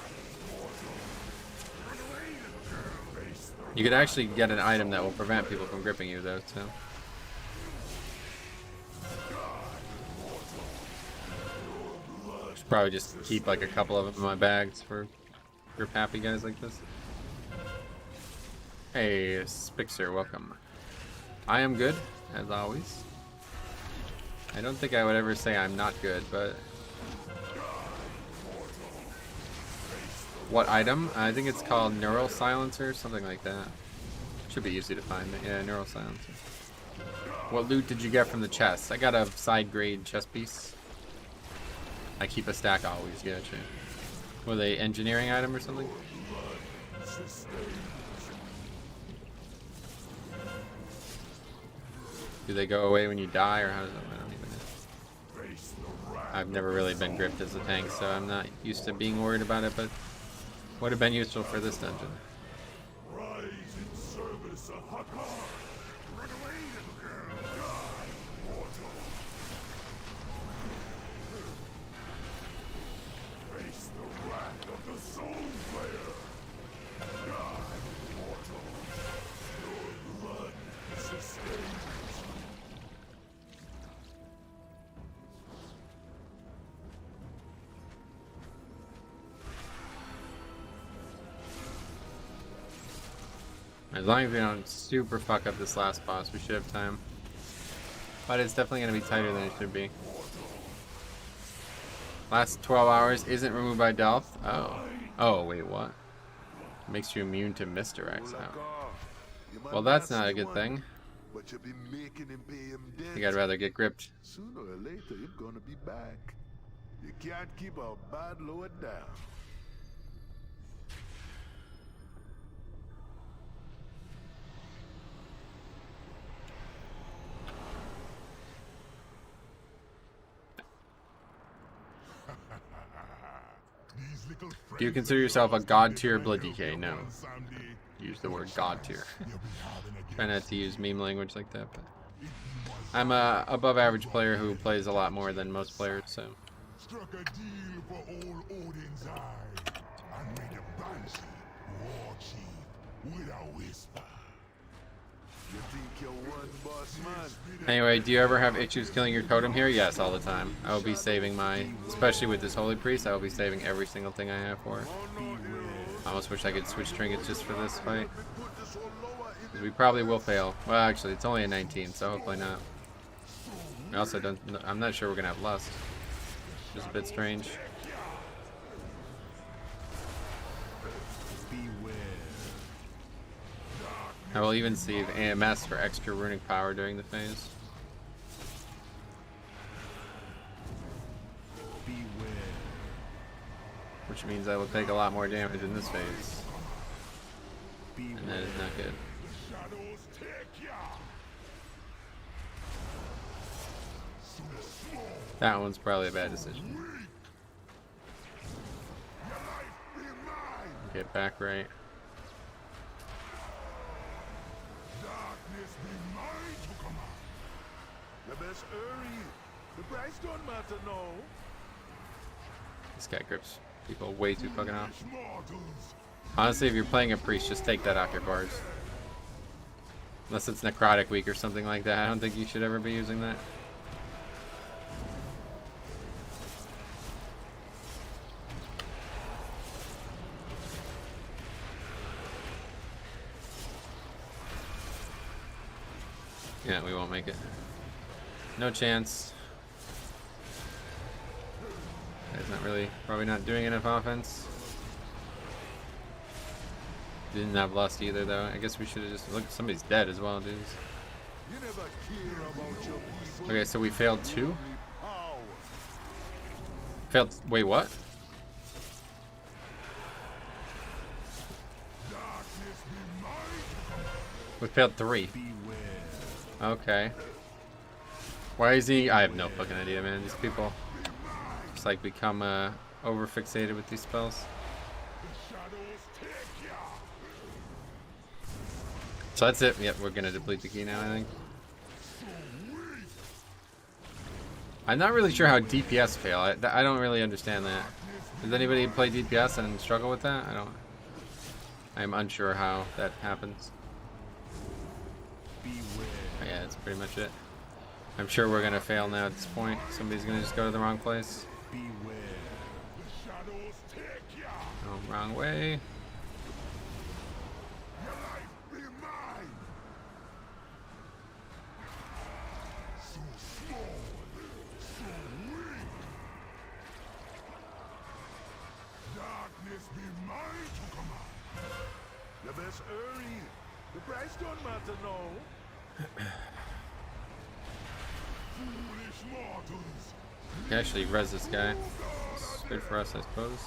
You could actually get an item that will prevent people from gripping you, though, so... Should probably just keep like a couple of them in my bags for grip happy guys like this. Hey, Spixer, welcome. I am good, as always. I don't think I would ever say I'm not good, but... What item? I think it's called Neural Silencer, something like that. Should be easy to find. Yeah, Neural Silencer. What loot did you get from the chest? I got a side grade chest piece. I keep a stack always, gotcha. Were they engineering item or something? Do they go away when you die, or how does that? I don't even know. I've never really been gripped as a tank, so I'm not used to being worried about it, but would have been useful for this dungeon. Rise in service of Hakar. Run away, little girl. Die, mortal. Face the wrath of the Soul Slayer. Die, mortal. Your blood sustains. As long as we don't super fuck up this last boss, we should have time. But it's definitely going to be tighter than it should be. Last 12 hours isn't removed by Delph. Oh. Oh, wait, what? Makes you immune to misdirects. Oh. Well, that's not a good thing. But you be making him pay him I think I'd rather get gripped. Sooner or later, you're gonna be back. You can't keep a bad lower down. little Do you consider yourself a god tier blood DK? No. Use the word god tier. Try not to use meme language like that, but I'm a above average player who plays a lot more than most players, so. Struck a deal for old Odin's eye and made a banshee war chief with a whisper. You think you're one boss man? Anyway, do you ever have issues killing your totem here? Yes, all the time. I will be saving my, especially with this Holy Priest, I will be saving every single thing I have for it. I almost wish I could switch trinkets just for this fight. Because we probably will fail. Well, actually, it's only a 19, so hopefully not. I also don't, I'm not sure we're going to have Lust. Which is a bit strange. I will even save AMS for extra runic power during the phase. Which means I will take a lot more damage in this phase. And that is not good. That one's probably a bad decision. Get back right. This guy grips people way too fucking off. Honestly, if you're playing a priest, just take that off your bars. Unless it's necrotic week or something like that. I don't think you should ever be using that. Yeah, we won't make it. No chance. Guy's not really, probably not doing enough offense. Didn't have Lust either, though. I guess we should have just looked. Somebody's dead as well, dudes. Okay, so we failed 2. Failed. Wait, what? We failed 3. Okay. Why is he? I have no fucking idea, man. These people just like become over fixated with these spells. So that's it. Yep, we're gonna deplete the key now, I think. I'm not really sure how DPS fail. I don't really understand that. Does anybody play DPS and struggle with that? I'm unsure how that happens. Yeah, that's pretty much it. I'm sure we're gonna fail now at this point. Somebody's gonna just go to the wrong place. Oh, wrong way. The price don't matter now. We can actually res this guy. It's good for us, I suppose.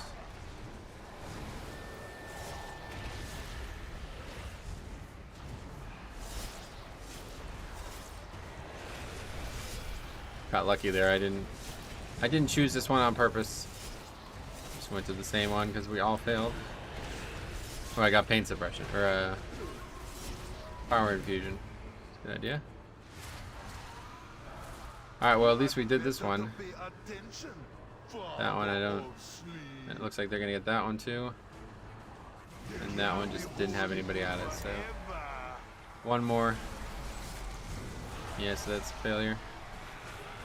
Got lucky there. I didn't choose this one on purpose. Just went to the same one because we all failed. Oh, I got pain suppression or power infusion. Good idea. Alright, well, at least we did this one. That one I don't. It looks like they're gonna get that one too. And that one just didn't have anybody at it, so. One more. Yeah, so that's a failure.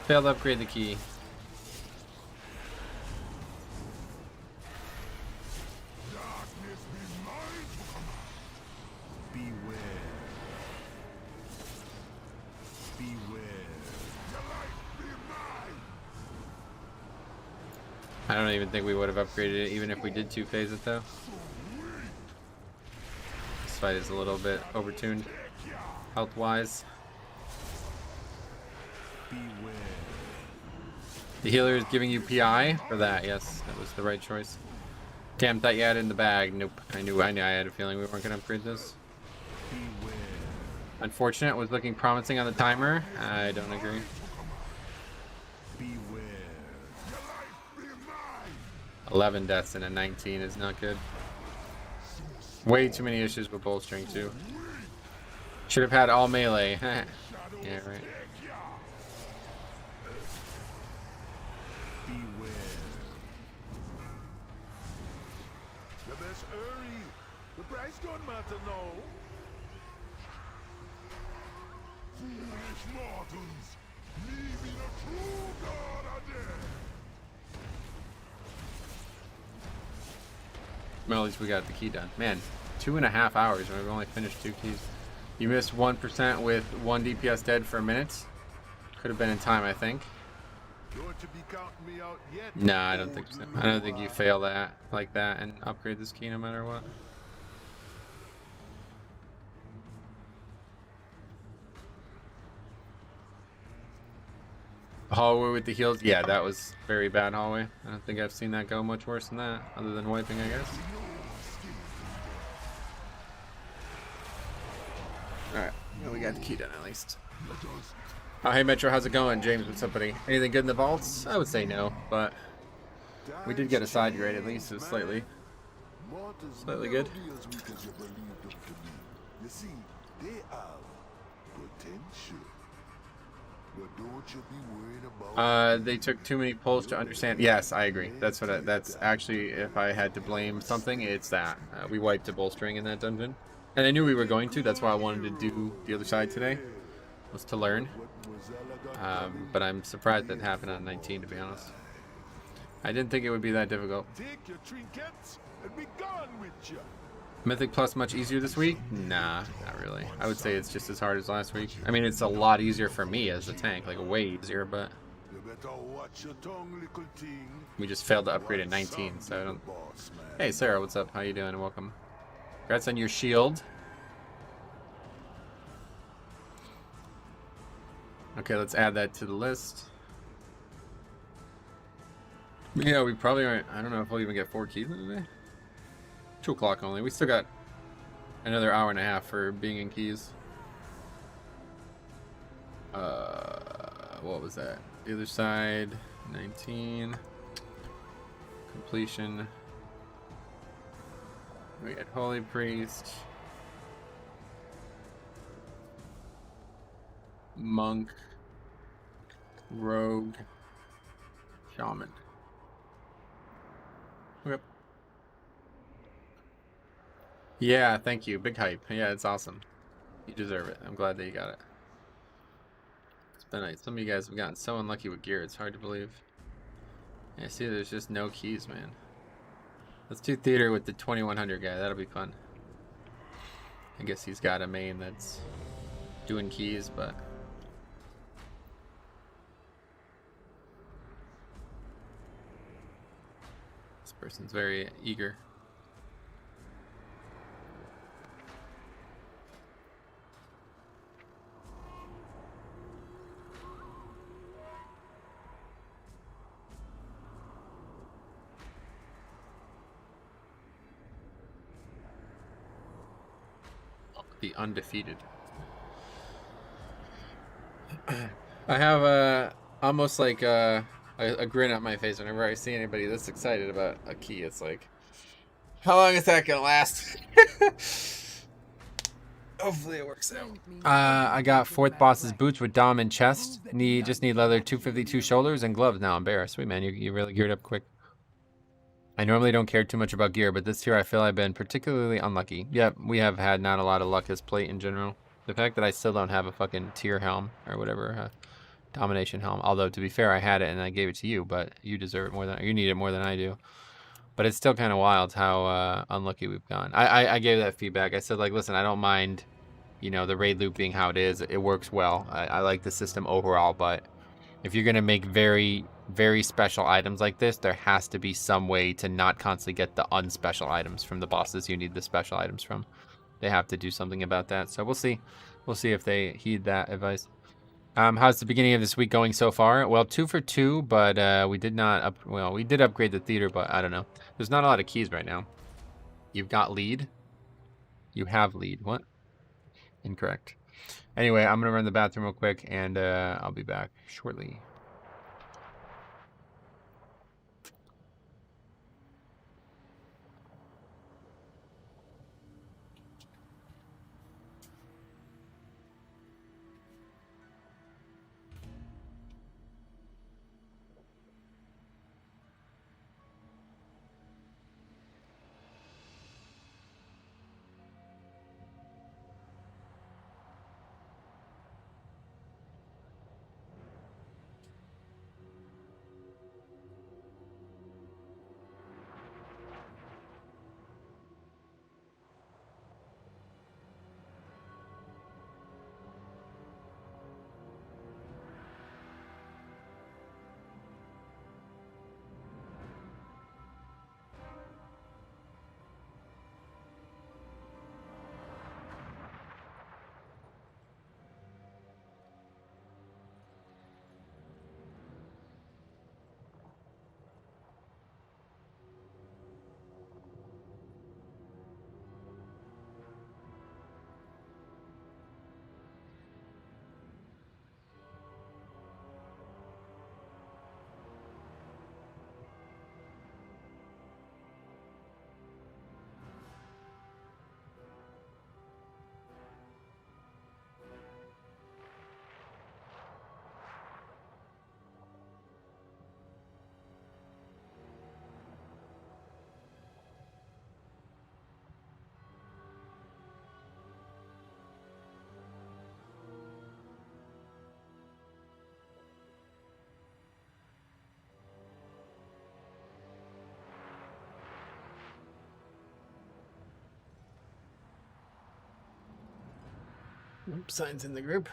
Failed to upgrade the key. I don't even think we would have upgraded it even if we did 2-phase it though. This fight is a little bit overtuned health wise. The healer is giving you PI for that. Yes, that was the right choice. Damn, thought you had it in the bag. Nope. I knew I had a feeling we weren't gonna upgrade this. Unfortunate. It was looking promising on the timer. I don't agree. 11 deaths in a 19 is not good. Way too many issues with bolstering too. Should have had all melee. Yeah, right. The best hurry. The price don't matter now. Foolish mortals, leaving a true god are dead. Well, at least we got the key done. Man, 2.5 hours and we've only finished 2 keys. You missed 1% with 1 DPS dead for a minute. Could have been in time, I think. Don't you be counting me out yet? Nah, I don't think so. I don't think you fail that like that and upgrade this key no matter what. Hallway with the heals. Yeah, that was very bad hallway. I don't think I've seen that go much worse than that, other than wiping, I guess. Alright, well, we got the key done at least. Oh, hey Metro, how's it going? James, what's up, buddy? Anything good in the vaults? I would say no, but we did get a side grade at least, so slightly good. You see, they have potential. But don't you be worried about They took too many pulls to understand. Yes, I agree. That's what. That's actually, if I had to blame something, it's that we wiped a bolstering in that dungeon, and I knew we were going to. That's why I wanted to do the other side today, was to learn. But I'm surprised that happened on 19, to be honest. I didn't think it would be that difficult. take your trinkets and be gone with you. Mythic Plus much easier this week? Nah, not really. I would say it's just as hard as last week. I mean, it's a lot easier for me as a tank, like way easier, but You better watch your tongue, little thing. we just failed to upgrade at 19, so I don't... Hey, Sarah, what's up? How you doing? Welcome. Congrats on your shield. Okay, let's add that to the list. Yeah, we probably aren't... I don't know if we'll even get 4 keys in today. 2 o'clock only. We still got another hour and a half for being in keys. What was that? The other side, 19. Completion. We had Holy Priest. Monk. Rogue. Shaman. Okay. Yeah, thank you. Big hype. Yeah, it's awesome. You deserve it. I'm glad that you got it. It's been nice. Some of you guys have gotten so unlucky with gear, it's hard to believe. Yeah, see, there's just no keys, man. Let's do theater with the 2100 guy. That'll be fun. I guess he's got a main that's doing keys, but... This person's very eager. The undefeated. I have almost like a grin on my face whenever I see anybody that's excited about a key. It's like, how long is that gonna last? Hopefully it works out. I got 4th boss's boots with dom and chest. Just need leather 252 shoulders and gloves now. I'm bare. Sweet man, you really geared up quick. I normally don't care too much about gear, but this tier I feel I've been particularly unlucky. Yep, we have had not a lot of luck as plate in general. The fact that I still don't have a fucking tier helm or whatever, domination helm. Although to be fair, I had it and I gave it to you, but you deserve it more than you need it more than I do. But it's still kind of wild how unlucky we've gone. I gave that feedback. I said, like, listen, I don't mind, you know, the raid loop being how it is. It works well. I like the system overall, but if you're gonna make very, very special items like this, there has to be some way to not constantly get the unspecial items from the bosses you need the special items from. They have to do something about that. So we'll see. We'll see if they heed that advice. How's the beginning of this week going so far? Well, 2 for 2, but we did not we did upgrade the theater, but I don't know. There's not a lot of keys right now. You've got lead. You have lead. What? Incorrect. Anyway, I'm gonna run to the bathroom real quick, and I'll be back shortly. Oops, signs in the group.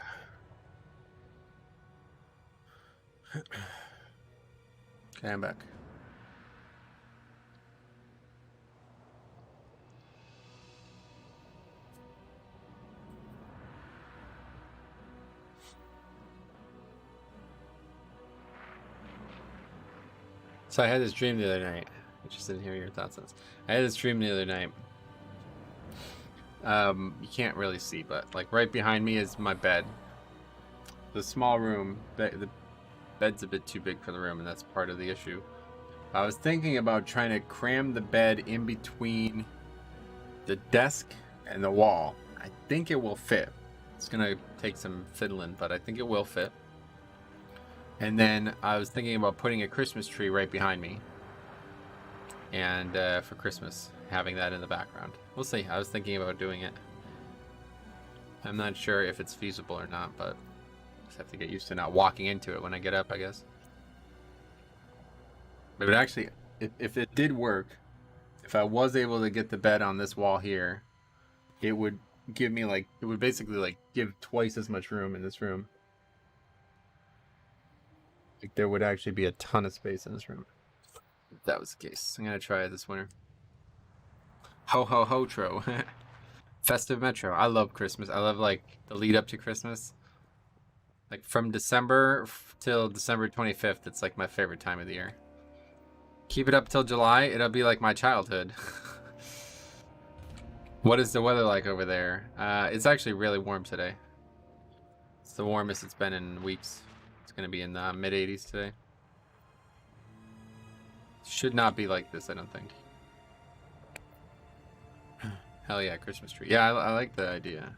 Okay, I'm back. So I had this dream the other night. Interested in hearing your thoughts on this. I had this dream the other night. You can't really see, but like right behind me is my bed. The small room, the bed's a bit too big for the room, and that's part of the issue. I was thinking about trying to cram the bed in between the desk and the wall. I think it will fit. It's gonna take some fiddling, but I think it will fit. And then I was thinking about putting a Christmas tree right behind me. And for Christmas, having that in the background. We'll see. I was thinking about doing it. I'm not sure if it's feasible or not, but I just have to get used to not walking into it when I get up, I guess. But it actually, if it did work, if I was able to get the bed on this wall here, it would give me like, it would basically like give twice as much room in this room. Like there would actually be a ton of space in this room. If that was the case. I'm gonna try it this winter. Ho ho ho tro. Festive Metro. I love Christmas. I love like the lead up to Christmas. Like from December till December 25th, it's like my favorite time of the year. Keep it up till July, it'll be like my childhood. What is the weather like over there? It's actually really warm today. It's the warmest it's been in weeks. It's gonna be in the mid 80s today. Should not be like this, I don't think. Hell yeah, Christmas tree. Yeah, I like the idea.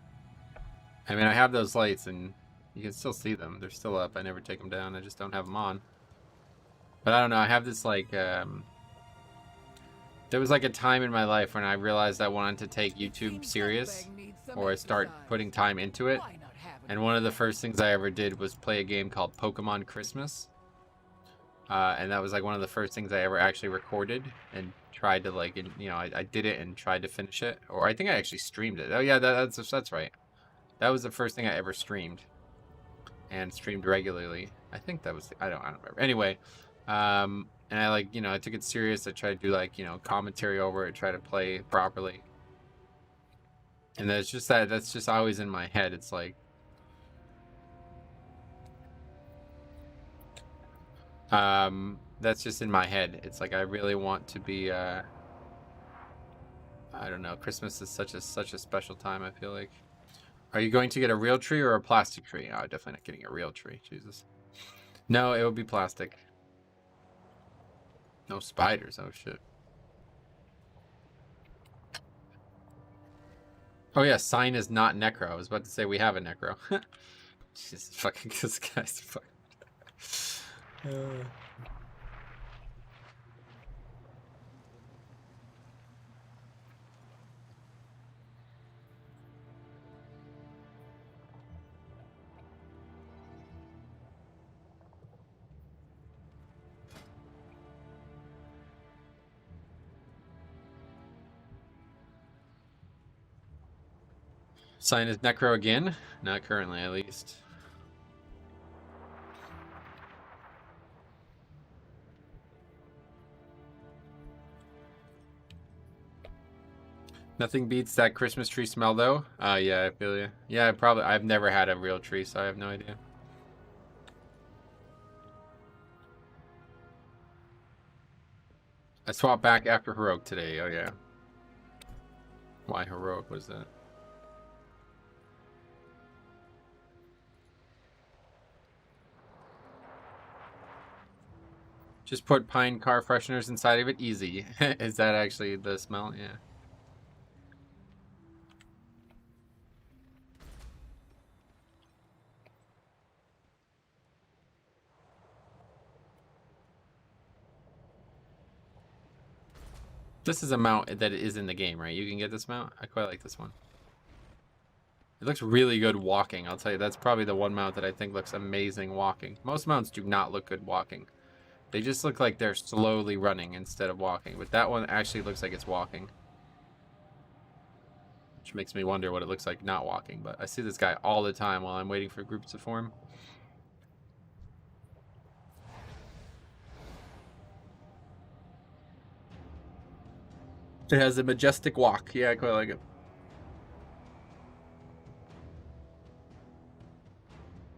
I mean, I have those lights and you can still see them. They're still up. I never take them down. I just don't have them on. But I don't know. I have this like... there was like a time in my life when I realized I wanted to take YouTube serious. Or start putting time into it. And one of the first things I ever did was play a game called Pokemon Christmas. And that was like one of the first things I ever actually recorded and tried to like, you know, I did it and tried to finish it. Or I think I actually streamed it. Oh yeah, that's right. That was the first thing I ever streamed. And streamed regularly. I think that was, I don't remember. Anyway, and I like, you know, I took it serious. I tried to do like, you know, commentary over it, try to play properly. And that's just always in my head. It's like, that's just in my head. It's like I really want to be I don't know, Christmas is such a special time, I feel like. Are you going to get a real tree or a plastic tree? Oh, definitely not getting a real tree. Jesus. No, it would be plastic. No spiders. Oh shit. Oh yeah, sign is not necro. I was about to say we have a necro. Jesus fucking, this guy's fucking Sign is necro again? Not currently, at least. Nothing beats that Christmas tree smell, though. Yeah, I feel you. Yeah, I've never had a real tree, so I have no idea. I swapped back after heroic today. Oh yeah. Why heroic was that? Just put pine car fresheners inside of it. Easy. Is that actually the smell? Yeah. This is a mount that is in the game, right? You can get this mount. I quite like this one. It looks really good walking. I'll tell you, that's probably the one mount that I think looks amazing walking. Most mounts do not look good walking. They just look like they're slowly running instead of walking. But that one actually looks like it's walking. which makes me wonder what it looks like not walking. But I see this guy all the time while I'm waiting for groups to form. It has a majestic walk. Yeah, I quite like it.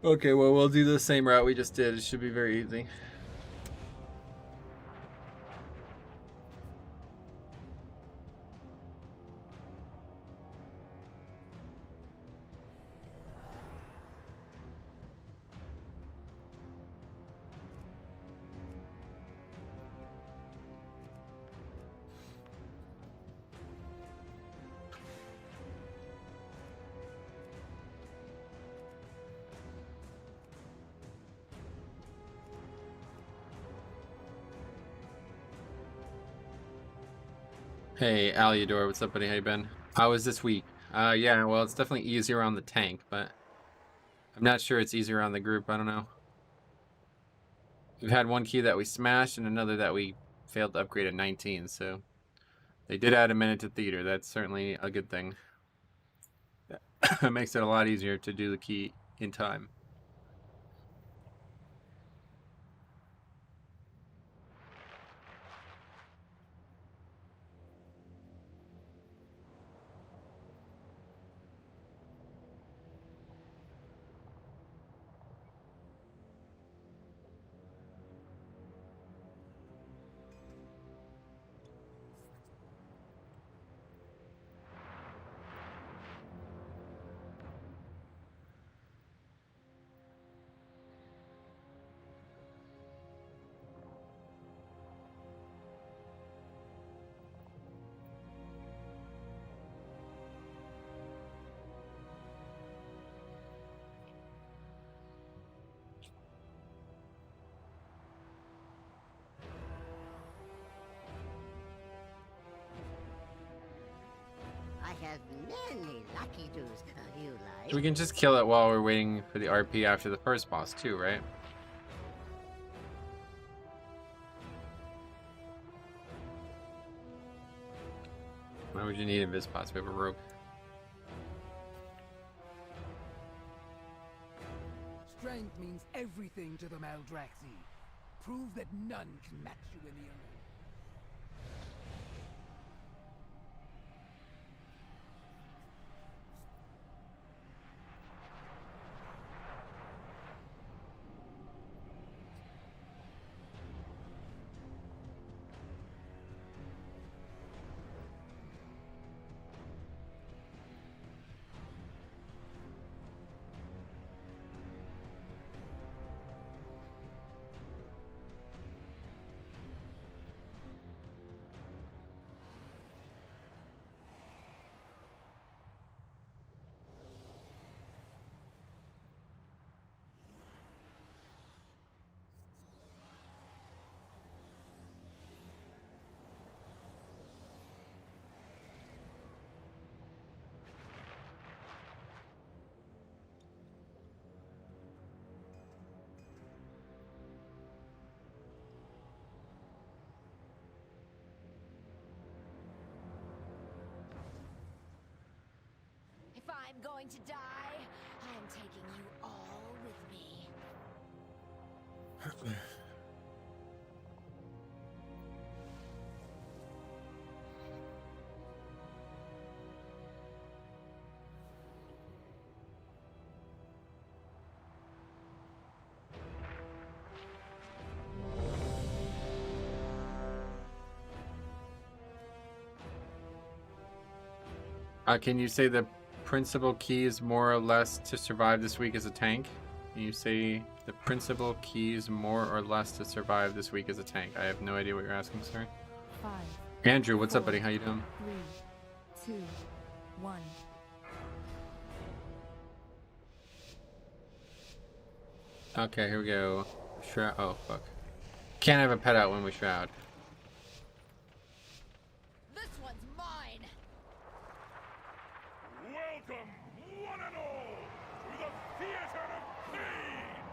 Okay, well, we'll do the same route we just did. It should be very easy. Hey, Aliador, what's up, buddy? How you been? How was this week? Yeah, well, it's definitely easier on the tank, but I'm not sure it's easier on the group. I don't know. We've had one key that we smashed and another that we failed to upgrade at 19, so they did add a minute to theater. That's certainly a good thing. It makes it a lot easier to do the key in time. I have many lucky doos you like. We can just kill it while we're waiting for the RP after the first boss too, right? Why would you need a Vispas? We have a rogue. Strength means everything to the Maldraxi. Prove that none can match you in the arena. If I'm going to die, I'm taking you all with me. Can you say the principal keys more or less to survive this week as a tank? Can you say the principal keys more or less to survive this week as a tank? I have no idea what you're asking, sir. 5, Andrew, what's up, buddy? How you doing? 3, 2, 1. Okay, here we go. Shroud. Oh, fuck. Can't have a pet out when we shroud. This one's mine. Welcome, one and all, to the theater of pain!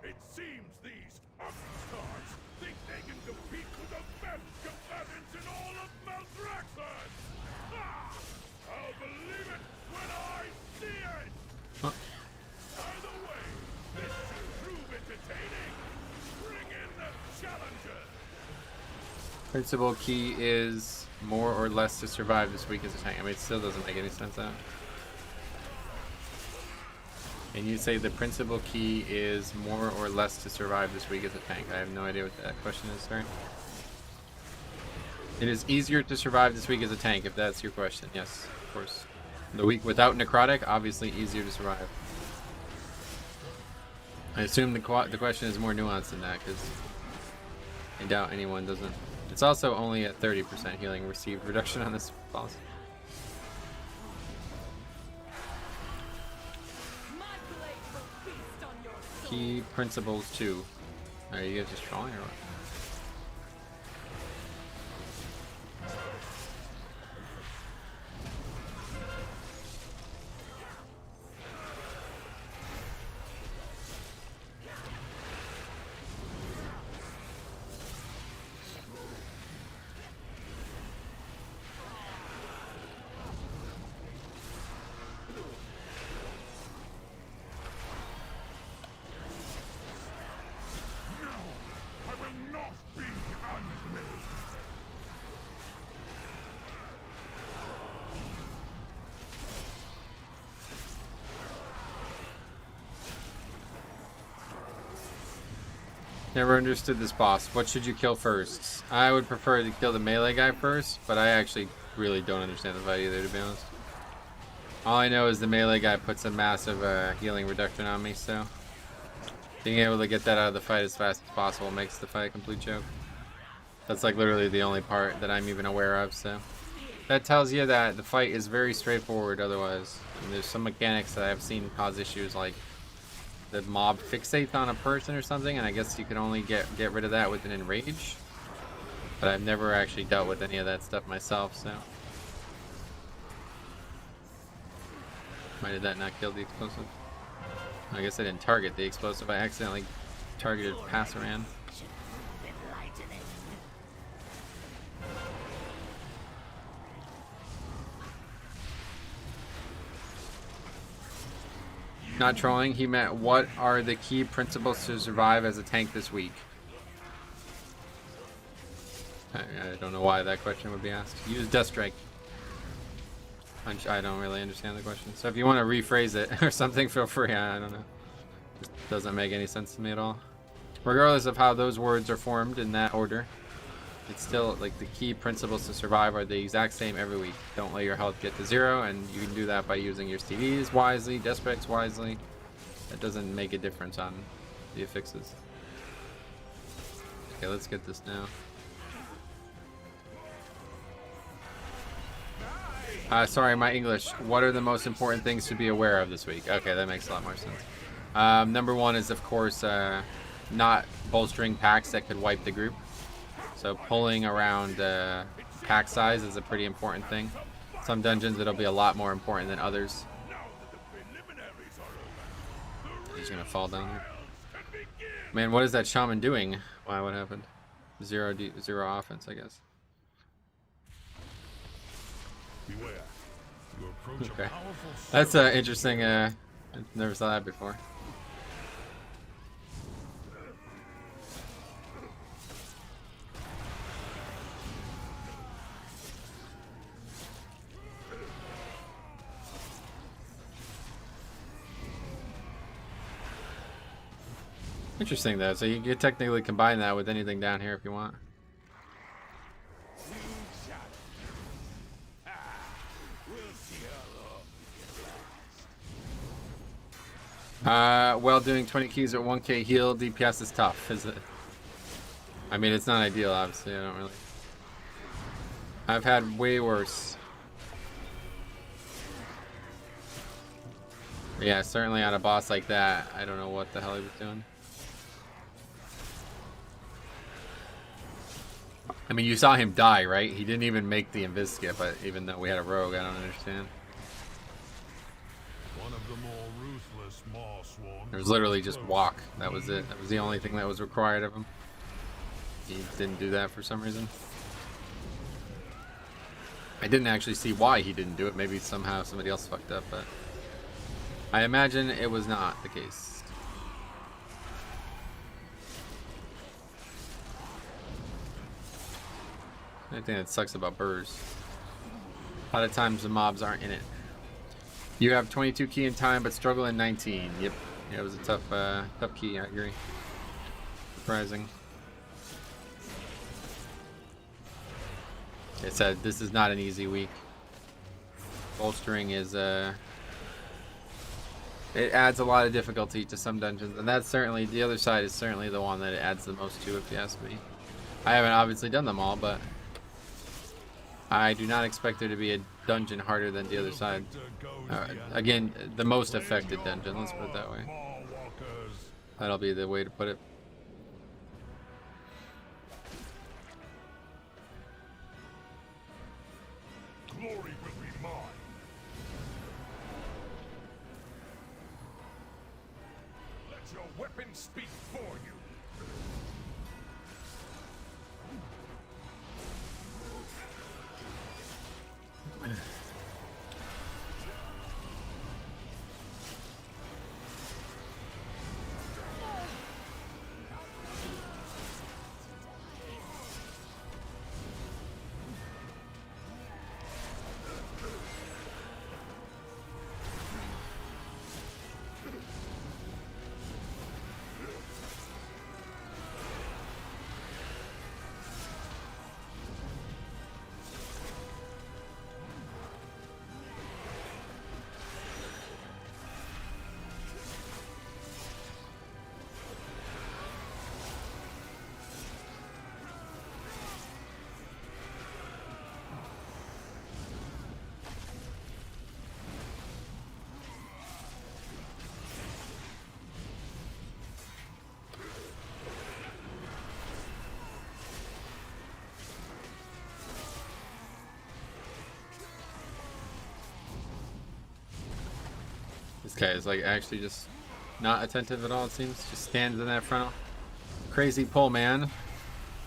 It seems these upstarts think they can compete with the best combatants in all of Maldraxxus! Ha! Principal key is more or less to survive this week as a tank. I mean, it still doesn't make any sense out. And you say the principal key is more or less to survive this week as a tank. I have no idea what that question is, sorry. It is easier to survive this week as a tank, if that's your question. Yes, of course. The week without necrotic, obviously easier to survive. I assume the question is more nuanced than that, because I doubt anyone doesn't. It's also only at 30% healing received reduction on this boss. Key principles 2. Are you guys just trolling or what? Never understood this boss. What should you kill first? I would prefer to kill the melee guy first, but I actually really don't understand the fight either, to be honest. All I know is the melee guy puts a massive healing reduction on me, so being able to get that out of the fight as fast as possible makes the fight a complete joke. That's like literally the only part that I'm even aware of, so that tells you that the fight is very straightforward otherwise. And there's some mechanics that I've seen cause issues, like the mob fixates on a person or something, and I guess you can only get rid of that with an enrage. But I've never actually dealt with any of that stuff myself, so. Why did that not kill the explosive? I guess I didn't target the explosive. I accidentally targeted Passaran. Not trolling, he meant what are the key principles to survive as a tank this week? I don't know why that question would be asked. Use Death Strike. I don't really understand the question. So if you want to rephrase it or something, feel free. I don't know. It doesn't make any sense to me at all. Regardless of how those words are formed in that order, it's still like the key principles to survive are the exact same every week. Don't let your health get to 0, and you can do that by using your CVs wisely, Death Strikes wisely. That doesn't make a difference on the affixes. Okay, let's get this now. Sorry, my English. What are the most important things to be aware of this week? Okay, that makes a lot more sense. Number 1 is, of course, not bolstering packs that could wipe the group. So pulling around pack size is a pretty important thing. Some dungeons it'll be a lot more important than others. He's gonna fall down there. Man, what is that shaman doing? Why, what happened? Zero offense, I guess. Beware. You approach Okay. a powerful That's interesting. I never saw that before. Interesting though, so you could technically combine that with anything down here if you want. Well, doing 20 keys at 1k heal DPS is tough, is it? I mean, it's not ideal, obviously. I don't really. I've had way worse. Yeah, certainly on a boss like that, I don't know what the hell he was doing. I mean, you saw him die, right? He didn't even make the invis skip, but even though we had a rogue, I don't understand. One of the more ruthless Marsworn. There was literally just walk. That was it. That was the only thing that was required of him. He didn't do that for some reason. I didn't actually see why he didn't do it. Maybe somehow somebody else fucked up, but I imagine it was not the case. The thing that sucks about burrs. A lot of times the mobs aren't in it. You have 22 key in time, but struggle in 19. Yep. Yeah, it was a tough key, I agree. Surprising. It said this is not an easy week. Bolstering is it adds a lot of difficulty to some dungeons, and that's certainly the other side is certainly the one that it adds the most to, if you ask me. I haven't obviously done them all, but I do not expect there to be a dungeon harder than the other side. Again, the most affected dungeon, let's put it that way. That'll be the way to put it. Glory will be mine. Let your weapon speak for you. This guy is like actually just not attentive at all, it seems. Just stands in that front. Crazy pull, man.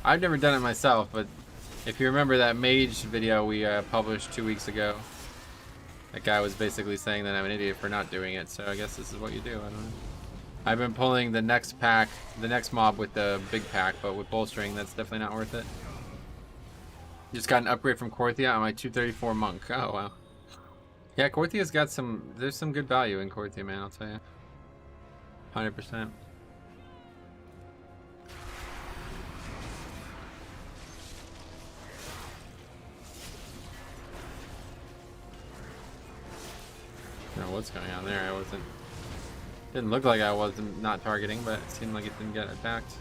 I've never done it myself, but if you remember that mage video we published 2 weeks ago, that guy was basically saying that I'm an idiot for not doing it, so I guess this is what you do, I don't know. I've been pulling the next pack, the next mob with the big pack, but with bolstering, that's definitely not worth it. Just got an upgrade from Korthia on my 234 monk. Oh, wow. Yeah, Korthia's got some, there's some good value in Korthia, man, I'll tell you. 100%. I don't know what's going on there. Didn't look like I wasn't not targeting, but it seemed like it didn't get attacked.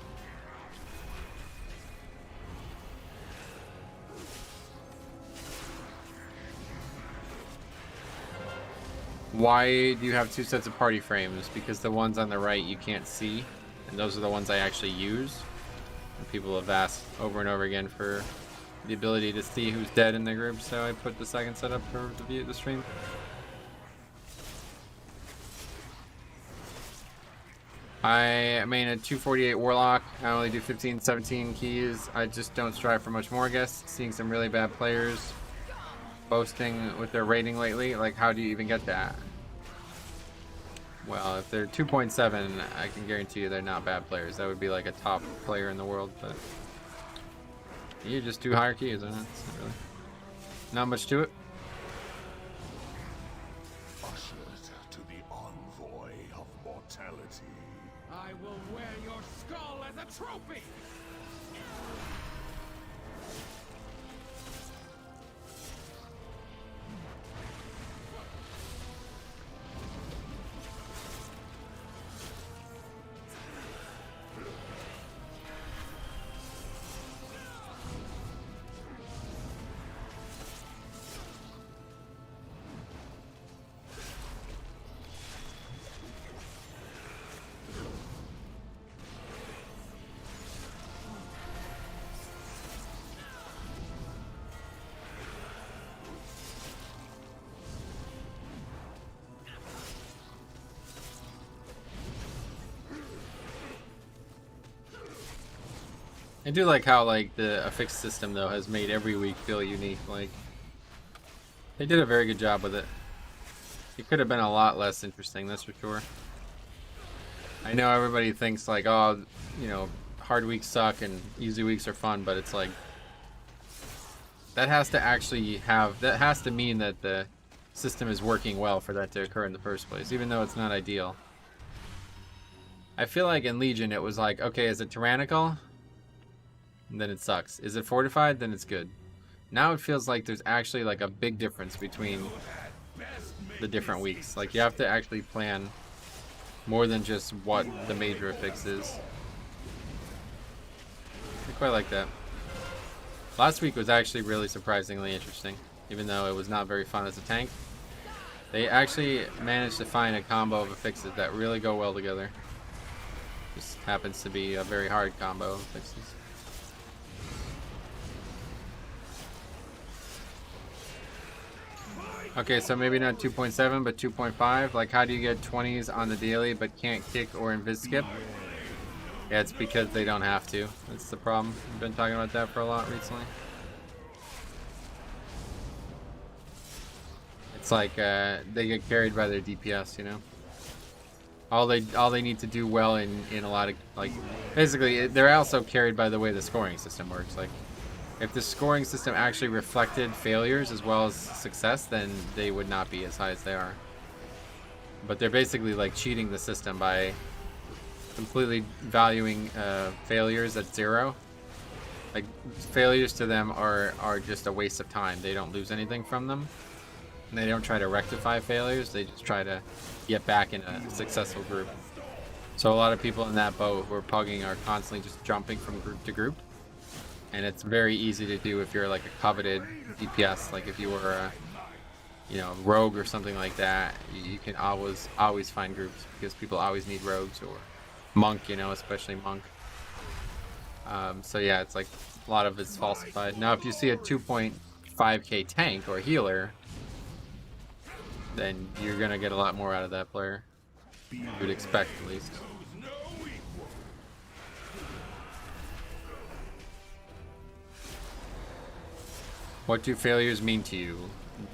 Why do you have two sets of party frames? Because the ones on the right you can't see, and those are the ones I actually use. And people have asked over and over again for the ability to see who's dead in the group, so I put the second setup for the stream. I main a 248 Warlock. I only do 15, 17 keys. I just don't strive for much more, I guess. Seeing some really bad players boasting with their rating lately. Like, how do you even get that? Well, if they're 2.7, I can guarantee you they're not bad players. That would be like a top player in the world, but you just do higher keys, and it's not really not much to it. Ushered to the envoy of mortality. I will wear your skull as a trophy! I do like how like the affix system though has made every week feel unique. Like they did a very good job with it. It could have been a lot less interesting, that's for sure. I know everybody thinks like, oh, you know, hard weeks suck and easy weeks are fun, but it's like That has to actually have, that has to mean that the system is working well for that to occur in the first place, even though it's not ideal. I feel like in Legion it was like, okay, is it tyrannical? And then it sucks. Is it fortified? Then it's good. Now it feels like there's actually like a big difference between the different weeks. Like you have to actually plan more than just what the major fix is. I quite like that. Last week was actually really surprisingly interesting, even though it was not very fun as a tank. They actually managed to find a combo of affixes that really go well together. Just happens to be a very hard combo of affixes. Okay, so maybe not 2.7, but 2.5. Like, how do you get 20s on the daily but can't kick or invis skip? Yeah, it's because they don't have to. That's the problem. We've been talking about that for a lot recently. It's like they get carried by their DPS, you know. All they need to do well in a lot of, like, basically they're also carried by the way the scoring system works. Like, if the scoring system actually reflected failures as well as success, then they would not be as high as they are. But they're basically like cheating the system by completely valuing failures at 0. Like, failures to them are just a waste of time. They don't lose anything from them. And they don't try to rectify failures. They just try to get back in a successful group. So a lot of people in that boat who are pugging are constantly just jumping from group to group. And it's very easy to do if you're like a coveted DPS. Like if you were a, you know, rogue or something like that, you can always find groups because people always need rogues, or monk, you know, especially monk. So yeah, it's like a lot of it's falsified. Now if you see a 2.5k tank or healer, then you're gonna get a lot more out of that player. You would expect, at least. What do failures mean to you?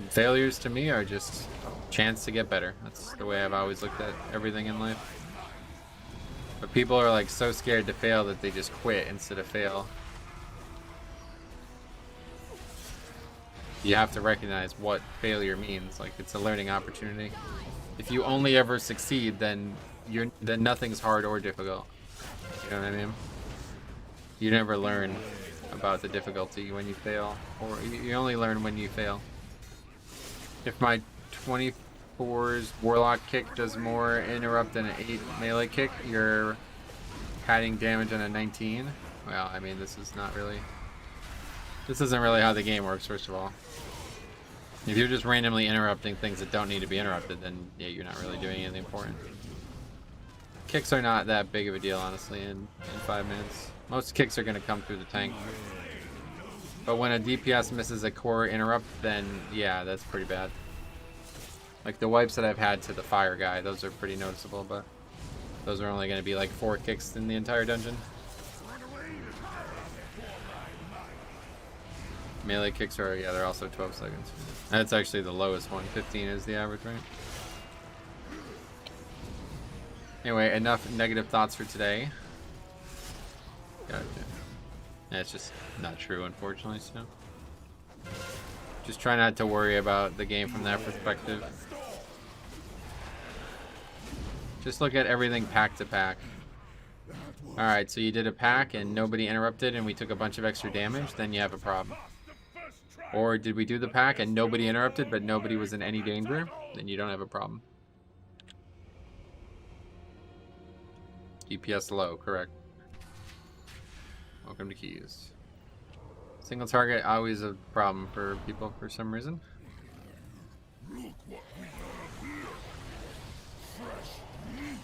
Failures to me are just a chance to get better. That's the way I've always looked at everything in life. But people are like so scared to fail that they just quit instead of fail. You have to recognize what failure means. Like, it's a learning opportunity. If you only ever succeed, then nothing's hard or difficult. You know what I mean? You never learn about the difficulty when you fail, or you only learn when you fail. If my 24's warlock kick does more interrupt than an 8 melee kick, you're adding damage on a 19. Well, I mean, this isn't really how the game works, first of all. If you're just randomly interrupting things that don't need to be interrupted, then yeah, you're not really doing anything important. Kicks are not that big of a deal, honestly, in 5 minutes. Most kicks are going to come through the tank. But when a DPS misses a core interrupt, then yeah, that's pretty bad. Like the wipes that I've had to the fire guy, those are pretty noticeable, but those are only going to be like 4 kicks in the entire dungeon. Melee kicks are, yeah, they're also 12 seconds. That's actually the lowest one. 15 is the average, right? Anyway, enough negative thoughts for today. Gotcha. Yeah, it's just not true, unfortunately, so. Just try not to worry about the game from that perspective. Just look at everything pack to pack. Alright, so you did a pack and nobody interrupted and we took a bunch of extra damage, then you have a problem. Or did we do the pack and nobody interrupted but nobody was in any danger? Then you don't have a problem. DPS low, correct. Welcome to Keys. Single target always a problem for people for some reason. Look what we have here. Fresh meat.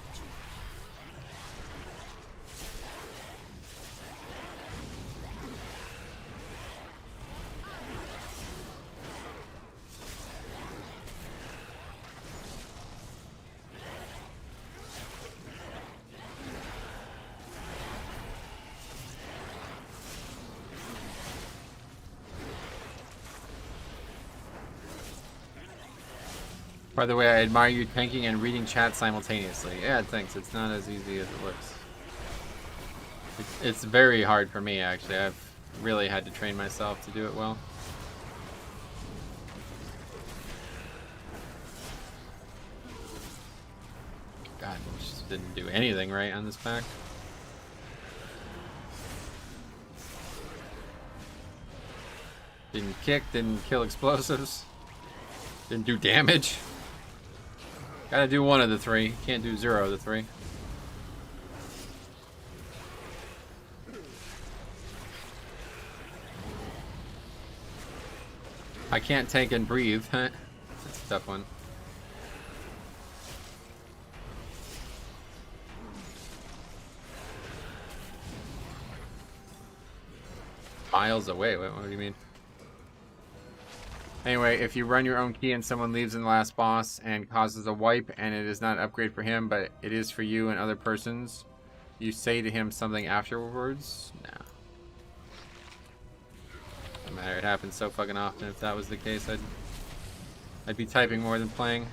By the way, I admire you tanking and reading chat simultaneously. Yeah, thanks. It's not as easy as it looks. It's very hard for me, actually. I've really had to train myself to do it well. God, we just didn't do anything right on this pack. Didn't kick, didn't kill explosives, didn't do damage. Gotta do one of the three. Can't do 0 of the 3. I can't tank and breathe. That's a tough one. Miles away? What do you mean? Anyway, if you run your own key and someone leaves in the last boss and causes a wipe and it is not an upgrade for him, but it is for you and other persons, you say to him something afterwards? No. No matter, it happens so fucking often. If that was the case, I'd be typing more than playing.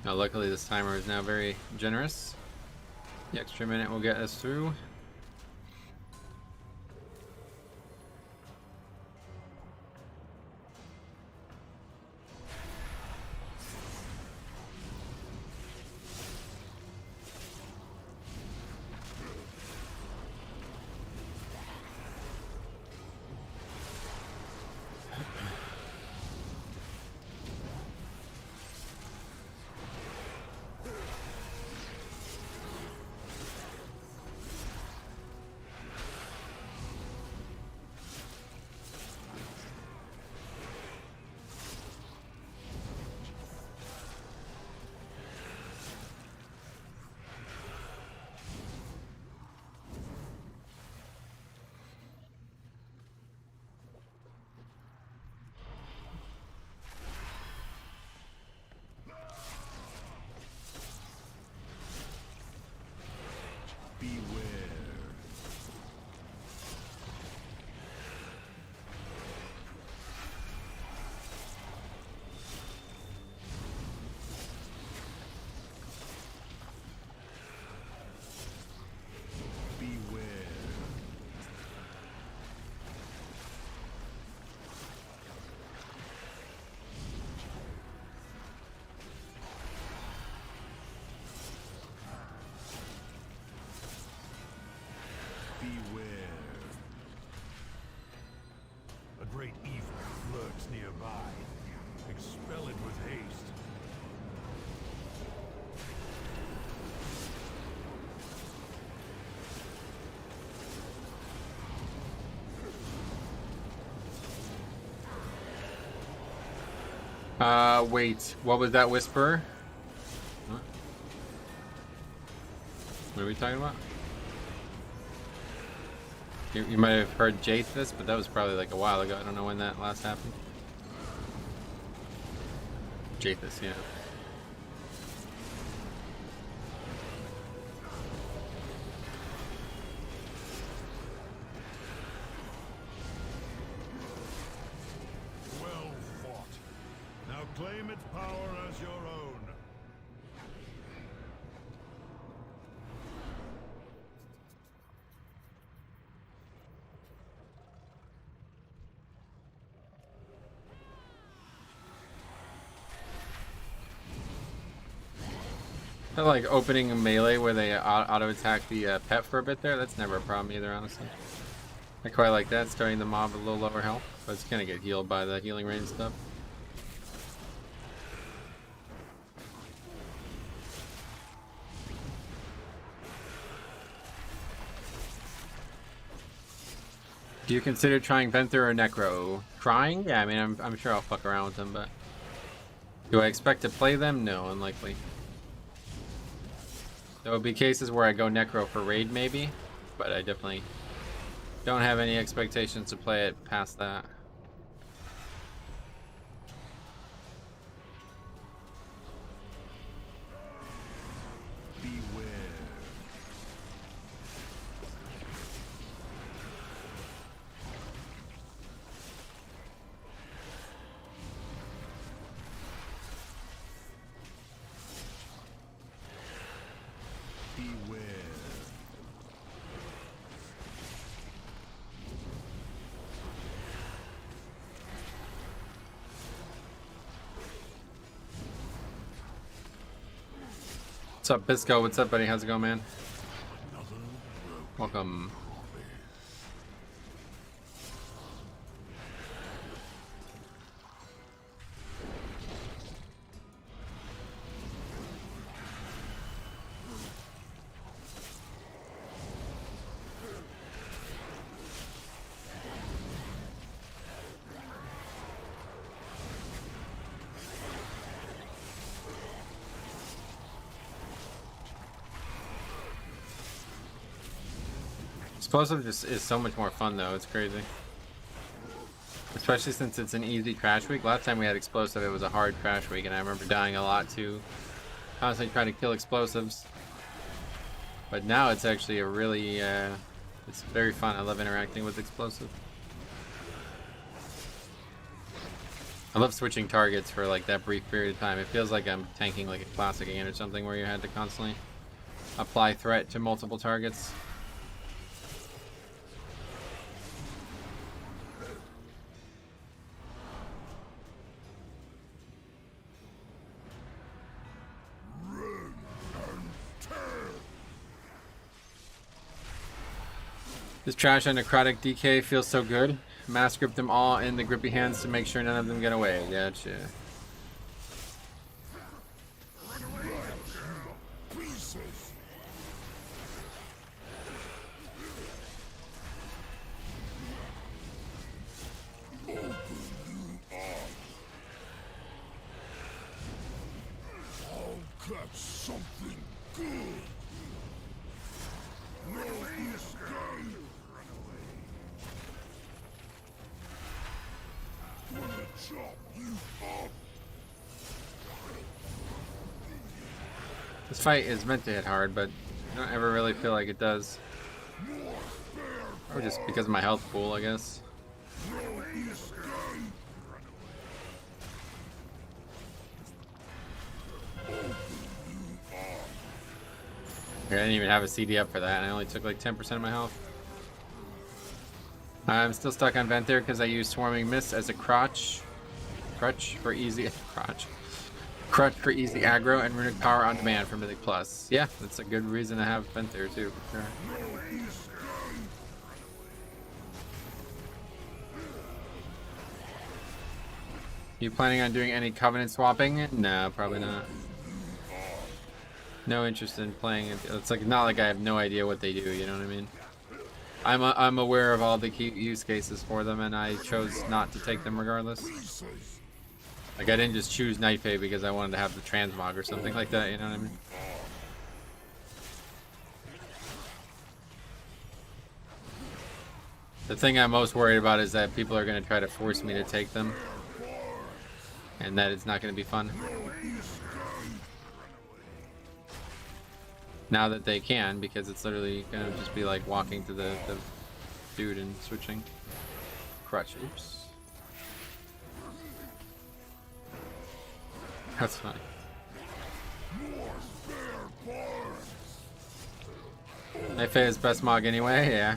Now, luckily, this timer is now very generous. The extra minute will get us through. A great evil lurks nearby. Expel it with haste. Wait, what was that whisper? What? What are we talking about? You might have heard Jathus, but that was probably like a while ago. I don't know when that last happened. Jathus, yeah. Well fought. Now claim its power as your own. I like opening a melee where they auto attack the pet for a bit there. That's never a problem either, honestly. I quite like that, starting the mob with a little lower health, but it's gonna get healed by the healing rain stuff. Do you consider trying Venther or Necro? Trying? Yeah, I mean, I'm sure I'll fuck around with them, but do I expect to play them? No, unlikely. There will be cases where I go Necro for raid, maybe, but I definitely don't have any expectations to play it past that. Beware. What's up, Bisco? What's up, buddy? How's it going, man? Welcome. Explosive just is so much more fun though, it's crazy. Especially since it's an easy crash week. Last time we had explosive, it was a hard crash week, and I remember dying a lot too. Constantly trying to kill explosives. But now it's actually a really, it's very fun. I love interacting with explosive. I love switching targets for like that brief period of time. It feels like I'm tanking like a classic game or something where you had to constantly apply threat to multiple targets. This trash on necrotic DK feels so good. Mass grip them all in the grippy hands to make sure none of them get away. Gotcha. I'll catch something good. No escape. Gonna chop you up. This fight is meant to hit hard, but I don't ever really feel like it does. Or just because of my health pool, I guess. I didn't even have a CD up for that, and I only took like 10% of my health. I'm still stuck on Vent there because I use Swarming Mist as a crutch for easy crutch for easy aggro and runic power on demand for Mythic Plus. Yeah, that's a good reason to have Vent there too, for sure. You planning on doing any Covenant swapping? No, probably not. No interest in playing it. It's like not like I have no idea what they do, you know what I mean? I'm aware of all the key use cases for them, and I chose not to take them regardless. Like I didn't just choose Night Fae because I wanted to have the transmog or something like that, you know what I mean? The thing I'm most worried about is that people are going to try to force me to take them, and that it's not going to be fun. Now that they can, because it's literally gonna just be like walking to the dude and switching. Crutch, oops. That's funny. Night Fae is best mog anyway, yeah.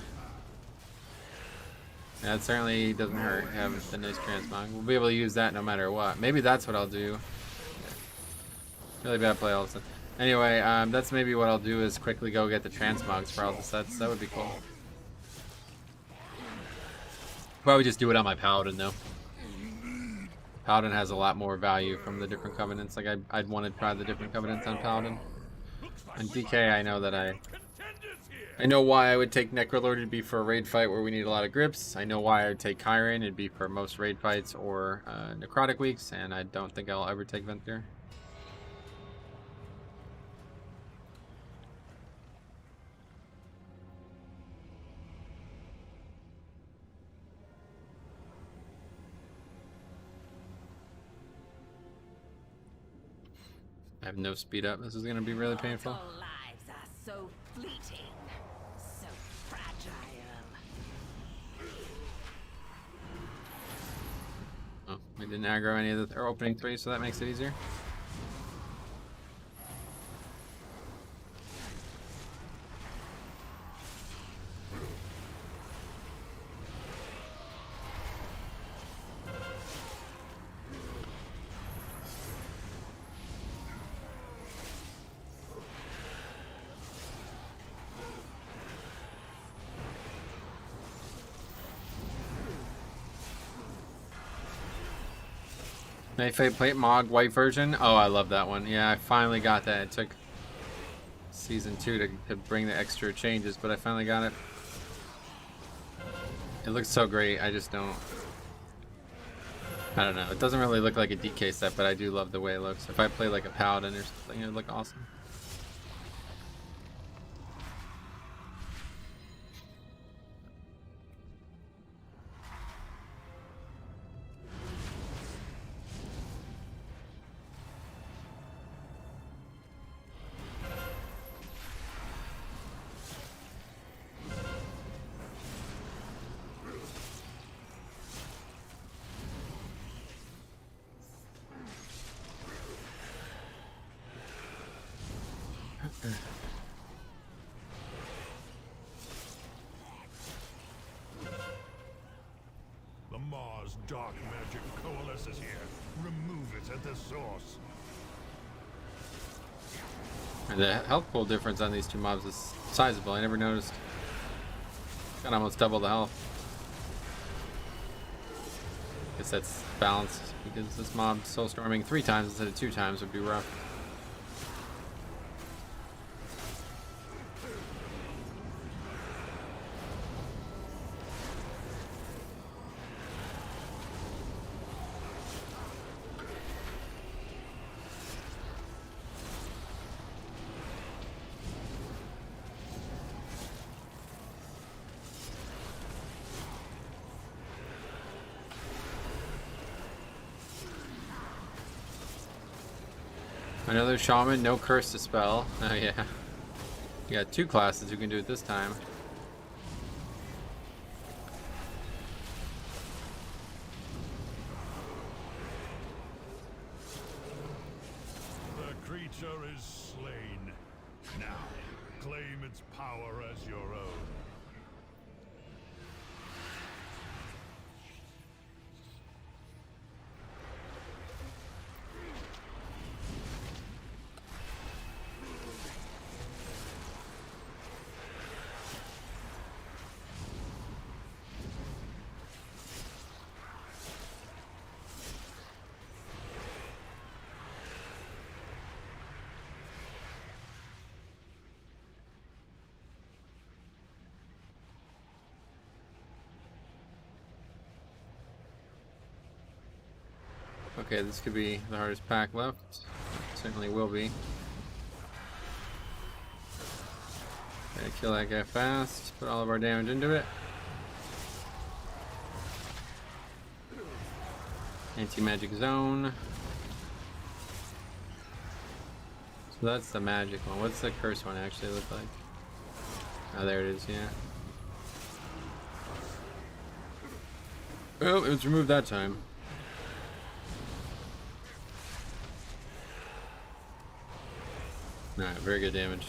Yeah, it certainly doesn't hurt to have the nice transmog. We'll be able to use that no matter what. Maybe that's what I'll do. Really bad play all of a sudden. Anyway, that's maybe what I'll do is quickly go get the transmogs for all the sets. That would be cool. Probably just do it on my Paladin though. Paladin has a lot more value from the different covenants. Like I'd want to try the different covenants on Paladin. On DK, I know that I know why I would take Necrolord. It'd be for a raid fight where we need a lot of grips. I know why I would take Chiron. It'd be for most raid fights or necrotic weeks, and I don't think I'll ever take Ventir. I have no speed up. This is going to be really painful. Mortal lives are so fleeting, so fragile. Oh, we didn't aggro any of the opening three, so that makes it easier. Mayfair Plate Mog White version. Oh, I love that one. Yeah, I finally got that. It took season 2 to bring the extra changes, but I finally got it. It looks so great. I just don't. I don't know. It doesn't really look like a DK set, but I do love the way it looks. If I play like a Paladin or something, it would look awesome. The Mars dark magic coalesces here. Remove it at the source. And the health pool difference on these two mobs is sizable. I never noticed. Got almost double the health. Guess that's balanced because this mob soul storming 3 times instead of 2 times would be rough. Another shaman, no curse to spell. Oh yeah. You got 2 classes who can do it this time. The creature is slain. Now, claim its power as your own. Okay, this could be the hardest pack left. Certainly will be. Gotta kill that guy fast. Put all of our damage into it. Anti-magic zone. So that's the magic one. What's the curse one actually look like? Oh, there it is, yeah. Oh, it was removed that time. Alright, very good damage.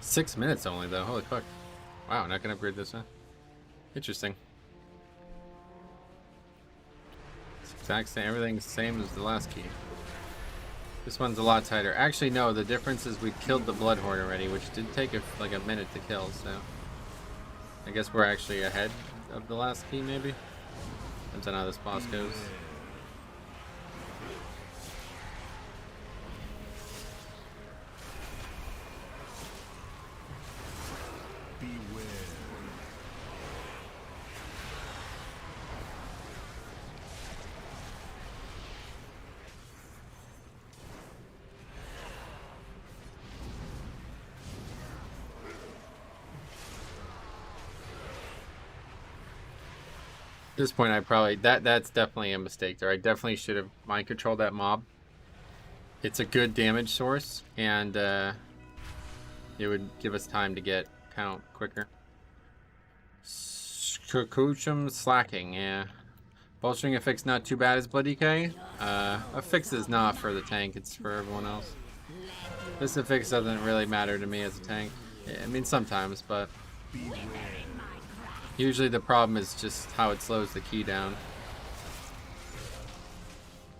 Six minutes only though, holy fuck. Wow, not gonna upgrade this, huh? Interesting. It's exact same, everything's the same as the last key. This one's a lot tighter. Actually, no, the difference is we killed the Bloodhorde already, which did take like a minute to kill, so... I guess we're actually ahead of the last key, maybe? Depends on how this boss goes. Beware this point, I probably that's definitely a mistake there. I definitely should have mind controlled that mob. It's a good damage source, and it would give us time to get count quicker. Kukuchum slacking, yeah. Bolstering effect's not too bad as Bloody K. Affix is not for the tank, it's for everyone else. This affix doesn't really matter to me as a tank. Yeah, I mean, sometimes, but usually the problem is just how it slows the key down.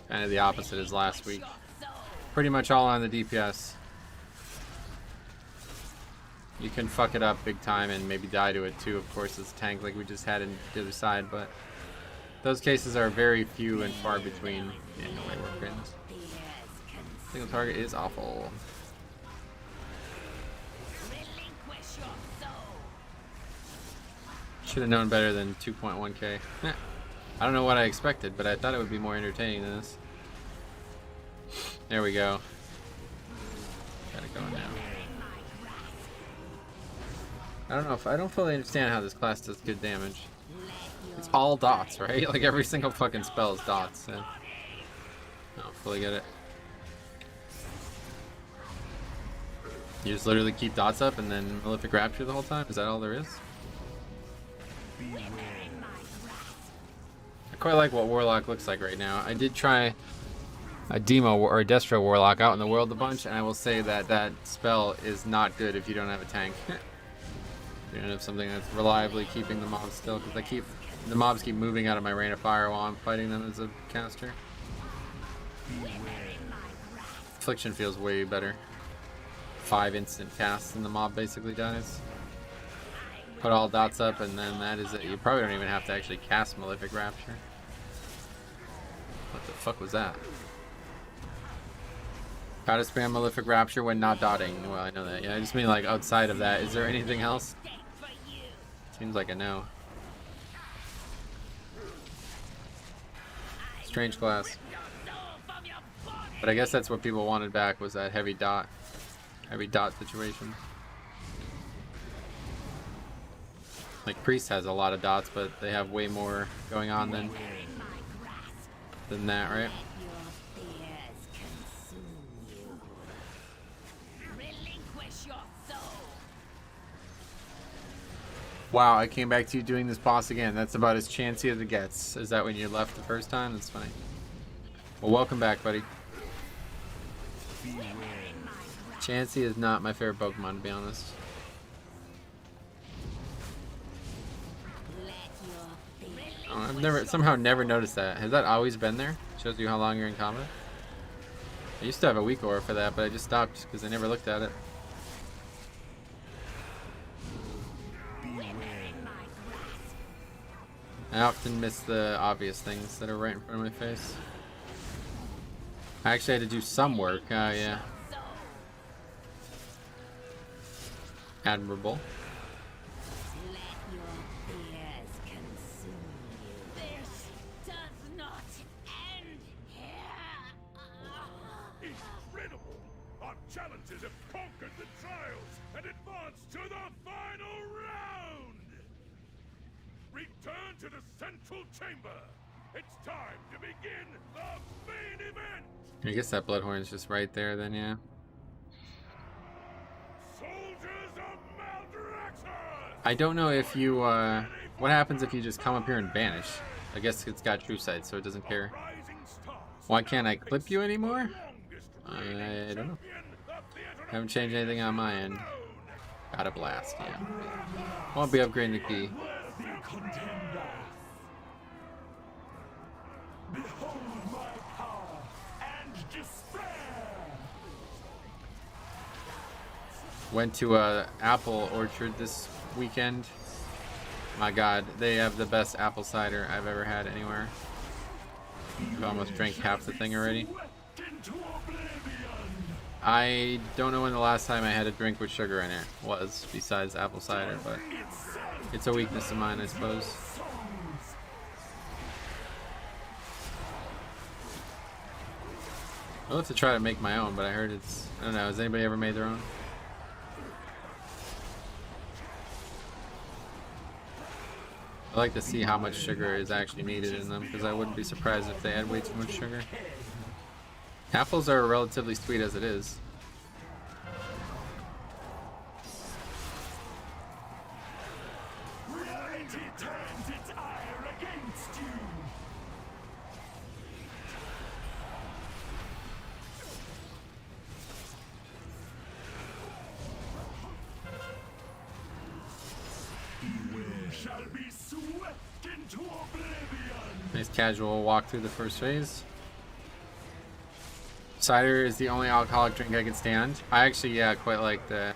Kind of the opposite as last week. Pretty much all on the DPS. You can fuck it up big time and maybe die to it too, of course, as a tank like we just had in the other side, but those cases are very few and far between. Yeah, no way we're getting this. Single target is awful. Should have known better than 2.1k. I don't know what I expected, but I thought it would be more entertaining than this. There we go. Got it going now. I don't fully understand how this class does good damage. It's all dots, right? Like every single fucking spell is dots. So I don't fully get it. You just literally keep dots up and then Malefic Rapture the whole time? Is that all there is? I quite like what Warlock looks like right now. I did try a Demo or a Destro Warlock out in the world a bunch, and I will say that that spell is not good if you don't have a tank. You don't have something that's reliably keeping the mobs still, because the mobs keep moving out of my rain of fire while I'm fighting them as a caster. Affliction feels way better. 5 instant casts and the mob basically dies. Put all dots up and then that is it. You probably don't even have to actually cast Malefic Rapture. What the fuck was that? How to spam Malefic Rapture when not dotting. Well, I know that. Yeah, I just mean like outside of that. Is there anything else? Seems like a no. Strange class. But I guess that's what people wanted back, was that heavy dot situation. Like Priest has a lot of dots, but they have way more going on than that, right? Wow, I came back to you doing this boss again. That's about as chancy as it gets. Is that when you left the first time? That's funny. Well, welcome back, buddy. Chansey is not my favorite Pokemon, to be honest. Oh, I've somehow never noticed that. Has that always been there? Shows you how long you're in combat. I used to have a weak aura for that, but I just stopped because I never looked at it. I often miss the obvious things that are right in front of my face. I actually had to do some work. Yeah. Admirable. This does not end here. Incredible! Our challenges have conquered the trials and advanced to the final round! Return to the central chamber. It's time to begin the main event. I guess that Bloodhorn's just right there then, yeah. Soldiers of Maldraxxus! I don't know if you, what happens if you just come up here and vanish? I guess it's got true sight, so it doesn't care. Why can't I clip you anymore? I don't know. Haven't changed anything on my end. Got a blast, yeah. Won't be upgrading the key. Went to a apple orchard this weekend. My god, they have the best apple cider I've ever had anywhere. I almost drank half the thing already. I don't know when the last time I had a drink with sugar in it was, besides apple cider, but it's a weakness of mine, I suppose. I'll have to try to make my own, but I heard it's, I don't know, has anybody ever made their own? I like to see how much sugar is actually needed in them, because I wouldn't be surprised if they add way too much sugar. Apples are relatively sweet as it is. Reality turns its ire against you. You shall be swept into oblivion. Nice casual walk through the first phase. Cider is the only alcoholic drink I can stand. I actually, yeah, quite like the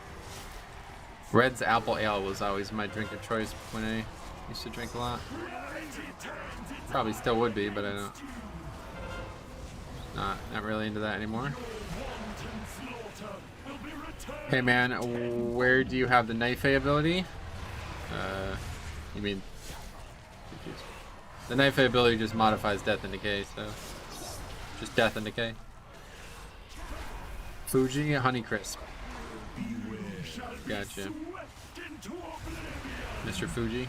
Red's Apple Ale was always my drink of choice when I used to drink a lot. Probably still would be, but I don't. Not really into that anymore. Hey man, where do you have the knife ability? You mean the knife ability just modifies death and decay, so just death and decay. Fuji Honeycrisp. Gotcha. Mr. Fuji.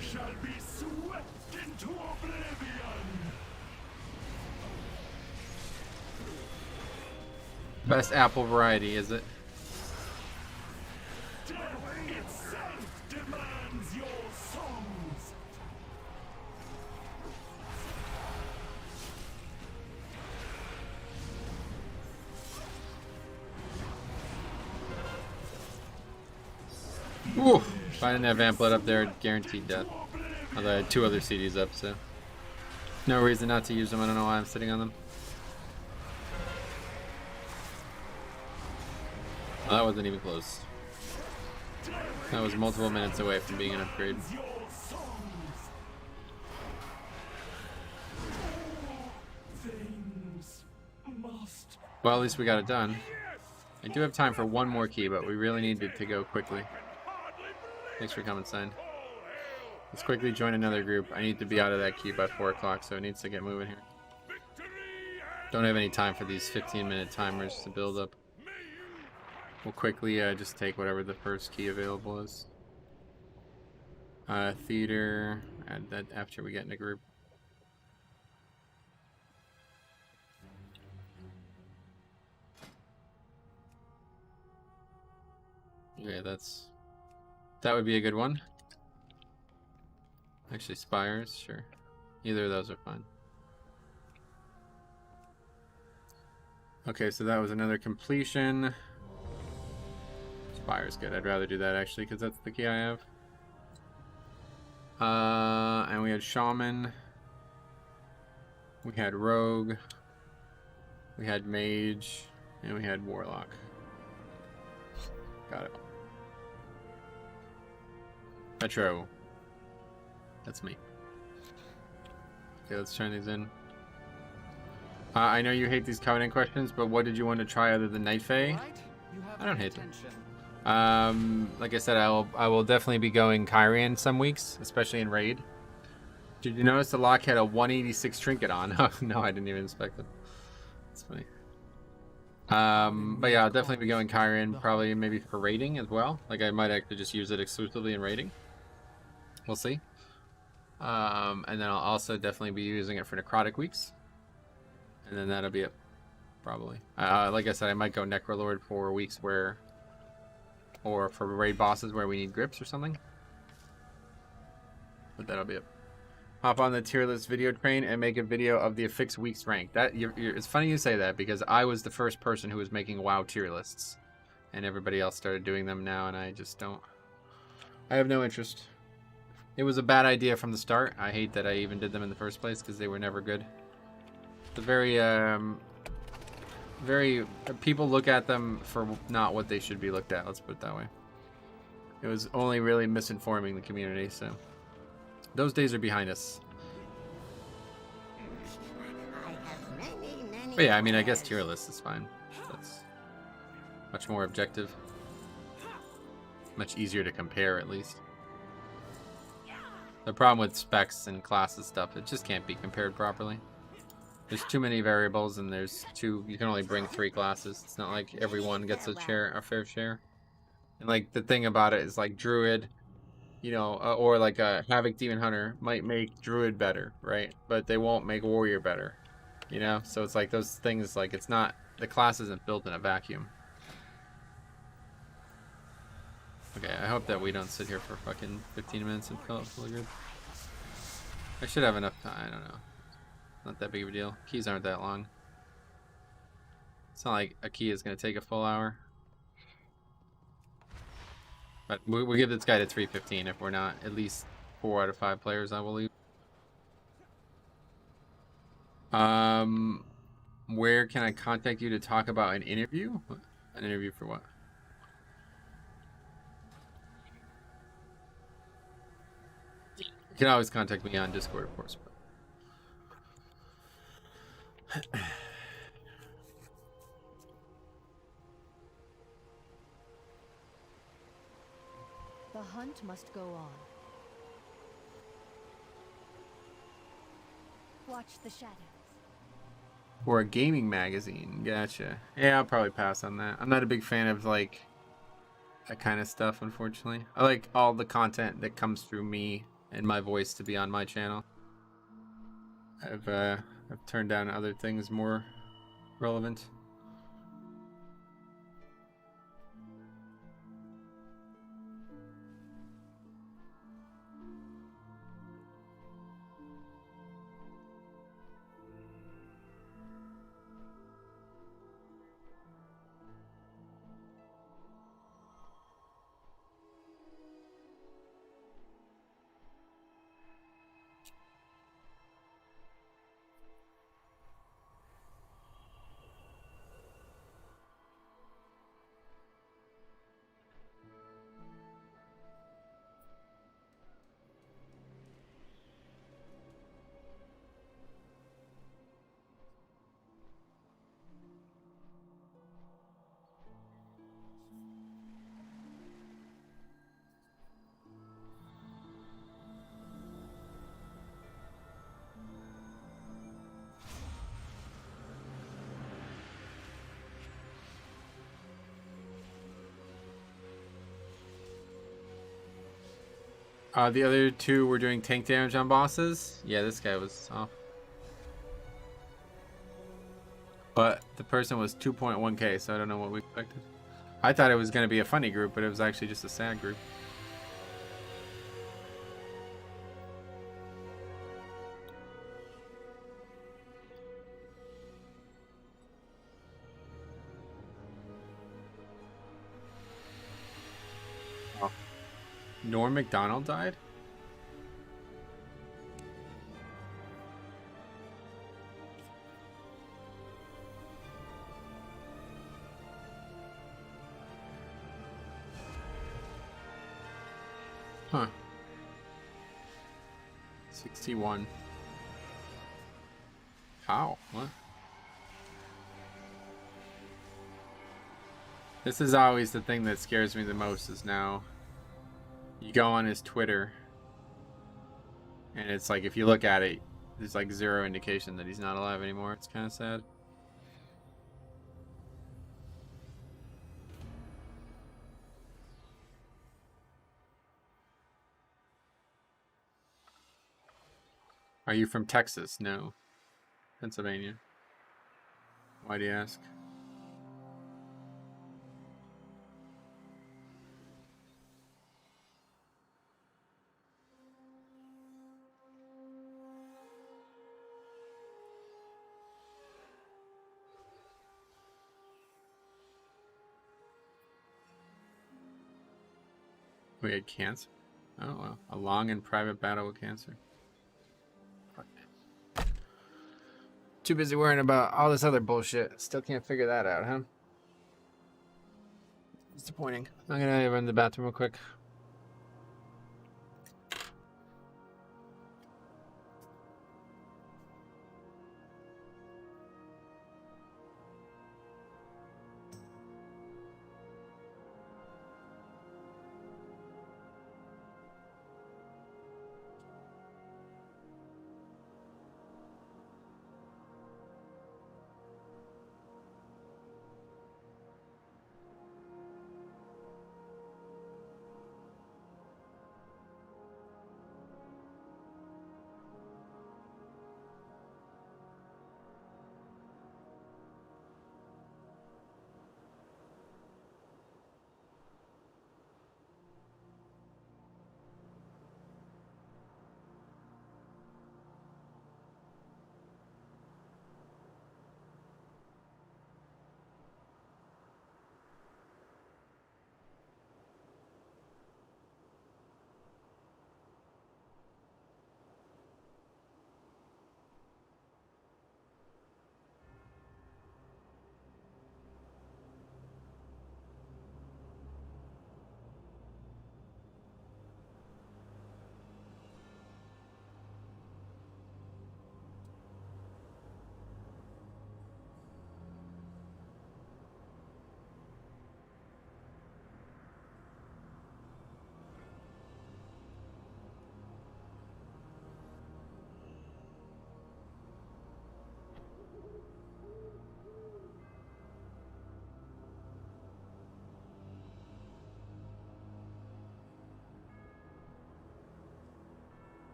Shall be swept into oblivion. Best apple variety, is it? Death itself demands your songs. Ooh, if I didn't have Amplet up there, guaranteed death. Although I had 2 other CDs up, so no reason not to use them. I don't know why I'm sitting on them. Oh, that wasn't even close. That was multiple minutes away from being an upgrade. Well, at least we got it done. I do have time for one more key, but we really needed to go quickly. Thanks for coming, Sign. Let's quickly join another group. I need to be out of that queue by 4 o'clock, so it needs to get moving here. Don't have any time for these 15-minute timers to build up. We'll quickly just take whatever the first key available is. Theater, add that after we get in a group. Yeah, that would be a good one. Actually, Spires, sure. Either of those are fine. Okay, so that was another completion. Spire's good. I'd rather do that actually, because that's the key I have. And we had Shaman. We had Rogue. We had Mage. And we had Warlock. Got it. Petro. That's me. Okay, let's turn these in. I know you hate these Covenant questions, but what did you want to try other than Night Fae? I don't hate them. Like I said, I will definitely be going Kyrian some weeks, especially in Raid. Did you notice the lock had a 186 trinket on? No, I didn't even inspect it. That's funny. But yeah, I'll definitely be going Kyrian, probably maybe for raiding as well. Like I might actually just use it exclusively in raiding. We'll see. And then I'll also definitely be using it for necrotic weeks. And then that'll be it, probably. Like I said, I might go Necrolord for weeks where, or for raid bosses where we need grips or something. But that'll be it. Hop on the tier list video train and make a video of the affixed week's rank. It's funny you say that, because I was the first person who was making WoW tier lists. And everybody else started doing them now, and I just don't. I have no interest. It was a bad idea from the start. I hate that I even did them in the first place, because they were never good. It's very people look at them for not what they should be looked at, let's put it that way. It was only really misinforming the community, so those days are behind us. I have many But yeah, I mean, I guess tier list is fine. Much more objective. Much easier to compare, at least. The problem with specs and classes stuff, it just can't be compared properly. There's too many variables, and you can only bring 3 classes. It's not like everyone gets a fair share. And like the thing about it is like Druid, you know, or like a Havoc Demon Hunter might make Druid better, right? But they won't make Warrior better, you know? So it's like those things, like it's not, the class isn't built in a vacuum. Okay, I hope that we don't sit here for fucking 15 minutes and feel really good. I should have enough time, I don't know. Not that big of a deal. Keys aren't that long. It's not like a key is going to take a full hour. But we'll give this guy to 315 if we're not at least 4 out of 5 players, I will leave. Where can I contact you to talk about an interview? An interview for what? You can always contact me on Discord, of course. The hunt must go on. Watch the shadows. For a gaming magazine, gotcha. Yeah, I'll probably pass on that. I'm not a big fan of like that kind of stuff, unfortunately. I like all the content that comes through me and my voice to be on my channel. I've turned down other things more relevant. The other 2 were doing tank damage on bosses. Yeah, this guy was off. But the person was 2.1k, so I don't know what we expected. I thought it was going to be a funny group, but it was actually just a sad group. Oh. Norm MacDonald died? Huh. 61. How? What? This is always the thing that scares me the most, is now you go on his Twitter and it's like, if you look at it, there's like 0 indication that he's not alive anymore. It's kind of sad. Are you from Texas? No. Pennsylvania. Why do you ask? We had cancer. Oh, well. A long and private battle with cancer. Too busy worrying about all this other bullshit. Still can't figure that out, huh? Disappointing. I'm gonna run to the bathroom real quick.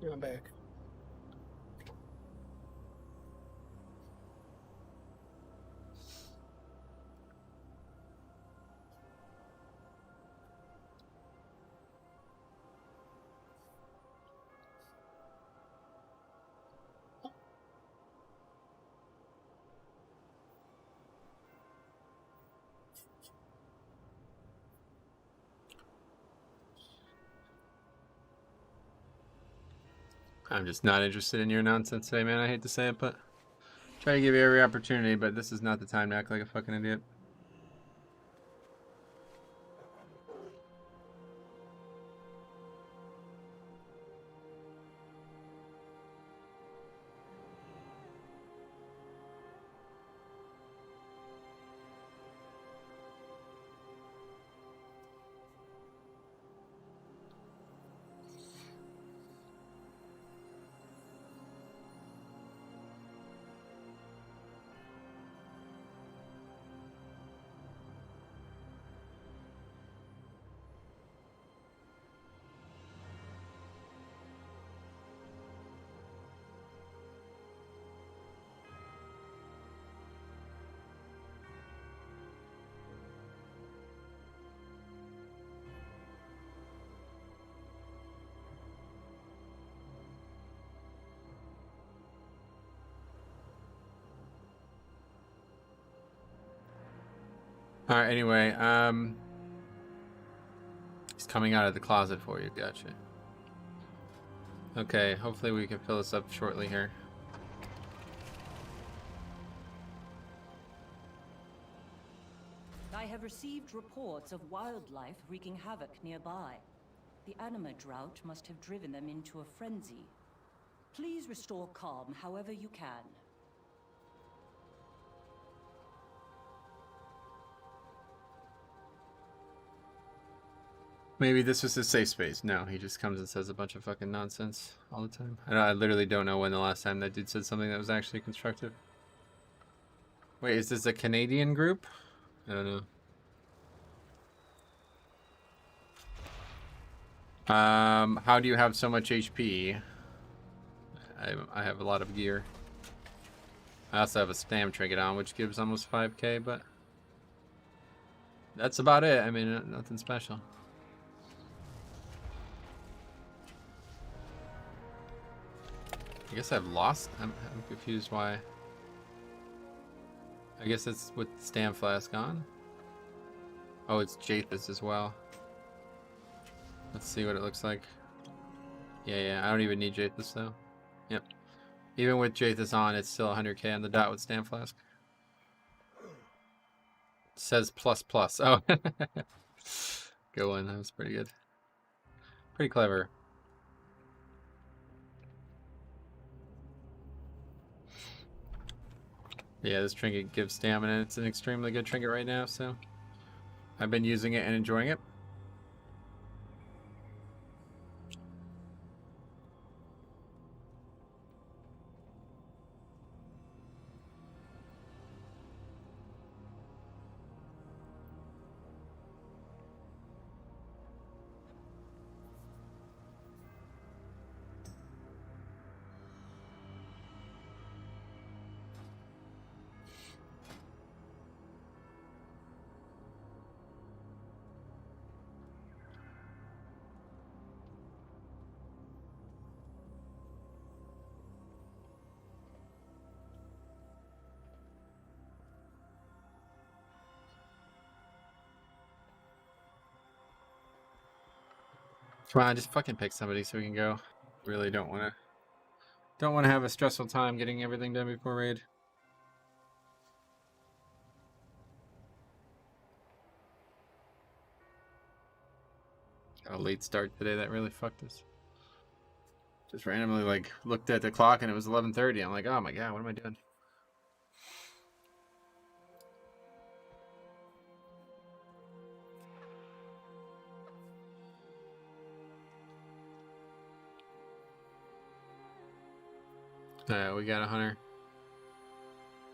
Yeah, I'm back. I'm just not interested in your nonsense today, man. I hate to say it, but try to give you every opportunity, but this is not the time to act like a fucking idiot. All right, anyway, he's coming out of the closet for you. Gotcha. Okay, hopefully we can fill this up shortly here. I have received reports of wildlife wreaking havoc nearby. The anima drought must have driven them into a frenzy. Please restore calm however you can. Maybe this was his safe space. No, he just comes and says a bunch of fucking nonsense all the time. I literally don't know when the last time that dude said something that was actually constructive. Wait, is this a Canadian group? I don't know. How do you have so much HP? I have a lot of gear. I also have a stam trinket on, which gives almost 5k, but that's about it. I mean, nothing special. I guess I've lost. I'm confused why. I guess it's with Stam Flask on. Oh, it's Jathus as well. Let's see what it looks like. Yeah, I don't even need Jathus though. Yep. Even with Jathus on, it's still 100k on the dot with Stam Flask. It says plus. Oh. Good one. That was pretty good. Pretty clever. Yeah, this trinket gives stamina. It's an extremely good trinket right now, so I've been using it and enjoying it. Come on, just fucking pick somebody so we can go. Really don't want to have a stressful time getting everything done before raid. Got a late start today. That really fucked us. Just randomly like looked at the clock and it was 11:30. I'm like, oh my god, what am I doing? We got a hunter.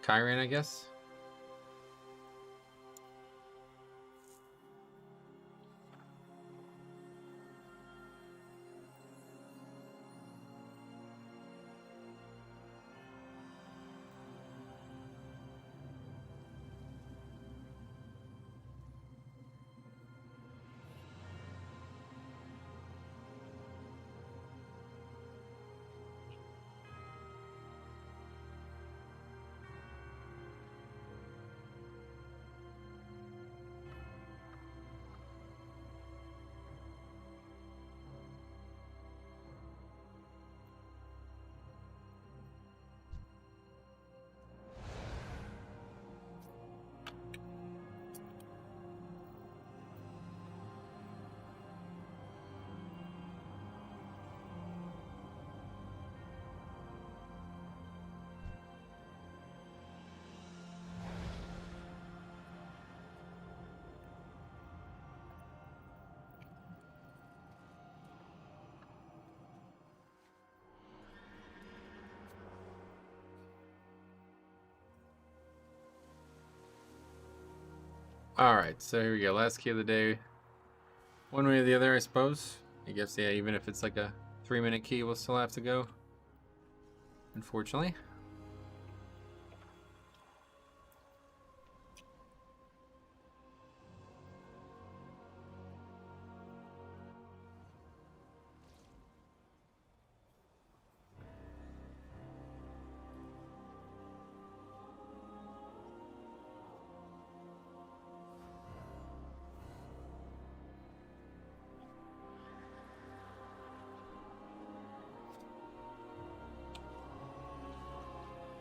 Kyran, I guess. Alright, so here we go. Last key of the day. One way or the other, I suppose. I guess, yeah, even if it's like a 3-minute key, we'll still have to go. Unfortunately.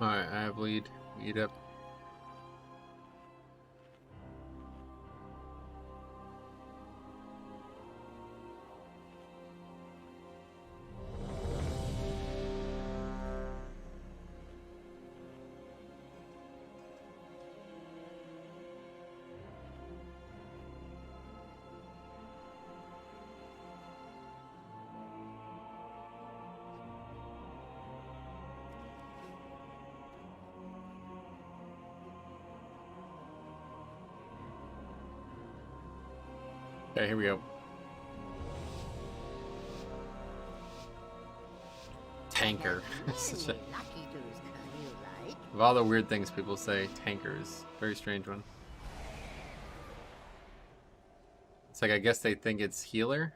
Alright, I have lead. Eat up. Okay, here we go. Tanker. Such a, Lucky dudes you like. of all the weird things people say, tanker is a very strange one. It's like, I guess they think it's healer.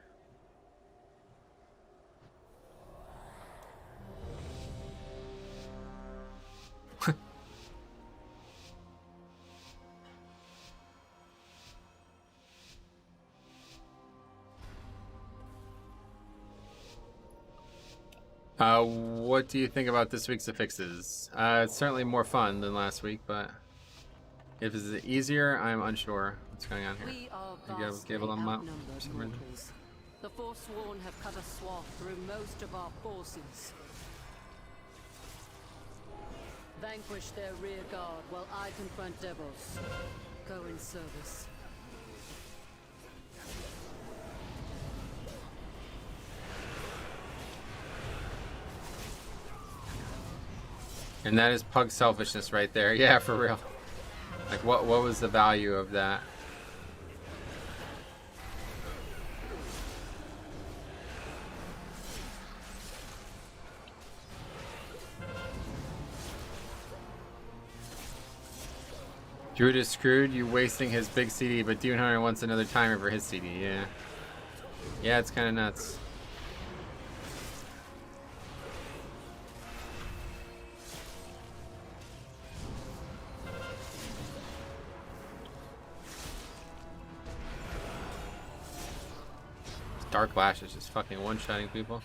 What do you think about this week's affixes? It's certainly more fun than last week, but if it's easier, I'm unsure what's going on here. We are Maybe I vastly gave them up for outnumbered some reason. mortals. The Forsworn have cut a swath through most of our forces. Vanquish their rear guard while I confront devils. Go in service. And that is pug selfishness right there. Yeah, for real. Like, what was the value of that? Druid is screwed. You wasting his big CD, but Demon Hunter wants another timer for his CD. Yeah. Yeah, it's kind of nuts. Dark Lash is just fucking one-shotting people.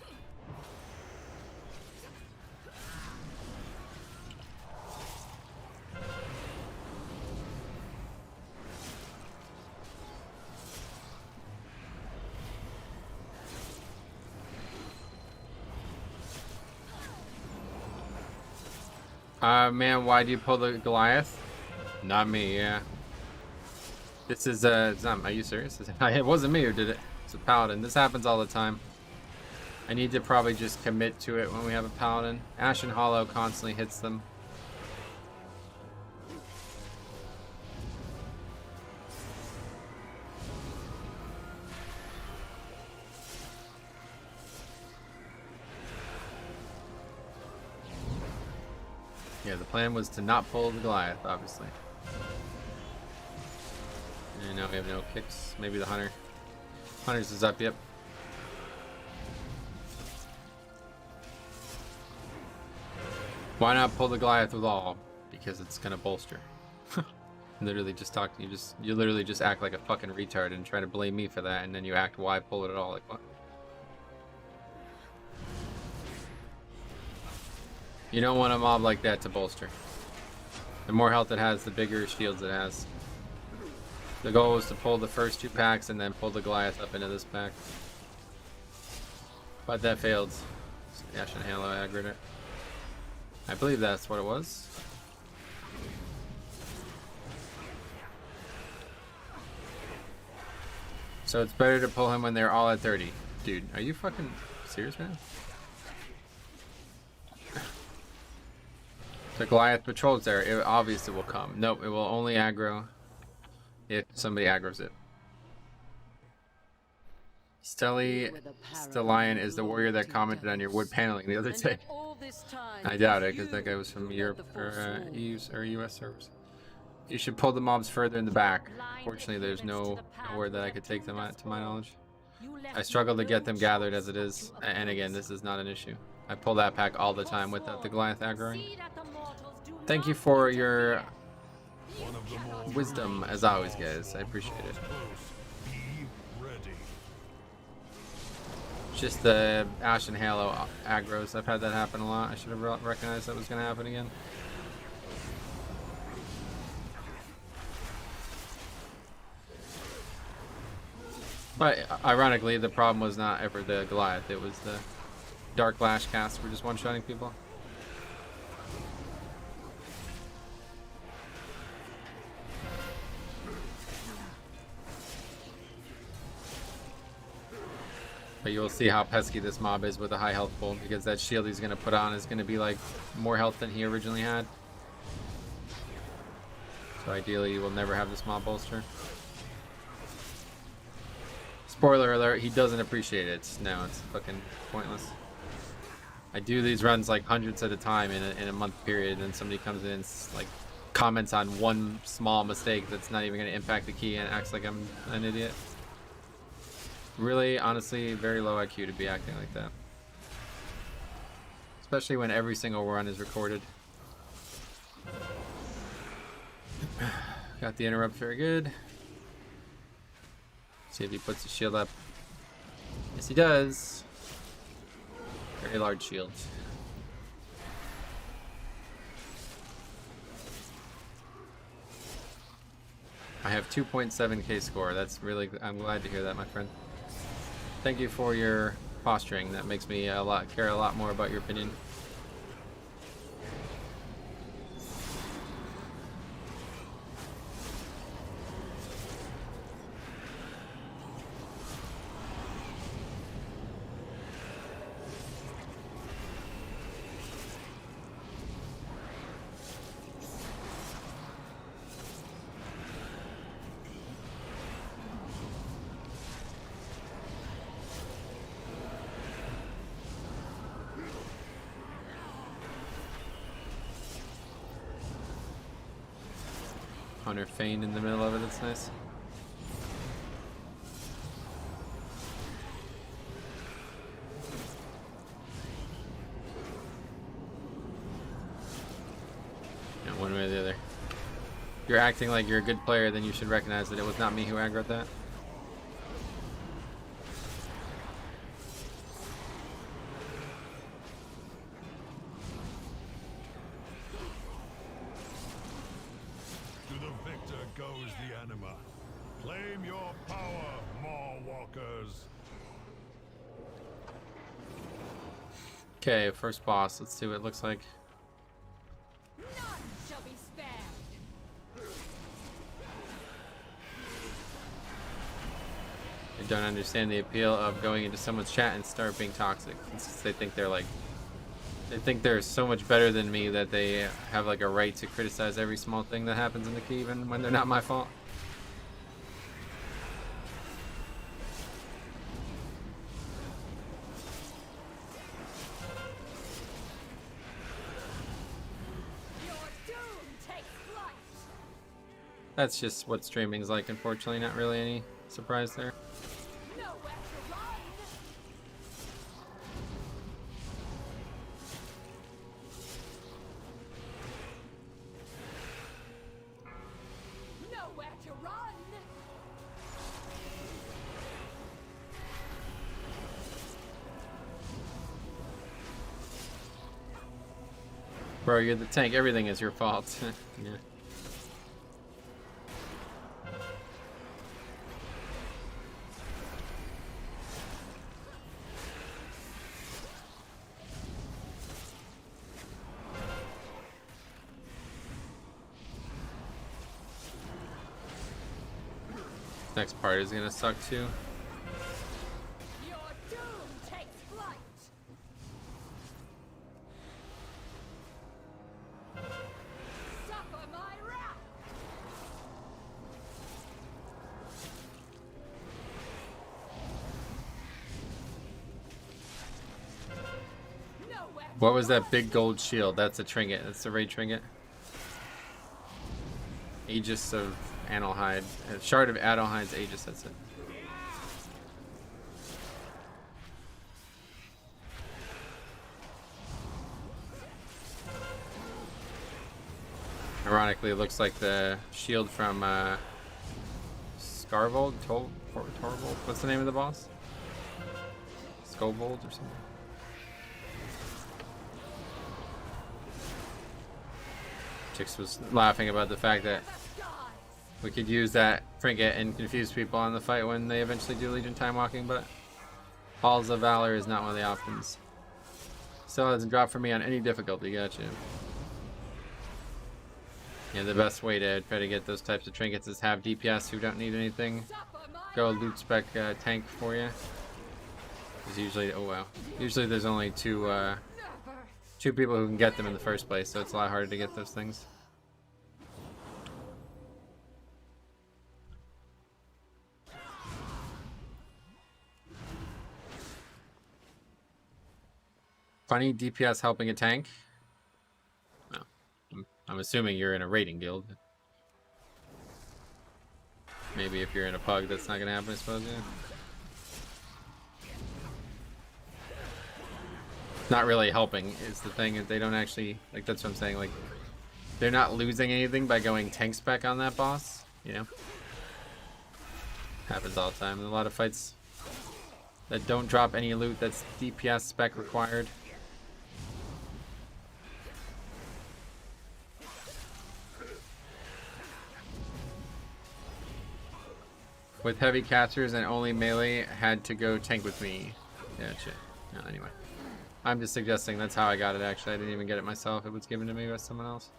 Man, why do you pull the Goliath? Not me, yeah. This is, it's not, are you serious? It wasn't me who did it. It's a paladin. This happens all the time. I need to probably just commit to it when we have a paladin. Ashen Hollow constantly hits them. Yeah, the plan was to not pull the Goliath, obviously. And now we have no kicks. Maybe the Hunter. Hunter's is up, yep. Why not pull the Goliath with all? Because it's gonna bolster. Literally just talk. You literally just act like a fucking retard and try to blame me for that, and then you act why pull it at all. Like what? You don't want a mob like that to bolster. The more health it has, the bigger shields it has. The goal was to pull the first 2 packs and then pull the Goliath up into this pack. But that failed. So Ashen Halo aggroed it. I believe that's what it was. So it's better to pull him when they're all at 30. Dude, are you fucking serious, man? The Goliath patrols there. It obviously will come. Nope, it will only aggro if somebody aggroes it. Stellion is the warrior that commented on your wood paneling the other day. I doubt it, because that guy was from Europe or EU or US servers. You should pull the mobs further in the back. Fortunately, there's nowhere that I could take them at, to my knowledge. I struggle to get them gathered as it is, and again, this is not an issue. I pull that pack all the time without the Goliath aggroing. Thank you for your wisdom, as always, guys. I appreciate it. Just the Ash and Halo aggros. I've had that happen a lot. I should have recognized that was going to happen again. But ironically, the problem was not ever the Goliath. It was the Dark Lash cast for just one-shotting people. But you'll see how pesky this mob is with a high health pool, because that shield he's going to put on is going to be like more health than he originally had. So ideally, you will never have this mob bolster. Spoiler alert, he doesn't appreciate it. No, it's fucking pointless. I do these runs like hundreds at a time in a month period, and somebody comes in and like comments on one small mistake that's not even going to impact the key and acts like I'm an idiot. Really, honestly, very low IQ to be acting like that. Especially when every single run is recorded. Got the interrupt, very good. See if he puts his shield up. Yes, he does. Very large shield. I have 2.7k score. That's really, I'm glad to hear that, my friend. Thank you for your posturing. That makes me care a lot more about your opinion. Hunter Feign in the middle of it, that's nice. Yeah, one way or the other. If you're acting like you're a good player, then you should recognize that it was not me who aggroed that. Claim your power, Maw Walkers. Okay, first boss. Let's see what it looks like. None shall be spared. I don't understand the appeal of going into someone's chat and start being toxic. Since they think they're like, they think they're so much better than me that they have like a right to criticize every small thing that happens in the key, even when they're not my fault. That's just what streaming's like, unfortunately. Not really any surprise there. Nowhere to run. Nowhere to run. Bro, you're the tank. Everything is your fault. Yeah. Next part is gonna suck too. Your doom takes flight. Suffer my wrath. What was that big gold shield? That's a trinket. That's the raid trinket. Aegis of Analhide. A shard of Adelhide's Aegis, that's it. Ironically, it looks like the shield from Scarvold? Torvold? What's the name of the boss? Scovold or something? Chix was laughing about the fact that we could use that trinket and confuse people on the fight when they eventually do Legion Time Walking, but Halls of Valor is not one of the options. Still hasn't dropped for me on any difficulty, gotcha. Yeah, the best way to try to get those types of trinkets is have DPS who don't need anything go loot spec tank for you. Because usually, oh wow, usually there's only two people who can get them in the first place, so it's a lot harder to get those things. Funny DPS helping a tank? No. I'm assuming you're in a raiding guild. Maybe if you're in a pug, that's not gonna happen, I suppose, yeah. Not really helping is the thing. They don't actually, like, that's what I'm saying, like, they're not losing anything by going tank spec on that boss, you know? Happens all the time. There's a lot of fights that don't drop any loot that's DPS spec required. With heavy casters and only melee, had to go tank with me. Yeah, shit. No, anyway. I'm just suggesting that's how I got it, actually. I didn't even get it myself. It was given to me by someone else.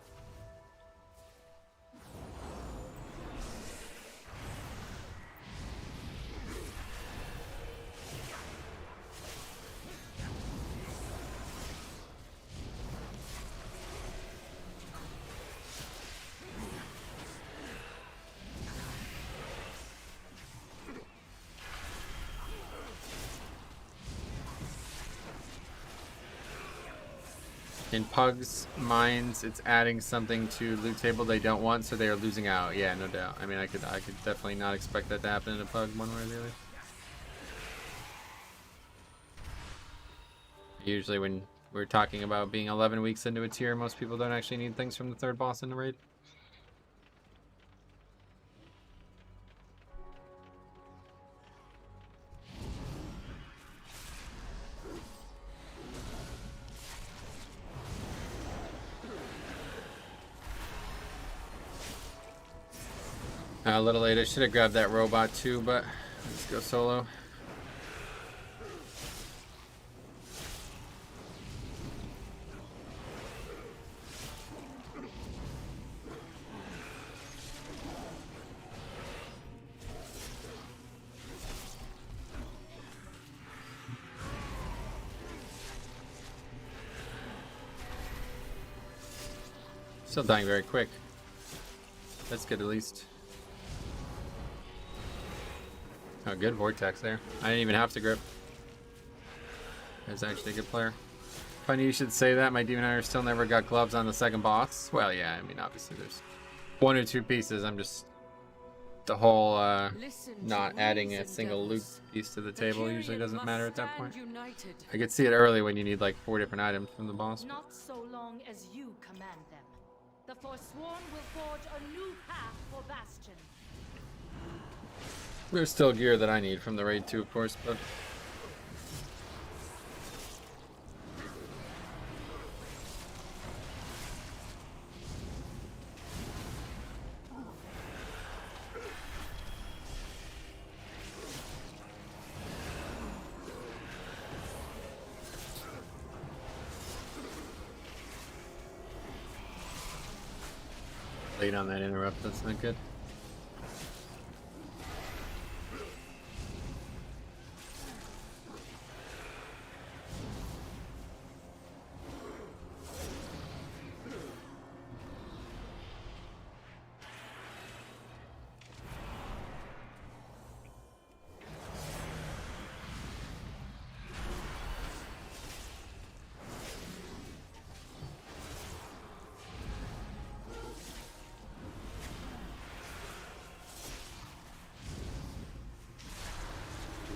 In Pug's minds, it's adding something to loot table they don't want, so they are losing out. Yeah, no doubt. I mean, I could definitely not expect that to happen in a Pug one way or the other. Usually when we're talking about being 11 weeks into a tier, most people don't actually need things from the third boss in the raid. A little late. I should have grabbed that robot too, but let's go solo. Still dying very quick. That's good at least. Oh, good vortex there. I didn't even have to grip. That's actually a good player. Funny you should say that. My Demon Hunter still never got gloves on the second boss. Well, yeah, I mean, obviously there's one or two pieces. I'm just... The whole, not adding a single loot piece to the table usually doesn't matter at that point. I could see it early when you need like 4 different items from the boss. Not so long as you command them. The Forsworn will forge a new path for Bastion. There's still gear that I need from the raid too, of course, but... Late on that interrupt, that's not good.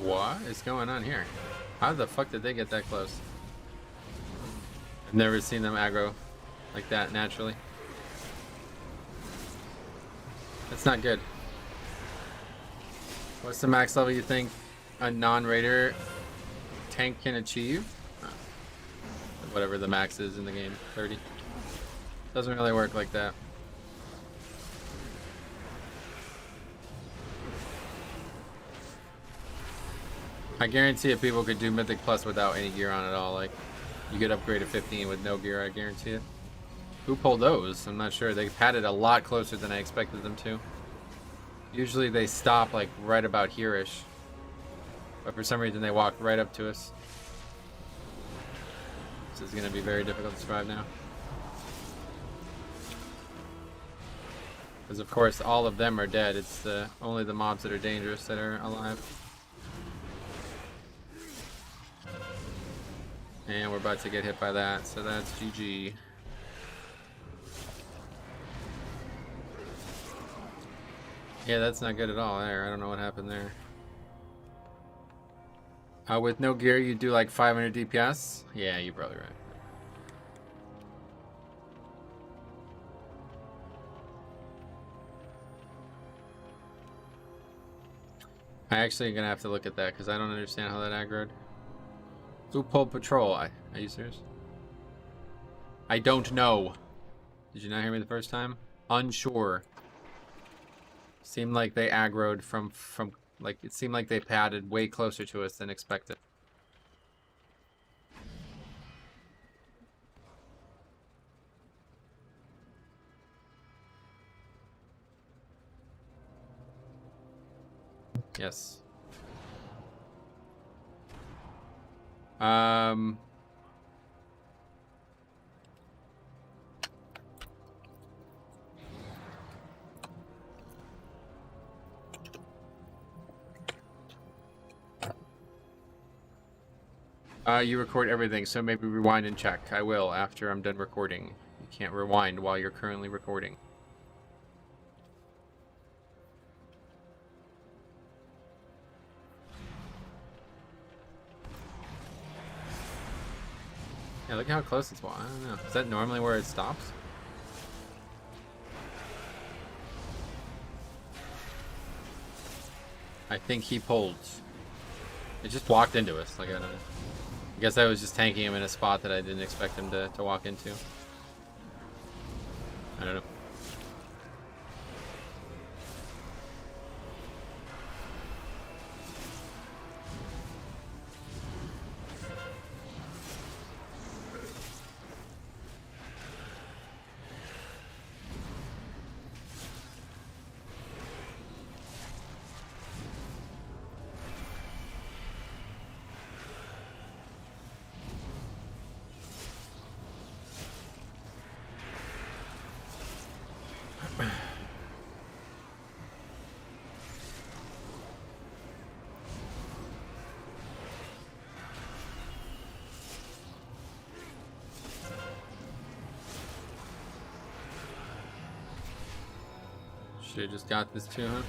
What is going on here? How the fuck did they get that close? I've never seen them aggro like that naturally. That's not good. What's the max level you think a non-raider tank can achieve? Whatever the max is in the game, 30. Doesn't really work like that. I guarantee if people could do Mythic Plus without any gear on at all, like you could upgrade to 15 with no gear, I guarantee it. Who pulled those? I'm not sure. They padded a lot closer than I expected them to. Usually they stop like right about here-ish. But for some reason they walked right up to us. This is going to be very difficult to survive now. Because of course all of them are dead. It's only the mobs that are dangerous that are alive. And we're about to get hit by that, so that's GG. Yeah, that's not good at all there. I don't know what happened there. With no gear, you do like 500 DPS? Yeah, you're probably right. I actually am gonna have to look at that because I don't understand how that aggroed. Who pulled patrol? Are you serious? I don't know. Did you not hear me the first time? Unsure. Seemed like they aggroed from like it seemed like they padded way closer to us than expected. Yes. You record everything, so maybe rewind and check. I will after I'm done recording. You can't rewind while you're currently recording. Yeah, look how close it's. I don't know. Is that normally where it stops? I think he pulled. It just walked into us. Like I don't know. I guess I was just tanking him in a spot that I didn't expect him to walk into. I don't know. Should've just got this too, huh?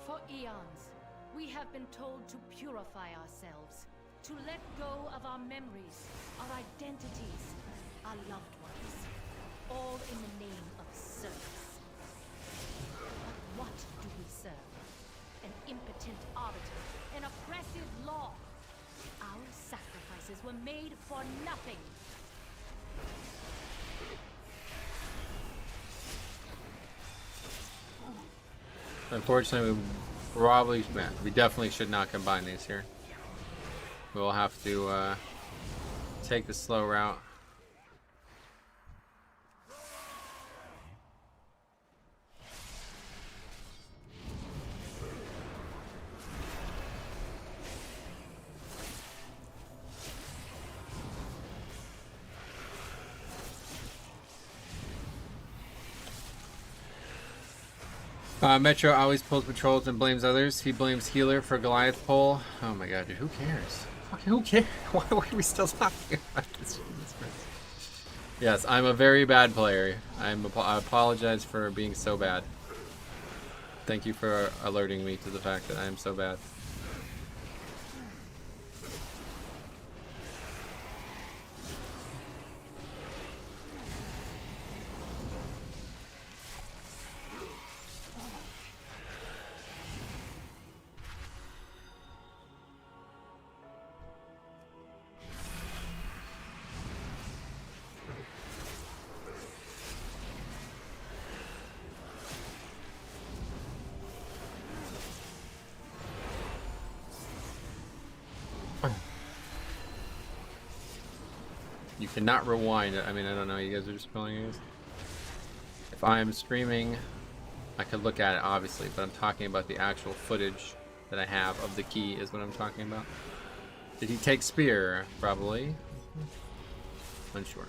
For eons, we have been told to purify ourselves, to let go of our memories, our identities, our loved ones, all in the name of service. But what do we serve? An impotent arbiter, an oppressive law. Our sacrifices were made for nothing. Unfortunately, we definitely should not combine these here. We'll have to take the slow route. Metro always pulls patrols and blames others. He blames healer for Goliath pull. Oh my god, dude, who cares? Fucking who cares? Why are we still talking about this? Jesus Christ. Yes, I'm a very bad player. I apologize for being so bad. Thank you for alerting me to the fact that I am so bad. You cannot rewind it. I mean, I don't know. You guys are just spelling it. If I'm streaming, I could look at it, obviously, but I'm talking about the actual footage that I have of the key is what I'm talking about. Did he take spear? Probably. Unsure.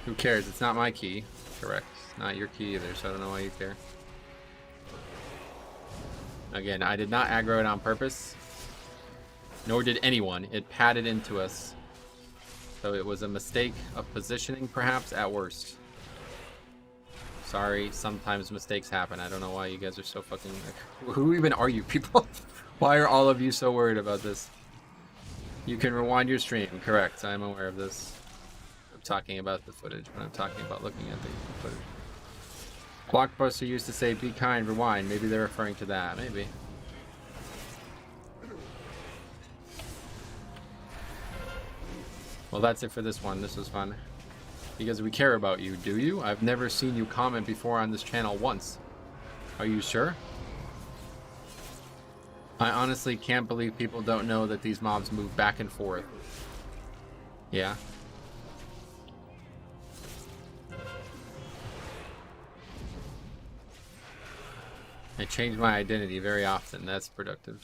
Who cares? It's not my key. Correct. It's not your key either, so I don't know why you care. Again, I did not aggro it on purpose. Nor did anyone. It padded into us. So it was a mistake of positioning, perhaps, at worst. Sorry, sometimes mistakes happen. I don't know why you guys are so fucking... Who even are you people? Why are all of you so worried about this? You can rewind your stream. Correct, I'm aware of this. I'm talking about the footage, but I'm talking about looking at the footage. Blockbuster used to say, be kind, rewind. Maybe they're referring to that. Maybe. Well, that's it for this one. This was fun. Because we care about you, do you? I've never seen you comment before on this channel once. Are you sure? I honestly can't believe people don't know that these mobs move back and forth. Yeah. I change my identity very often. That's productive.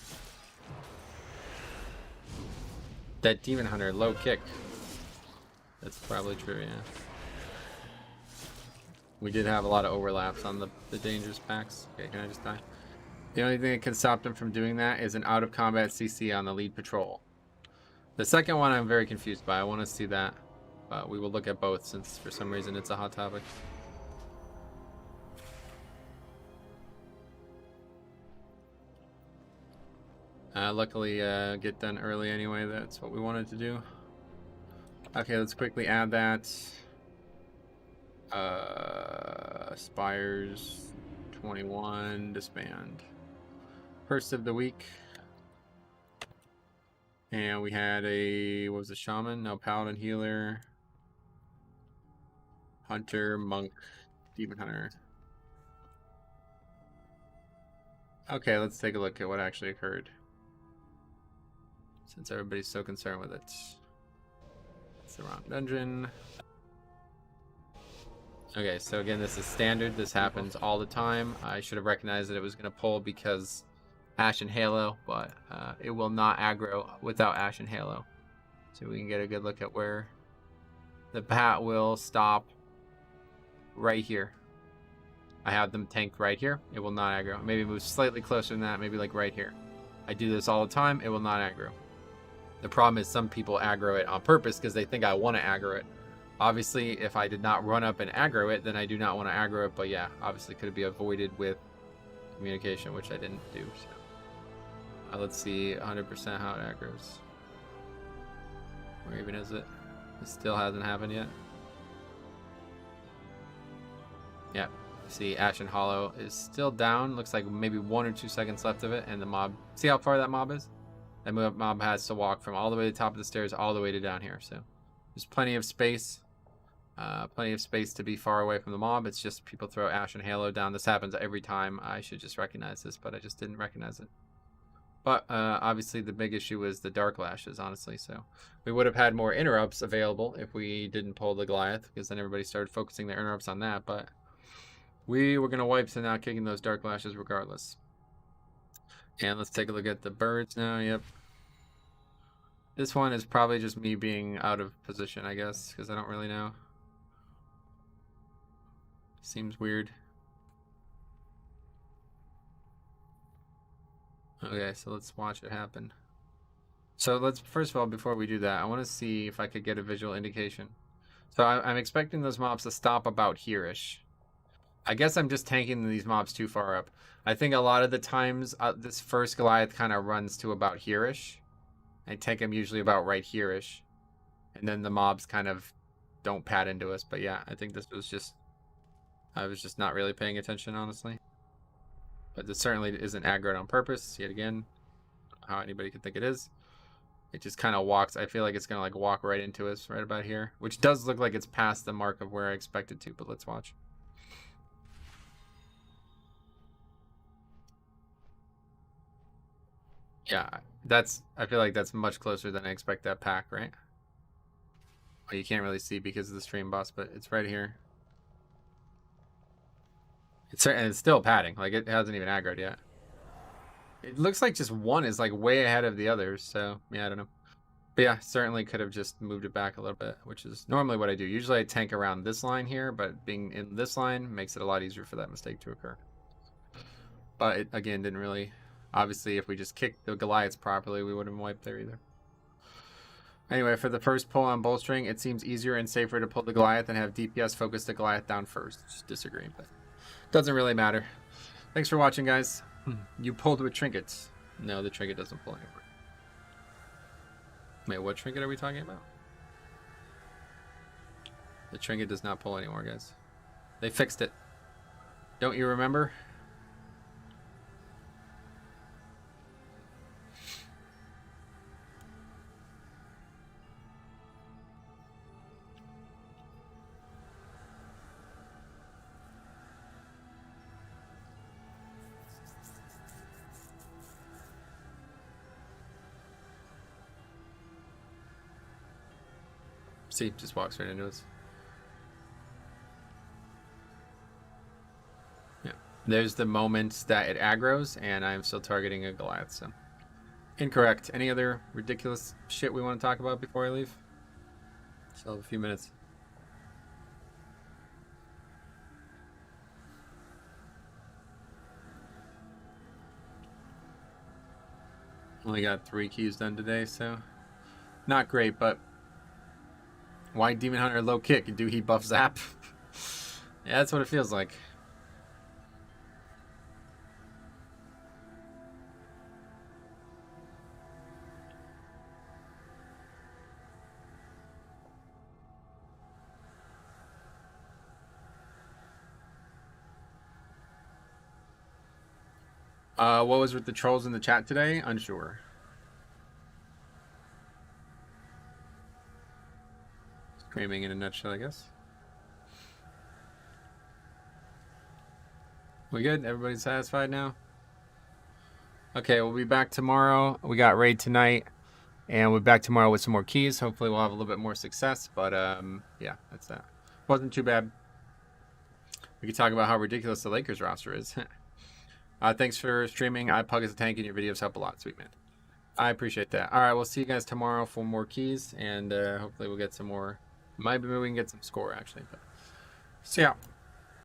That demon hunter, low kick. That's probably true, yeah. We did have a lot of overlaps on the dangerous packs. Okay, can I just die? The only thing that can stop them from doing that is an out-of-combat CC on the lead patrol. The second one I'm very confused by. I want to see that. But we will look at both since for some reason it's a hot topic. Luckily, get done early anyway. That's what we wanted to do. Okay, let's quickly add that. Spires 21, disband. First of the week. And we had a, what was it, shaman? No, paladin, healer. Hunter, monk, demon hunter. Okay, let's take a look at what actually occurred. Since everybody's so concerned with it. It's the wrong dungeon. Okay, so again, this is standard. This happens all the time. I should have recognized that it was going to pull because Ash and Halo, but it will not aggro without Ash and Halo. So we can get a good look at where the bat will stop right here. I have them tanked right here. It will not aggro. Maybe move slightly closer than that, maybe like right here. I do this all the time. It will not aggro. The problem is some people aggro it on purpose because they think I want to aggro it. Obviously, if I did not run up and aggro it, then I do not want to aggro it. But yeah, obviously could be avoided with communication, which I didn't do. So let's see 100% how it aggroes. Where even is it? It still hasn't happened yet. Yeah, see Ash and Hollow is still down. Looks like maybe 1 or 2 seconds left of it, and the mob. See how far that mob is? That mob has to walk from all the way to the top of the stairs all the way to down here. So there's plenty of space. Plenty of space to be far away from the mob. It's just people throw Ash and Halo down. This happens every time. I should just recognize this, but I just didn't recognize it. But obviously the big issue was the Dark Lashes, honestly. So we would have had more interrupts available if we didn't pull the Goliath, because then everybody started focusing their interrupts on that. But we were going to wipe to not kicking those Dark Lashes regardless. And let's take a look at the birds now. Yep. This one is probably just me being out of position, I guess, because I don't really know. Seems weird. Okay, so let's watch it happen. So let's, first of all, before we do that, I want to see if I could get a visual indication. So I'm expecting those mobs to stop about here-ish. I guess I'm just tanking these mobs too far up. I think a lot of the times this first Goliath kind of runs to about here-ish. I tank him usually about right here-ish. And then the mobs kind of don't pad into us. But yeah, I think this was just... I was just not really paying attention, honestly. But this certainly isn't aggroed on purpose, yet again. How anybody could think it is. It just kind of walks. I feel like it's going to like walk right into us right about here. Which does look like it's past the mark of where I expect it to, but let's watch. Yeah, I feel like that's much closer than I expect that pack, right? Well, you can't really see because of the stream boss, but it's right here. And it's still padding. Like, it hasn't even aggroed yet. It looks like just one is like way ahead of the others, so yeah, I don't know. But yeah, certainly could have just moved it back a little bit, which is normally what I do. Usually I tank around this line here, but being in this line makes it a lot easier for that mistake to occur. But it, again, didn't really... Obviously, if we just kicked the Goliaths properly, we wouldn't have wiped there either. Anyway, for the first pull on bolstering, it seems easier and safer to pull the Goliath and have DPS focus the Goliath down first. Just disagree, but doesn't really matter. Thanks for watching, guys. You pulled with trinkets. No, the trinket doesn't pull anymore. Wait, what trinket are we talking about? The trinket does not pull anymore, guys. They fixed it. Don't you remember? See, just walks right into us. Yeah. There's the moment that it aggroes, and I'm still targeting a Goliath, so. Incorrect. Any other ridiculous shit we want to talk about before I leave? Still have a few minutes. Only got 3 keys done today, so. Not great, but why Demon Hunter low kick? Do he buff zap? Yeah, that's what it feels like. What was with the trolls in the chat today? Unsure. Screaming in a nutshell, I guess. We good? Everybody satisfied now? Okay, we'll be back tomorrow. We got raid tonight, and we'll be back tomorrow with some more keys. Hopefully we'll have a little bit more success, but yeah, that's that. Wasn't too bad. We could talk about how ridiculous the Lakers roster is. Thanks for streaming. I Pug as a tank, and your videos help a lot, sweet man. I appreciate that. All right, we'll see you guys tomorrow for more keys, and hopefully we'll get some more. Maybe we can get some score, actually. But see ya.